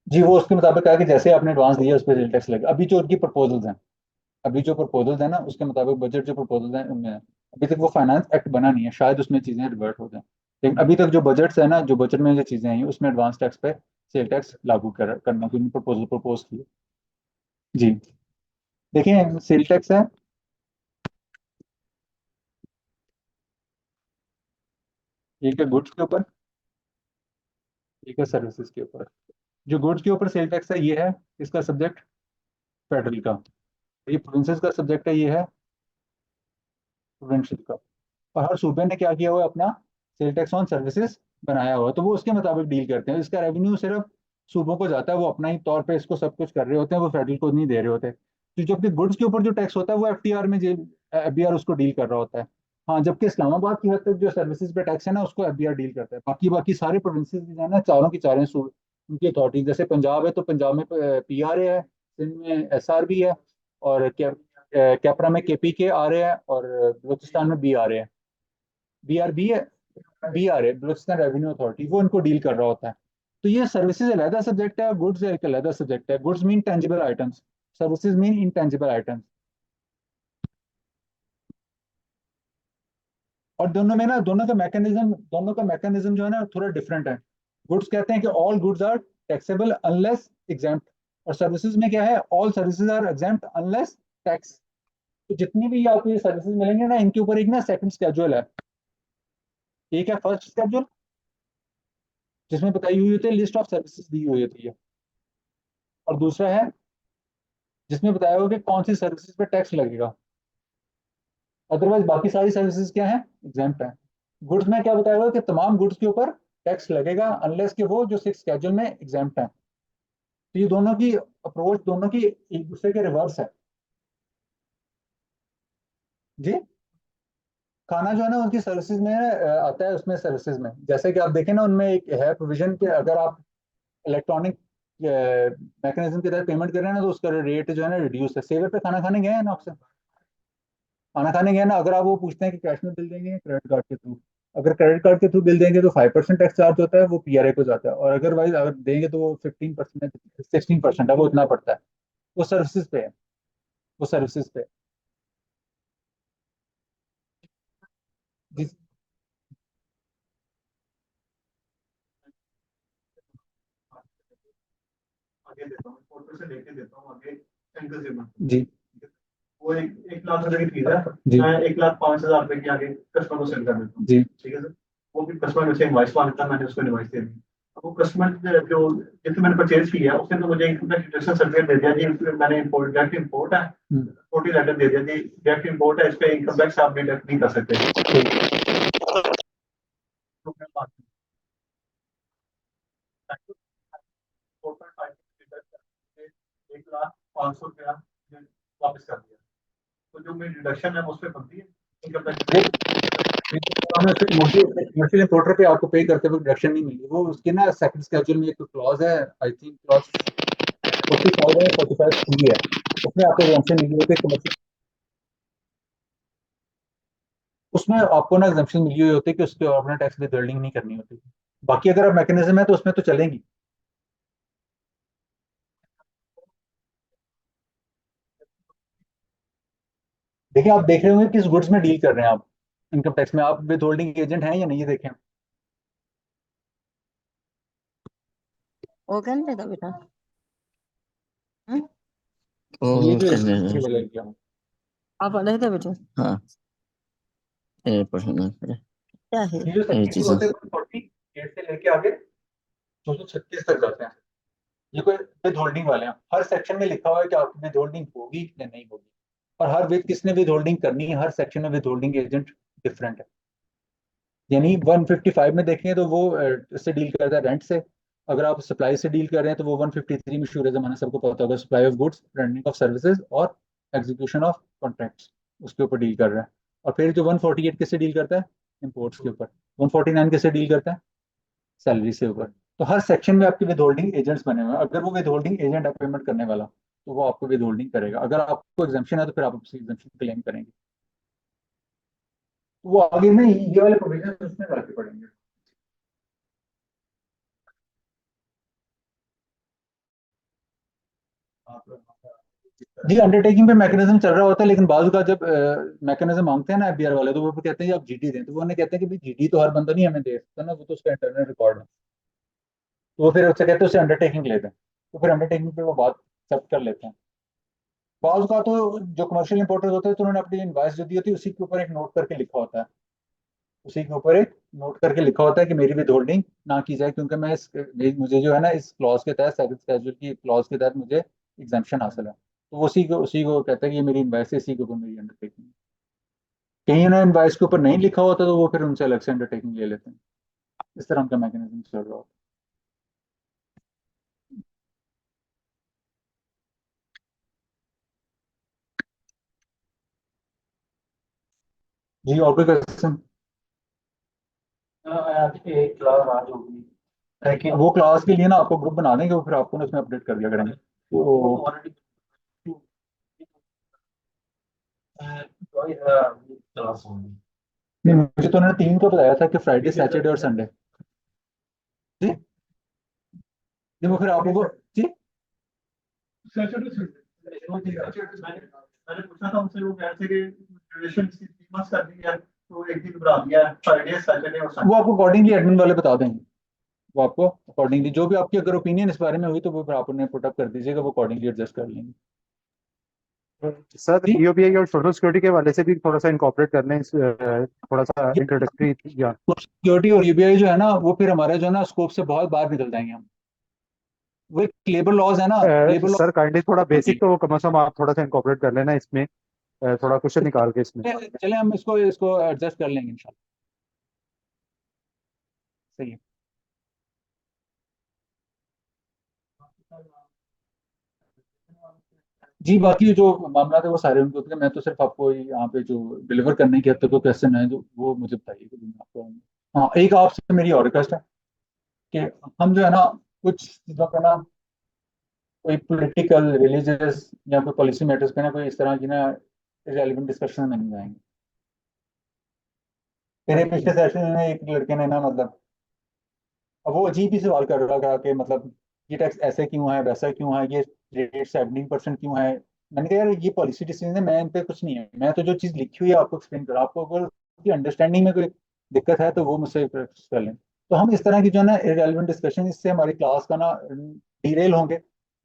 जी, वो उसके मुताबिक कहा कि जैसे आपने एडवांस दिया उस पर सेल टैक्स लगे। अभी जो उनकी प्रपोजल्स हैं, अभी जो प्रपोजल्स हैं ना उसके मुताबिक बजट जो प्रपोजल्स हैं उनमें है। अभी तक वो फाइनेंस एक्ट बना नहीं है, शायद उसमें चीजें रिवर्ट हो जाए। लेकिन अभी तक जो बजट्स है ना, जो बजट में जो चीजें आई हैं उसमें एडवांस टैक्स पे सेल टैक्स लागू करना की प्रपोजल प्रपोज की है। जी, देखिए सेल टैक्स है, एक है गुड्स के ऊपर, एक है सर्विसेज के ऊपर। जो गुड्स के ऊपर सेल टैक्स है ये है इसका सब्जेक्ट फेडरल का, ये प्रोविंसेस का सब्जेक्ट है, ये है प्रोविंशियल का। और हर सूबे ने क्या किया हुआ है अपना सेल टैक्स ऑन सर्विसेज बनाया हुआ है, तो वो उसके मुताबिक डील करते हैं। इसका रेवेन्यू सिर्फ सूबों को जाता है, वो अपना ही तौर पे इसको सब कुछ कर रहे होते हैं, वो फेडरल को नहीं दे रहे होते। तो जबकि गुड्स के ऊपर जो टैक्स होता है वो एफटीआर में एफबीआर उसको डील कर रहा होता है। हाँ, जबकि इस्लामाबाद की हद तक जो सर्विसेज पे टैक्स है ना उसको एफबीआर डील करता है। बाकी बाकी सारे प्रोविंसेस जो है ना, चारों की चारों उनकी अथॉरिटी, जैसे पंजाब है तो पंजाब में पीआरए है, सिंध में एसआरबी है, और कैपरा में केपीके आ रहे हैं, और बलूचिस्तान में बी आ रहे हैं, बीआरबी है, बी आ रहे बलूचिस्तान रेवेन्यू अथॉरिटी, वो इनको डील कर रहा होता है। तो ये सर्विसेज अलहदा सब्जेक्ट है, गुड्स एक अलहदा सब्जेक्ट है। Goods mean tangible items, services mean intangible items. और दोनों में ना दोनों का मैकेनिज्म जो है ना थोड़ा डिफरेंट है। गुड्स कहते हैं कि all goods are taxable unless exempt, और सर्विसेज में क्या है, all services are exempt unless tax. तो जितनी भी आपको ये सर्विसेज मिलेंगे ना, इनके ऊपर एक ना सेकंड स्केड्यूल है। एक है फर्स्ट स्केड्यूल जिसमें बताई हुई होती है लिस्ट ऑफ सर्विसेज दी हुई होती है, और दूसरा है जिसमें बताया होगा कि कौन सी सर्विसेज पे टैक्स लगेगा। अदरवाइज बाकी सारी सर्विसेज क्या है, एग्जाम्प्ट है। गुड्स में क्या बताया हुआ कि तमाम गुड्स के ऊपर टैक्स लगेगा अनलेस कि वो जो सिक्स स्केड्यूल में एग्जाम्प्ट है। तो ये दोनों की अप्रोच, दोनों की एक दूसरे के रिवर्स है। जी, खाना जो है ना उनकी सर्विसेज में आता है, उसमें सर्विसेज में जैसे कि आप देखें ना, उनमें एक है प्रोविजन कि अगर आप इलेक्ट्रॉनिक मैकेनिज्म के तहत पेमेंट कर रहे हैं ना, तो उसका रेट जो है ना रिड्यूस है। सेवर पे खाना खाने गए हैं ना आपसे, खाना खाने गए ना, अगर आप वो पूछते हैं कि कैश में बिल देंगे या क्रेडिट कार्ड के थ्रू, अगर क्रेडिट कार्ड के थ्रू बिल देंगे तो 5% टैक्स चार्ज होता है, वो पीआरए को जाता है। और अदरवाइज अगर देंगे तो वो 15%, 16% है, वो इतना पड़ता है। वो सर्विसेज पे है, वो सर्विसेज पे है। जी, आगे देता हूँ, फोटो से लेके देता हूँ आगे एंकल से। जी, वो एक लाख रुपए की फीस है, जी, मैं 1,05,000 रुपए की आगे कस्टमर को सेल कर देता हूँ। जी, ठीक है सर, वो भी कस्टमर मुझसे इनवाइस मांगता है, मैंने उसको इनवाइस दे दी। अब वो कस्टमर जो जिससे मैंने परचेज किया उसने तो मुझे इनकम टैक्स डिडक्शन सर्टिफिकेट दे दिया जी, मैंने इम्पोर्ट डायरेक्ट इम्पोर्ट है, छोटी लेटर दे दिया जी, डायरेक्ट इम्पोर्ट है, इस पे इनकम टैक्स आप डिडक्ट नहीं कर सकते। तो मैं बात 1,05,000 वापस कर दिया, तो जो मेरी डिडक्शन है उस पर बनती है इनकम टैक्स। कमर्शियल इंपोर्टर पे आपको पे करते वक्त डिडक्शन नहीं मिली, वो उसके ना सेकंड स्केड्यूल में एक क्लॉज है, आई थिंक क्लॉज 45 है, 45 है, उसमें आपको एग्जम्पशन मिली होती है कमर्शियल, उसमें आपको ना एग्जम्पशन मिली हुई होती है कि उसके अपना टैक्स विदहोल्डिंग नहीं करनी होती। बाकी अगर आप मैकेनिज्म है तो उसमें तो चलेंगी। देखिए, आप देख रहे होंगे किस गुड्स में डील कर रहे हैं आप, इनकम टैक्स में आप विद होल्डिंग एजेंट हैं या नहीं, ये देखें। वो कहने था बेटा हम्म? ये वो जो कहने इसके था लिए किया आप पढ़े थे बेटे हाँ ये पढ़ना पड़े क्या है ये जो ये सेक्शन चीजें होते हैं 48 से लेके आगे 236 तक जाते हैं। ये कोई विद होल्डिंग वाले हैं, हर सेक्शन में लिखा हुआ है कि आपकी विद होल्डिंग होगी या नहीं होगी, और हर विद किसने विद होल्डिंग करनी है, हर सेक्शन में विद होल्डिंग एजेंट डिफरेंट है। यानी 155 में देखें तो वो इससे डील करता है रेंट से, अगर आप सप्लाई से डील कर रहे हैं तो वो 153 में शुरू जमाना सबको पता होगा, supply of goods, rending of services और एग्जीक्यूशन ऑफ कॉन्ट्रैक्ट्स, उसके ऊपर डील कर रहा है। और फिर जो 148 किससे डील करता है, इम्पोर्ट्स के ऊपर। 149 किससे डील करता है, सैलरी से ऊपर। तो हर सेक्शन में आपके विद होल्डिंग एजेंट्स बने हुए हैं, अगर वो विद होल्डिंग एजेंट है पेमेंट करने वाला तो वो आपको विद होल्डिंग करेगा, अगर आपको एग्जाम्पशन है तो फिर आप उसकी एग्जाम्पशन क्लेम करेंगे। तो वो आगे में ये वाले प्रोविजन उसमें जाके पड़ेंगे। जी अंडरटेकिंग पे मैकेनिज्म चल रहा होता है, लेकिन बाजू का जब मैकेनिज्म मांगते हैं ना एफबीआर वाले, तो वो फिर कहते हैं जी आप जीडी दें, तो वो उन्हें कहते हैं कि भाई जीडी तो हर बंदा नहीं हमें दे सकता ना, वो तो उसका इंटरनल रिकॉर्ड है। तो वो फिर उससे कहते हैं उससे अंडरटेकिंग ले दें, तो फिर अंडरटेकिंग पे वो बात एक्सेप्ट कर लेते हैं। बाजू का तो जो कमर्शियल इंपोर्टर्स होते हैं तो उन्होंने अपनी इनवॉइस जो दी होती है उसी के ऊपर एक नोट करके लिखा होता है, उसी के ऊपर एक नोट करके लिखा होता है कि मेरी विद होल्डिंग ना की जाए, क्योंकि मैं मुझे जो है ना इस क्लॉज के तहत, सर्विस कैजुअल की क्लॉज के तहत मुझे एग्जाम्पशन हासिल है। तो वो उसी को कहता है कि ये मेरी इनवॉइस है, इसी के ऊपर मेरी अंडरटेकिंग है। कहीं ना इनवॉइस के ऊपर नहीं लिखा होता तो वो फिर उनसे अलग से अंडरटेकिंग ले लेते हैं। इस तरह उनका मैकेनिज्म चल रहा होता है। जी और कोई क्वेश्चन? एक क्लास आज होगी, लेकिन वो क्लास के लिए ना आपको ग्रुप बना देंगे, वो फिर आपको ना उसमें अपडेट कर दिया करेंगे। तो ऑलरेडी क्लास होगी। नहीं, मुझे तो उन्होंने 3 को बताया था कि फ्राइडे सैटरडे और संडे। जी जी वो फिर आप लोगों जी सैटरडे संडे मैंने पूछा था उनसे, वो कह रहे थे कि ड्यूरेशन 3 months कर दी है, तो एक दिन बढ़ा दिया है, फ्राइडे सैटरडे और वो संडे। आपको अकॉर्डिंगली एडमिन वाले बता देंगे, वो आपको अकॉर्डिंगली जो भी आपकी अगर ओपिनियन इस बारे में हुई तो वो फिर आप उन्हें पुट अप कर दीजिएगा, वो अकॉर्डिंगली एडजस्ट कर लेंगे। सर जी ईओबीआई और सोशल सिक्योरिटी के हवाले से भी थोड़ा सा इनकॉर्पोरेट कर लें थोड़ा सा इंट्रोडक्टरी या सिक्योरिटी और यूबीआई जो है ना वो फिर हमारे जो है ना स्कोप से बहुत बाहर निकल जाएंगे हम। वो एक लेबर लॉज है ना, लेबर लॉ। सर काइंडली थोड़ा बेसिक तो कम से कम आप थोड़ा सा इनकॉर्पोरेट कर लेना इसमें, थोड़ा क्वेश्चन निकाल के इसमें। चले हम इसको इसको एडजस्ट कर लेंगे इंशाल्लाह। सही है। जी बाकी जो मामला है वो सारे उनके होते हैं, मैं तो सिर्फ आपको यहाँ पे जो डिलीवर करने के हद तक क्वेश्चन है जो वो मुझे बताइए कि मैं आपको। हाँ एक आपसे मेरी और रिक्वेस्ट है कि हम जो है ना कुछ चीज़ों पे ना कोई पॉलिटिकल रिलीजियस या कोई पॉलिसी मैटर्स पे ना कोई इस तरह की ना रेलिवेंट डिस्कशन में नहीं जाएंगे। मेरे पिछले सेशन में एक लड़के ने ना मतलब अब वो अजीब ही सवाल कर रहा था कि मतलब ये टैक्स ऐसे क्यों है, वैसा क्यों है, ये रेट 17% क्यों है। मैंने कहा यार ये पॉलिसी डिसीजन है, मैं इन पे कुछ नहीं है, मैं तो जो चीज़ लिखी हुई है आपको एक्सप्लेन कर रहा हूं। आपको अगर उसकी अंडरस्टैंडिंग में कोई दिक्कत है तो वो मुझसे कर लें। तो हम इस तरह की जो है ना इररेलेवेंट डिस्कशन, इससे हमारी क्लास का ना डिरेल होंगे,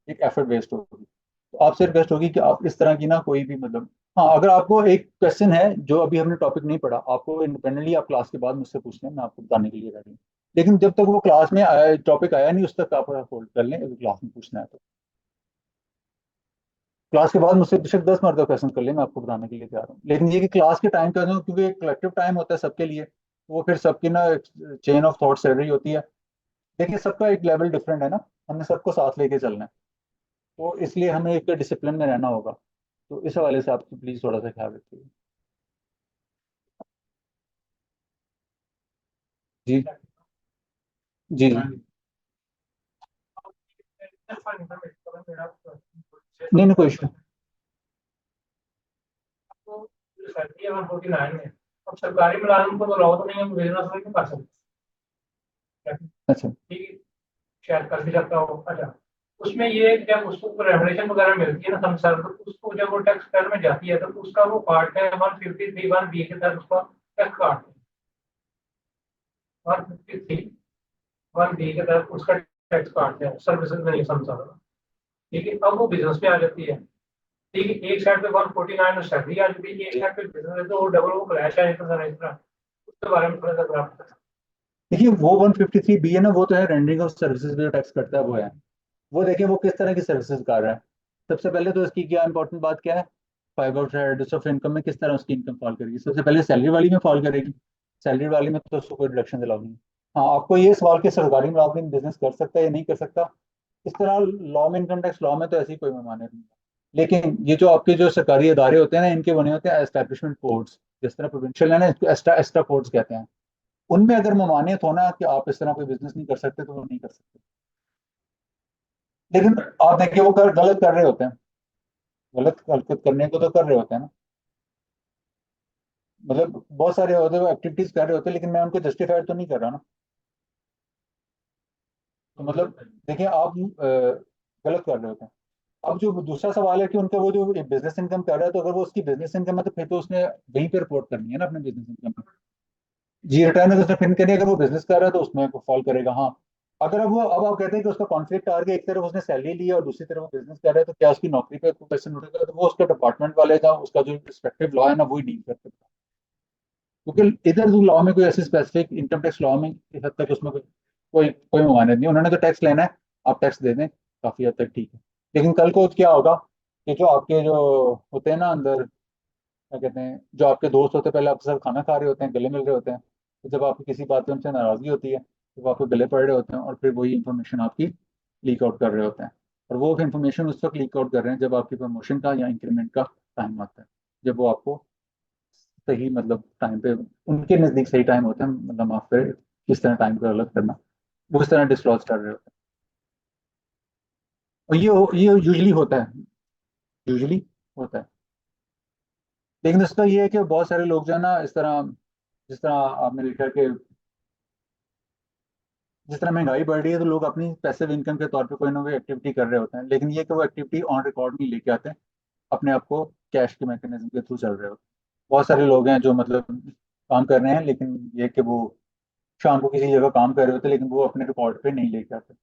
एक एफर्ट वेस्ट होगी। तो आपसे रिक्वेस्ट होगी कि आप इस तरह की ना कोई भी मतलब, हाँ अगर आपको एक क्वेश्चन है जो अभी हमने टॉपिक नहीं पढ़ा, आपको इंडिपेंडेंटली आप क्लास के बाद मुझसे पूछ लें, मैं आपको बताने के लिए रेडी हूँ। लेकिन जब तक वो क्लास में आया टॉपिक आया नहीं उस तक आप होल्ड कर लें, अगर क्लास में पूछना है तो क्लास के बाद मुझसे बेशक 10 मरतबा क्वेश्चन कर ले, मैं आपको बताने के लिए तैयार हूँ। लेकिन ये कि क्लास के टाइम का जो, क्योंकि कलेक्टिव टाइम होता है सबके लिए, वो फिर सबकी ना चेन ऑफ थॉट चल रही होती है। देखिए सबका एक लेवल डिफरेंट है ना, हमें सबको साथ लेके चलना है, तो इसलिए हमें एक डिसिप्लिन में रहना होगा। तो इस हवाले से आप प्लीज थोड़ा सा ख्याल रखिए। जी जी जी नहीं नहीं कोई इशू। अब सरकारी मुलाजिम को तो लॉ तो नहीं, हम बिजनेस में क्यों कर सकते? अच्छा ठीक है, शायद कर भी सकता हो। अच्छा, उसमें ये जब उसको रेवलेशन वगैरह मिलती है ना संसार, तो उसको जब वो टैक्स पेयर में जाती है तो उसका वो पार्ट है 153 1B के तहत उसका टैक्स काटते हैं। 153 1B के तहत उसका टैक्स काटते हैं, सर्विसेज में नहीं समझा था। ठीक है, अब वो बिजनेस में आ जाती है। ठीक है, एक साइड पे 149 सैलरी आ जाती है, एक साइड पे बिजनेस है, तो वो डबल वो क्रैश है इस तरह। उसके बारे में थोड़ा सा अगर आप देखिए वो 153 बी है ना, वो तो है रेंडरिंग ऑफ सर्विसेज पे जो टैक्स कटता है वो है। वो देखिए वो किस तरह की सर्विसेज कर रहा है। सबसे पहले तो इसकी क्या इंपॉर्टेंट बात क्या है, five out heads of income में किस तरह उसकी इनकम फॉल करेगी। सबसे पहले सैलरी वाली में फॉल करेगी, सैलरी वाली में तो उसको कोई डिडक्शन अलाउ नहीं है। हाँ, आपको ये सवाल कि सरकारी मुलाजिम बिजनेस कर सकता है या नहीं कर सकता, इस तरह लॉ में, इनकम टैक्स लॉ में तो ऐसी कोई ममानियत नहीं है। लेकिन ये जो आपके जो सरकारी इदारे होते हैं ना, इनके बने होते हैं एस्टेब्लिशमेंट कोड्स, जिस तरह प्रोविंशियल है ना, इसको एस्टा एस्टा कोड्स कहते हैं। उनमें अगर ममानियत होना कि आप इस तरह कोई बिजनेस नहीं कर सकते तो वो नहीं कर सकते। लेकिन आप देखिए वो गलत कर रहे होते हैं, गलत हरकत करने को तो कर रहे होते हैं ना, मतलब बहुत सारे होते हैं वो एक्टिविटीज कर रहे होते हैं, लेकिन मैं उनको जस्टिफाइड तो नहीं कर रहा ना। तो मतलब देखिए आप गलत कर रहे होते हैं। अब जो दूसरा सवाल है कि उनका वो जो बिजनेस इनकम कर रहा है, तो अगर वो उसकी बिजनेस इनकम है तो फिर तो उसने वहीं पे रिपोर्ट करनी है ना अपने बिजनेस इनकम। जी रिटर्न अगर उसने फिर करिए, अगर वो बिजनेस कर रहा है तो उसमें फॉल करेगा। हाँ, अगर अब आप कहते हैं कि उसका कॉन्फ्लिक्ट आ गया, एक तरफ उसने सैलरी ली है और दूसरी तरफ वो बिजनेस कर रहा है, तो क्या उसकी नौकरी पे कोई क्वेश्चन उठेगा, तो वो उसके डिपार्टमेंट वाले का उसका जो रिस्पेक्टिव लॉ है ना वही डील कर सकता है। क्योंकि इधर जो लॉ में कोई ऐसी स्पेसिफिक इनकम टैक्स लॉ में इस हद तक उसमें कोई कोई कोई ममानियत नहीं। उन्होंने तो टैक्स लेना है, आप टैक्स दे दें, काफी हद तक ठीक है। लेकिन कल को क्या होगा कि जो आपके जो होते हैं ना अंदर, क्या कहते हैं, जो आपके दोस्त होते हैं, पहले आपके साथ खाना खा रहे होते हैं, गले मिल रहे होते हैं, तो जब आपकी किसी बात पे उनसे नाराजगी होती है तो वो आपको गले पड़ रहे होते हैं और फिर वही इंफॉर्मेशन आपकी लीक आउट कर रहे होते हैं। और वो इंफॉर्मेशन उस वक्त लीक आउट कर रहे हैं जब आपकी प्रमोशन का या इंक्रीमेंट का टाइम आता है, जब वो आपको सही मतलब टाइम पे, उनके नज़दीक सही टाइम होता है, मतलब आप फिर किस तरह टाइम को अलग करना, वो इस तरह डिस्क्लोज कर रहे होते हैं। और ये यूजली होता है, यूजली होता है। लेकिन इसका ये है कि बहुत सारे लोग जो है ना, इस तरह जिस तरह आपने देखा कि जिस तरह महंगाई बढ़ रही है तो लोग अपनी पैसिव इनकम के तौर पे कोई ना कोई एक्टिविटी कर रहे होते हैं, लेकिन ये कि वो एक्टिविटी ऑन रिकॉर्ड नहीं लेके आते हैं, अपने आप को कैश के मैकेनिज्म के थ्रू चल रहे होते हैं। बहुत सारे लोग हैं जो मतलब काम कर रहे हैं, लेकिन ये कि वो शाम को किसी जगह काम कर रहे होते हैं, लेकिन वो अपने रिकॉर्ड पे नहीं लेके आते।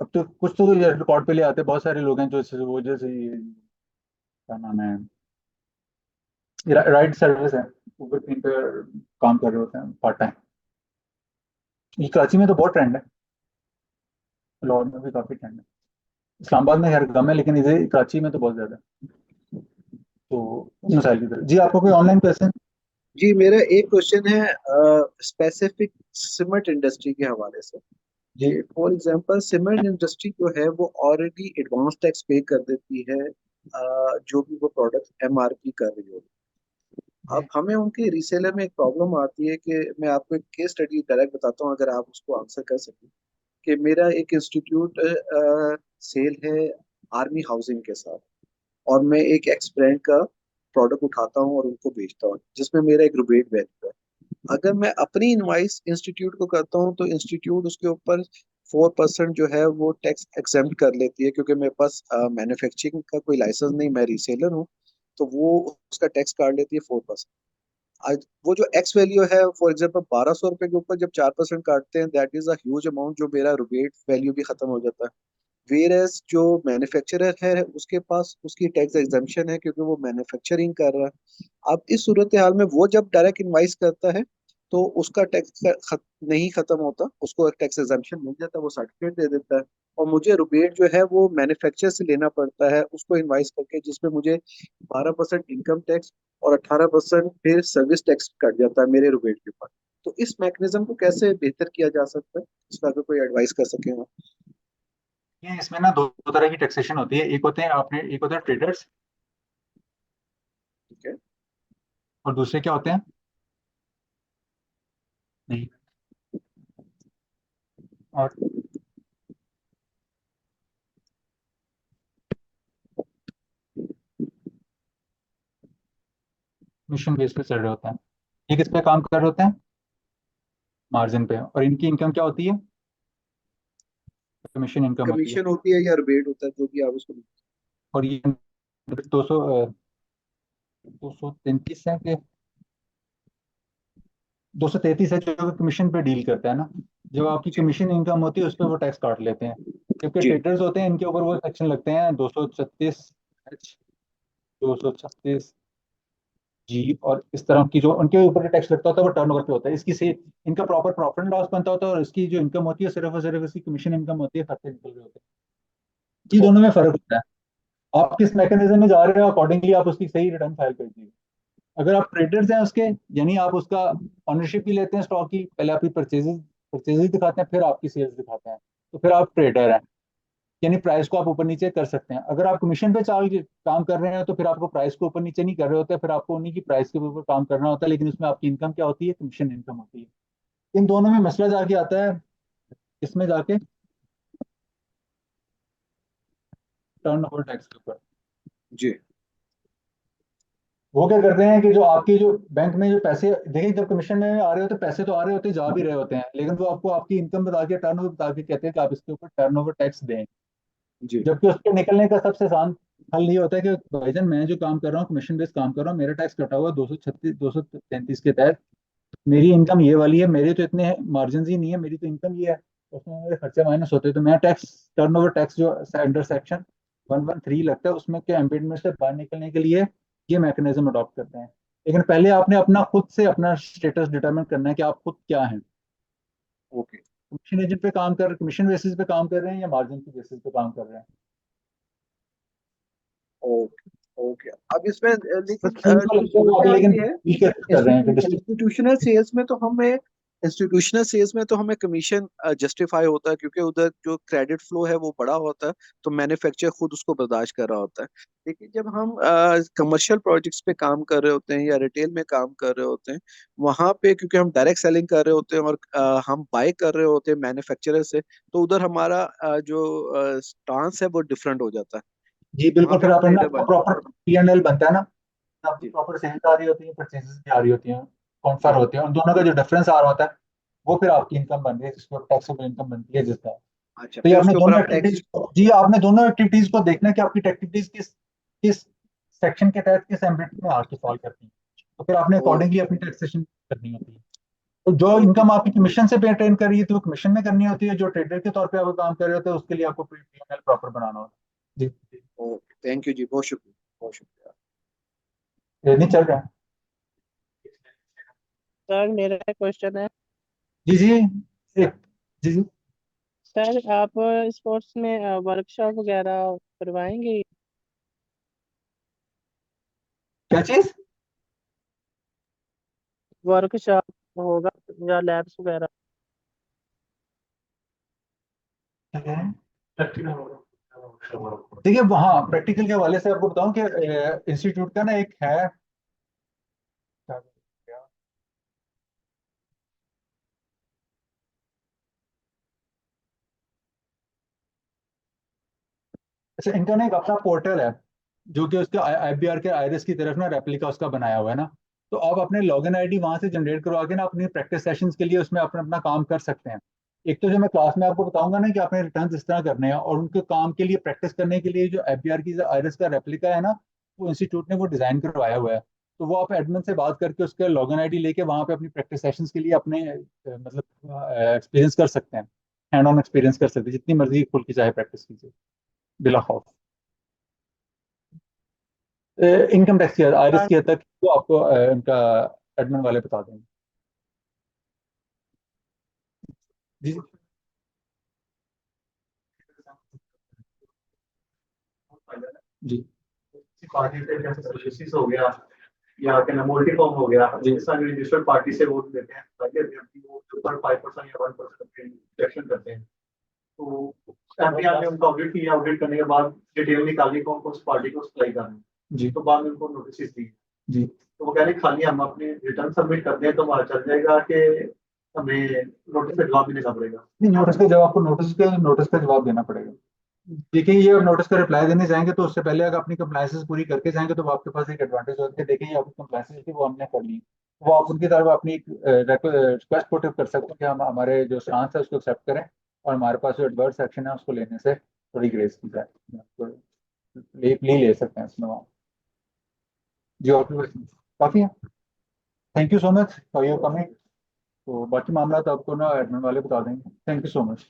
अब तो कुछ तो रिकॉर्ड पे ले आते हैं, बहुत सारे लोग हैं जो वो जैसे क्या नाम है, राइड सर्विस है, ऊबर कहीं पे काम कर रहे होते हैं पार्ट टाइम। ये कराची में तो बहुत ट्रेंड है, लाहौर में भी काफी ट्रेंड है, इस्लामाबाद में खैर कम है, लेकिन इधर कराची में तो बहुत ज्यादा है। तो मिसाइल की तरह जी, आपको कोई ऑनलाइन क्वेश्चन? जी मेरा एक क्वेश्चन है स्पेसिफिक सीमेंट इंडस्ट्री के हवाले से। जी फॉर एग्जांपल सीमेंट इंडस्ट्री जो है वो ऑलरेडी एडवांस टैक्स पे कर देती है जो भी वो प्रोडक्ट एमआरपी कर रही हो। अब हमें उनके रीसेलर में एक प्रॉब्लम आती है कि मैं आपको एक केस स्टडी डायरेक्ट बताता हूँ अगर आप उसको आंसर कर सकें। कि मेरा एक इंस्टीट्यूट सेल है आर्मी हाउसिंग के साथ, और मैं एक एक्स ब्रांड का प्रोडक्ट उठाता हूँ और उनको बेचता हूँ जिसमें मेरा एक रिबेट वैल्यू है। अगर मैं अपनी इनवाइस इंस्टीट्यूट को करता हूँ तो इंस्टीट्यूट उसके ऊपर 4% जो है वो टैक्स एग्जेम्प्ट कर लेती है, क्योंकि मेरे पास मैन्युफैक्चरिंग का कोई लाइसेंस नहीं, मैं रीसेलर हूँ, तो वो उसका टैक्स काट लेती है 4%। आज वो जो एक्स वैल्यू है फॉर एग्जाम्पल 1200 रुपए के ऊपर जब 4% काटते हैं, that is a huge amount, जो मेरा रिबेट वैल्यू भी खत्म हो जाता है। वेरएस जो मैन्युफैक्चरर है उसके पास उसकी टैक्स एग्जाम्पशन है क्योंकि वो मैन्युफैक्चरिंग कर रहा है। अब इस सूरत हाल में वो जब डायरेक्ट इनवाइस करता है तो उसका टैक्स नहीं खत्म होता, उसको टैक्स एग्जाम्पशन मिल जाता है, वो सर्टिफिकेट दे देता है। और मुझे रुपेट जो है वो मैन्युफैक्चर से लेना पड़ता है उसको इनवाइस करके, जिसमें मुझे 12% इनकम टैक्स और 18% फिर सर्विस टैक्स कट जाता है मेरे रुपेट के ऊपर। तो इस मैकेनिज्म को कैसे बेहतर किया जा सकता है, इसका अगर कोई एडवाइस कर सके आप। ये इसमें ना दो तरह की टैक्सेशन होती है, एक होते हैं आपने, एक होता है ट्रेडर्स, ठीक है। और दूसरे क्या होते हैं, नहीं, और मिशन बेस पे चल रहे होते हैं। ये किस पे काम कर रहे होते हैं, मार्जिन पे, और इनकी इनकम क्या होती है, कमीशन इनकम होती है। कमीशन होती है या रिबेट होता है, जो भी आप उसको। और ये 233 है कि 233 है जो कमीशन पे डील करता है ना, जब आपकी कमीशन इनकम होती है उस पर वो टैक्स काट लेते हैं। जबकि जी ट्रेडर्स होते हैं इनके ऊपर वो सेक्शन लगते हैं 236 जी, और इस तरह की जो उनके ऊपर टैक्स लगता होता है वो टर्नओवर पे होता है। इसकी से इनका प्रॉपर प्रॉफिट एंड लॉस बनता होता है और इसकी जो इनकम होती है सिर्फ और सिर्फ इसकी कमीशन इनकम होती है, खर्चे निकल रहे होते हैं। ये दोनों में फर्क होता है। आप किस मैकेनिज्म में जा रहे हो अकॉर्डिंगली आप उसकी सही रिटर्न फाइल कर दीजिए। अगर आप ट्रेडर्स हैं उसके, यानी आप उसका ऑनरशिप भी लेते हैं स्टॉक की, पहले आपकी परचेजेस दिखाते हैं फिर आपकी सेल्स दिखाते हैं, तो फिर आप ट्रेडर हैं, यानी प्राइस को आप ऊपर नीचे कर सकते हैं। अगर आप कमीशन पे चाल काम कर रहे हैं तो फिर आपको प्राइस को ऊपर नीचे नहीं कर रहे होते, फिर आपको उन्हीं की प्राइस के ऊपर काम करना होता है, लेकिन उसमें आपकी इनकम क्या होती है, कमीशन इनकम होती है। इन दोनों में मसला जाके आता है इसमें जाके टर्नओवर टैक्स के ऊपर। जी वो क्या करते हैं कि जो आपकी जो बैंक में जो पैसे, देखिए जब कमीशन में आ रहे होते पैसे तो आ रहे होते जा भी रहे होते हैं, लेकिन वो आपको आपकी इनकम बता के टर्नओवर बता के कहते हैं कि आप इसके ऊपर टर्नओवर टैक्स दें। जी जबकि उसके निकलने का सबसे आसान हल ये होता है कि भाईजान मैं जो काम कर रहा हूँ कमीशन बेस्ड काम कर रहा हूँ, मेरा टैक्स कटा हुआ 233 के तहत, मेरी इनकम ये वाली है, मेरे तो इतने मार्जिन ही नहीं है, मेरी तो इनकम ये है, उसमें मेरे खर्चे माइनस होते हैं, तो मैं टैक्स टर्नओवर टैक्स जो अंडर सेक्शन 113 लगता है उसमें के एम्बेडमेंट से बाहर निकलने के लिए ये मैकेनिज्म अडॉप्ट करते हैं। लेकिन पहले आपने अपना खुद से अपना स्टेटस डिटरमिन करना है कि आप खुद क्या हैं, ओके कमीशन एजेंट पे काम कर, कमीशन बेसिस पे काम कर रहे हैं या मार्जिन की बेसिस पे काम कर रहे हैं। Okay okay. अब इसमें तो लेकिन थीम को लगता है वो आगे, क्या लेकिन ये है डील कैसे कर रहे हैं कि इंस्टीट्यूशनल सेल्स में तो हमें कमीशन जस्टिफाई होता है क्योंकि उधर जो क्रेडिट फ्लो है वो बड़ा होता है, तो मैन्युफैक्चरर खुद उसको बर्दाश्त कर रहा होता है। लेकिन जब हम कमर्शियल प्रोजेक्ट्स पे काम कर रहे होते हैं या रिटेल में काम कर रहे होते हैं, वहां पे क्योंकि हम डायरेक्ट सेलिंग कर रहे होते हैं और हम बाय कर रहे होते हैं मैन्युफैक्चरर से, तो उधर हमारा जो स्टांस है वो डिफरेंट हो जाता है। जी वहां बिल्कुल, पे फिर हम अपना ट्रेडर बन प्रॉपर P&L बनता है ना, आपकी जी प्रॉपर सेल्स आ रही होती है, परचेजेस भी आ रही होती हैं, कॉन्फर होती है, उन दोनों का जो डिफरेंस आ रहा होता है वो फिर आपकी इनकम बन रही है, जिसको टैक्सेबल इनकम बनती है जिसका। अच्छा, तो ये फिर आपने उसके ऊपर दोनों आप एक्टिविटीज, टैक्स जी आपने दोनों एक्टिविटीज को देखना है कि आपकी एक्टिविटीज किस किस सेक्शन के तहत किस एम्बिट में आके फॉल करती है, तो फिर आपने ओ अकॉर्डिंगली अपनी टैक्सेशन करनी होती है। तो जो इनकम आपकी कमीशन से पे अटेन कर रही है तो वो कमीशन में करनी होती है, जो ट्रेडर के तौर पे आप काम कर रहे होते हैं उसके लिए आपको P&L प्रॉपर बनाना होता है। जी ओके, थैंक यू जी, बहुत शुक्रिया बहुत शुक्रिया। ये नहीं चल रहा है। सर मेरा क्वेश्चन है, जी जी एक जी जी सर आप स्पोर्ट्स में वर्कशॉप वगैरह करवाएंगे? क्या चीज? वर्कशॉप होगा या लैब्स वगैरह? देखिए हाँ, प्रैक्टिकल के हवाले से आपको बताऊं कि इंस्टीट्यूट का ना एक है, क्या बोलते हैं, अच्छा इनका ना एक अपना पोर्टल है जो कि उसके IBR के आयरस की तरफ ना रेप्लिका उसका बनाया हुआ है ना, तो आप अपने लॉगिन आईडी वहां से जनरेट करवा के ना अपनी प्रैक्टिस सेशंस के लिए उसमें अपना अपना काम कर सकते हैं। एक तो जो मैं क्लास में आपको बताऊंगा ना कि आपने रिटर्न इस तरह करने हैं, और उनके काम के लिए प्रैक्टिस करने के लिए जो IBR की आयरस का रेप्लिका है ना, वो इंस्टीट्यूट ने वो डिजाइन करवाया हुआ है। तो वो आप एडमिन से बात करके उसके लॉगिन आईडी लेके वहां पे अपनी प्रैक्टिस सेशंस के लिए अपने मतलब एक्सपीरियंस कर सकते हैं, हैंड ऑन एक्सपीरियंस कर सकते हैं, जितनी मर्जी खुल की चाहे प्रैक्टिस कीजिए बिला खौफ। इनकम टैक्स की आयरस की हद तक वो आपको उनका एडमिन वाले बता देंगे। जी जी पार्टी से जैसे सर्विसेज हो गया या क्या नाम मल्टीकॉम हो गया, जिस तरह रजिस्टर्ड पार्टी से वोट देते हैं ताकि अभ्यर्थी वो ऊपर 5% या 1% इलेक्शन करते हैं, तो एमपीआर ने उनका ऑडिट किया, ऑडिट करने के बाद डिटेल निकाली कौन कौन सी पार्टी को सप्लाई करना है, जी तो बाद में उनको नोटिस दी। जी तो वो कह रहे खाली हम अपने रिटर्न सबमिट कर दें तो हमारा चल जाएगा कि हमें नोटिस का जवाब भी देना पड़ेगा। नहीं, नोटिस का जवाब देना पड़ेगा। देखिए ये अब नोटिस का रिप्लाई देने जाएंगे तो उससे पहले अगर अपनी कंप्लायंसेस पूरी करके जाएंगे तो आपके पास एक एडवांटेज होता है। देखिए ये आपकी कंप्लायंसेस थी वो हमने कर ली, वो आप उनकी तरफ अपनी रिक्वेस्ट पुट कर सकते हैं कि हम हमारे जो स्टांस है उसको एक्सेप्ट करें, और हमारे पास जो एडवर्स एक्शन है उसको लेने से थोड़ी ग्रेस की जाए, तो ले सकते हैं उसमें वहाँ। जी और काफ़ी है। Thank you so much for your coming. तो बाकी मामला तो आपको ना एडमिन वाले बता देंगे। Thank you so much.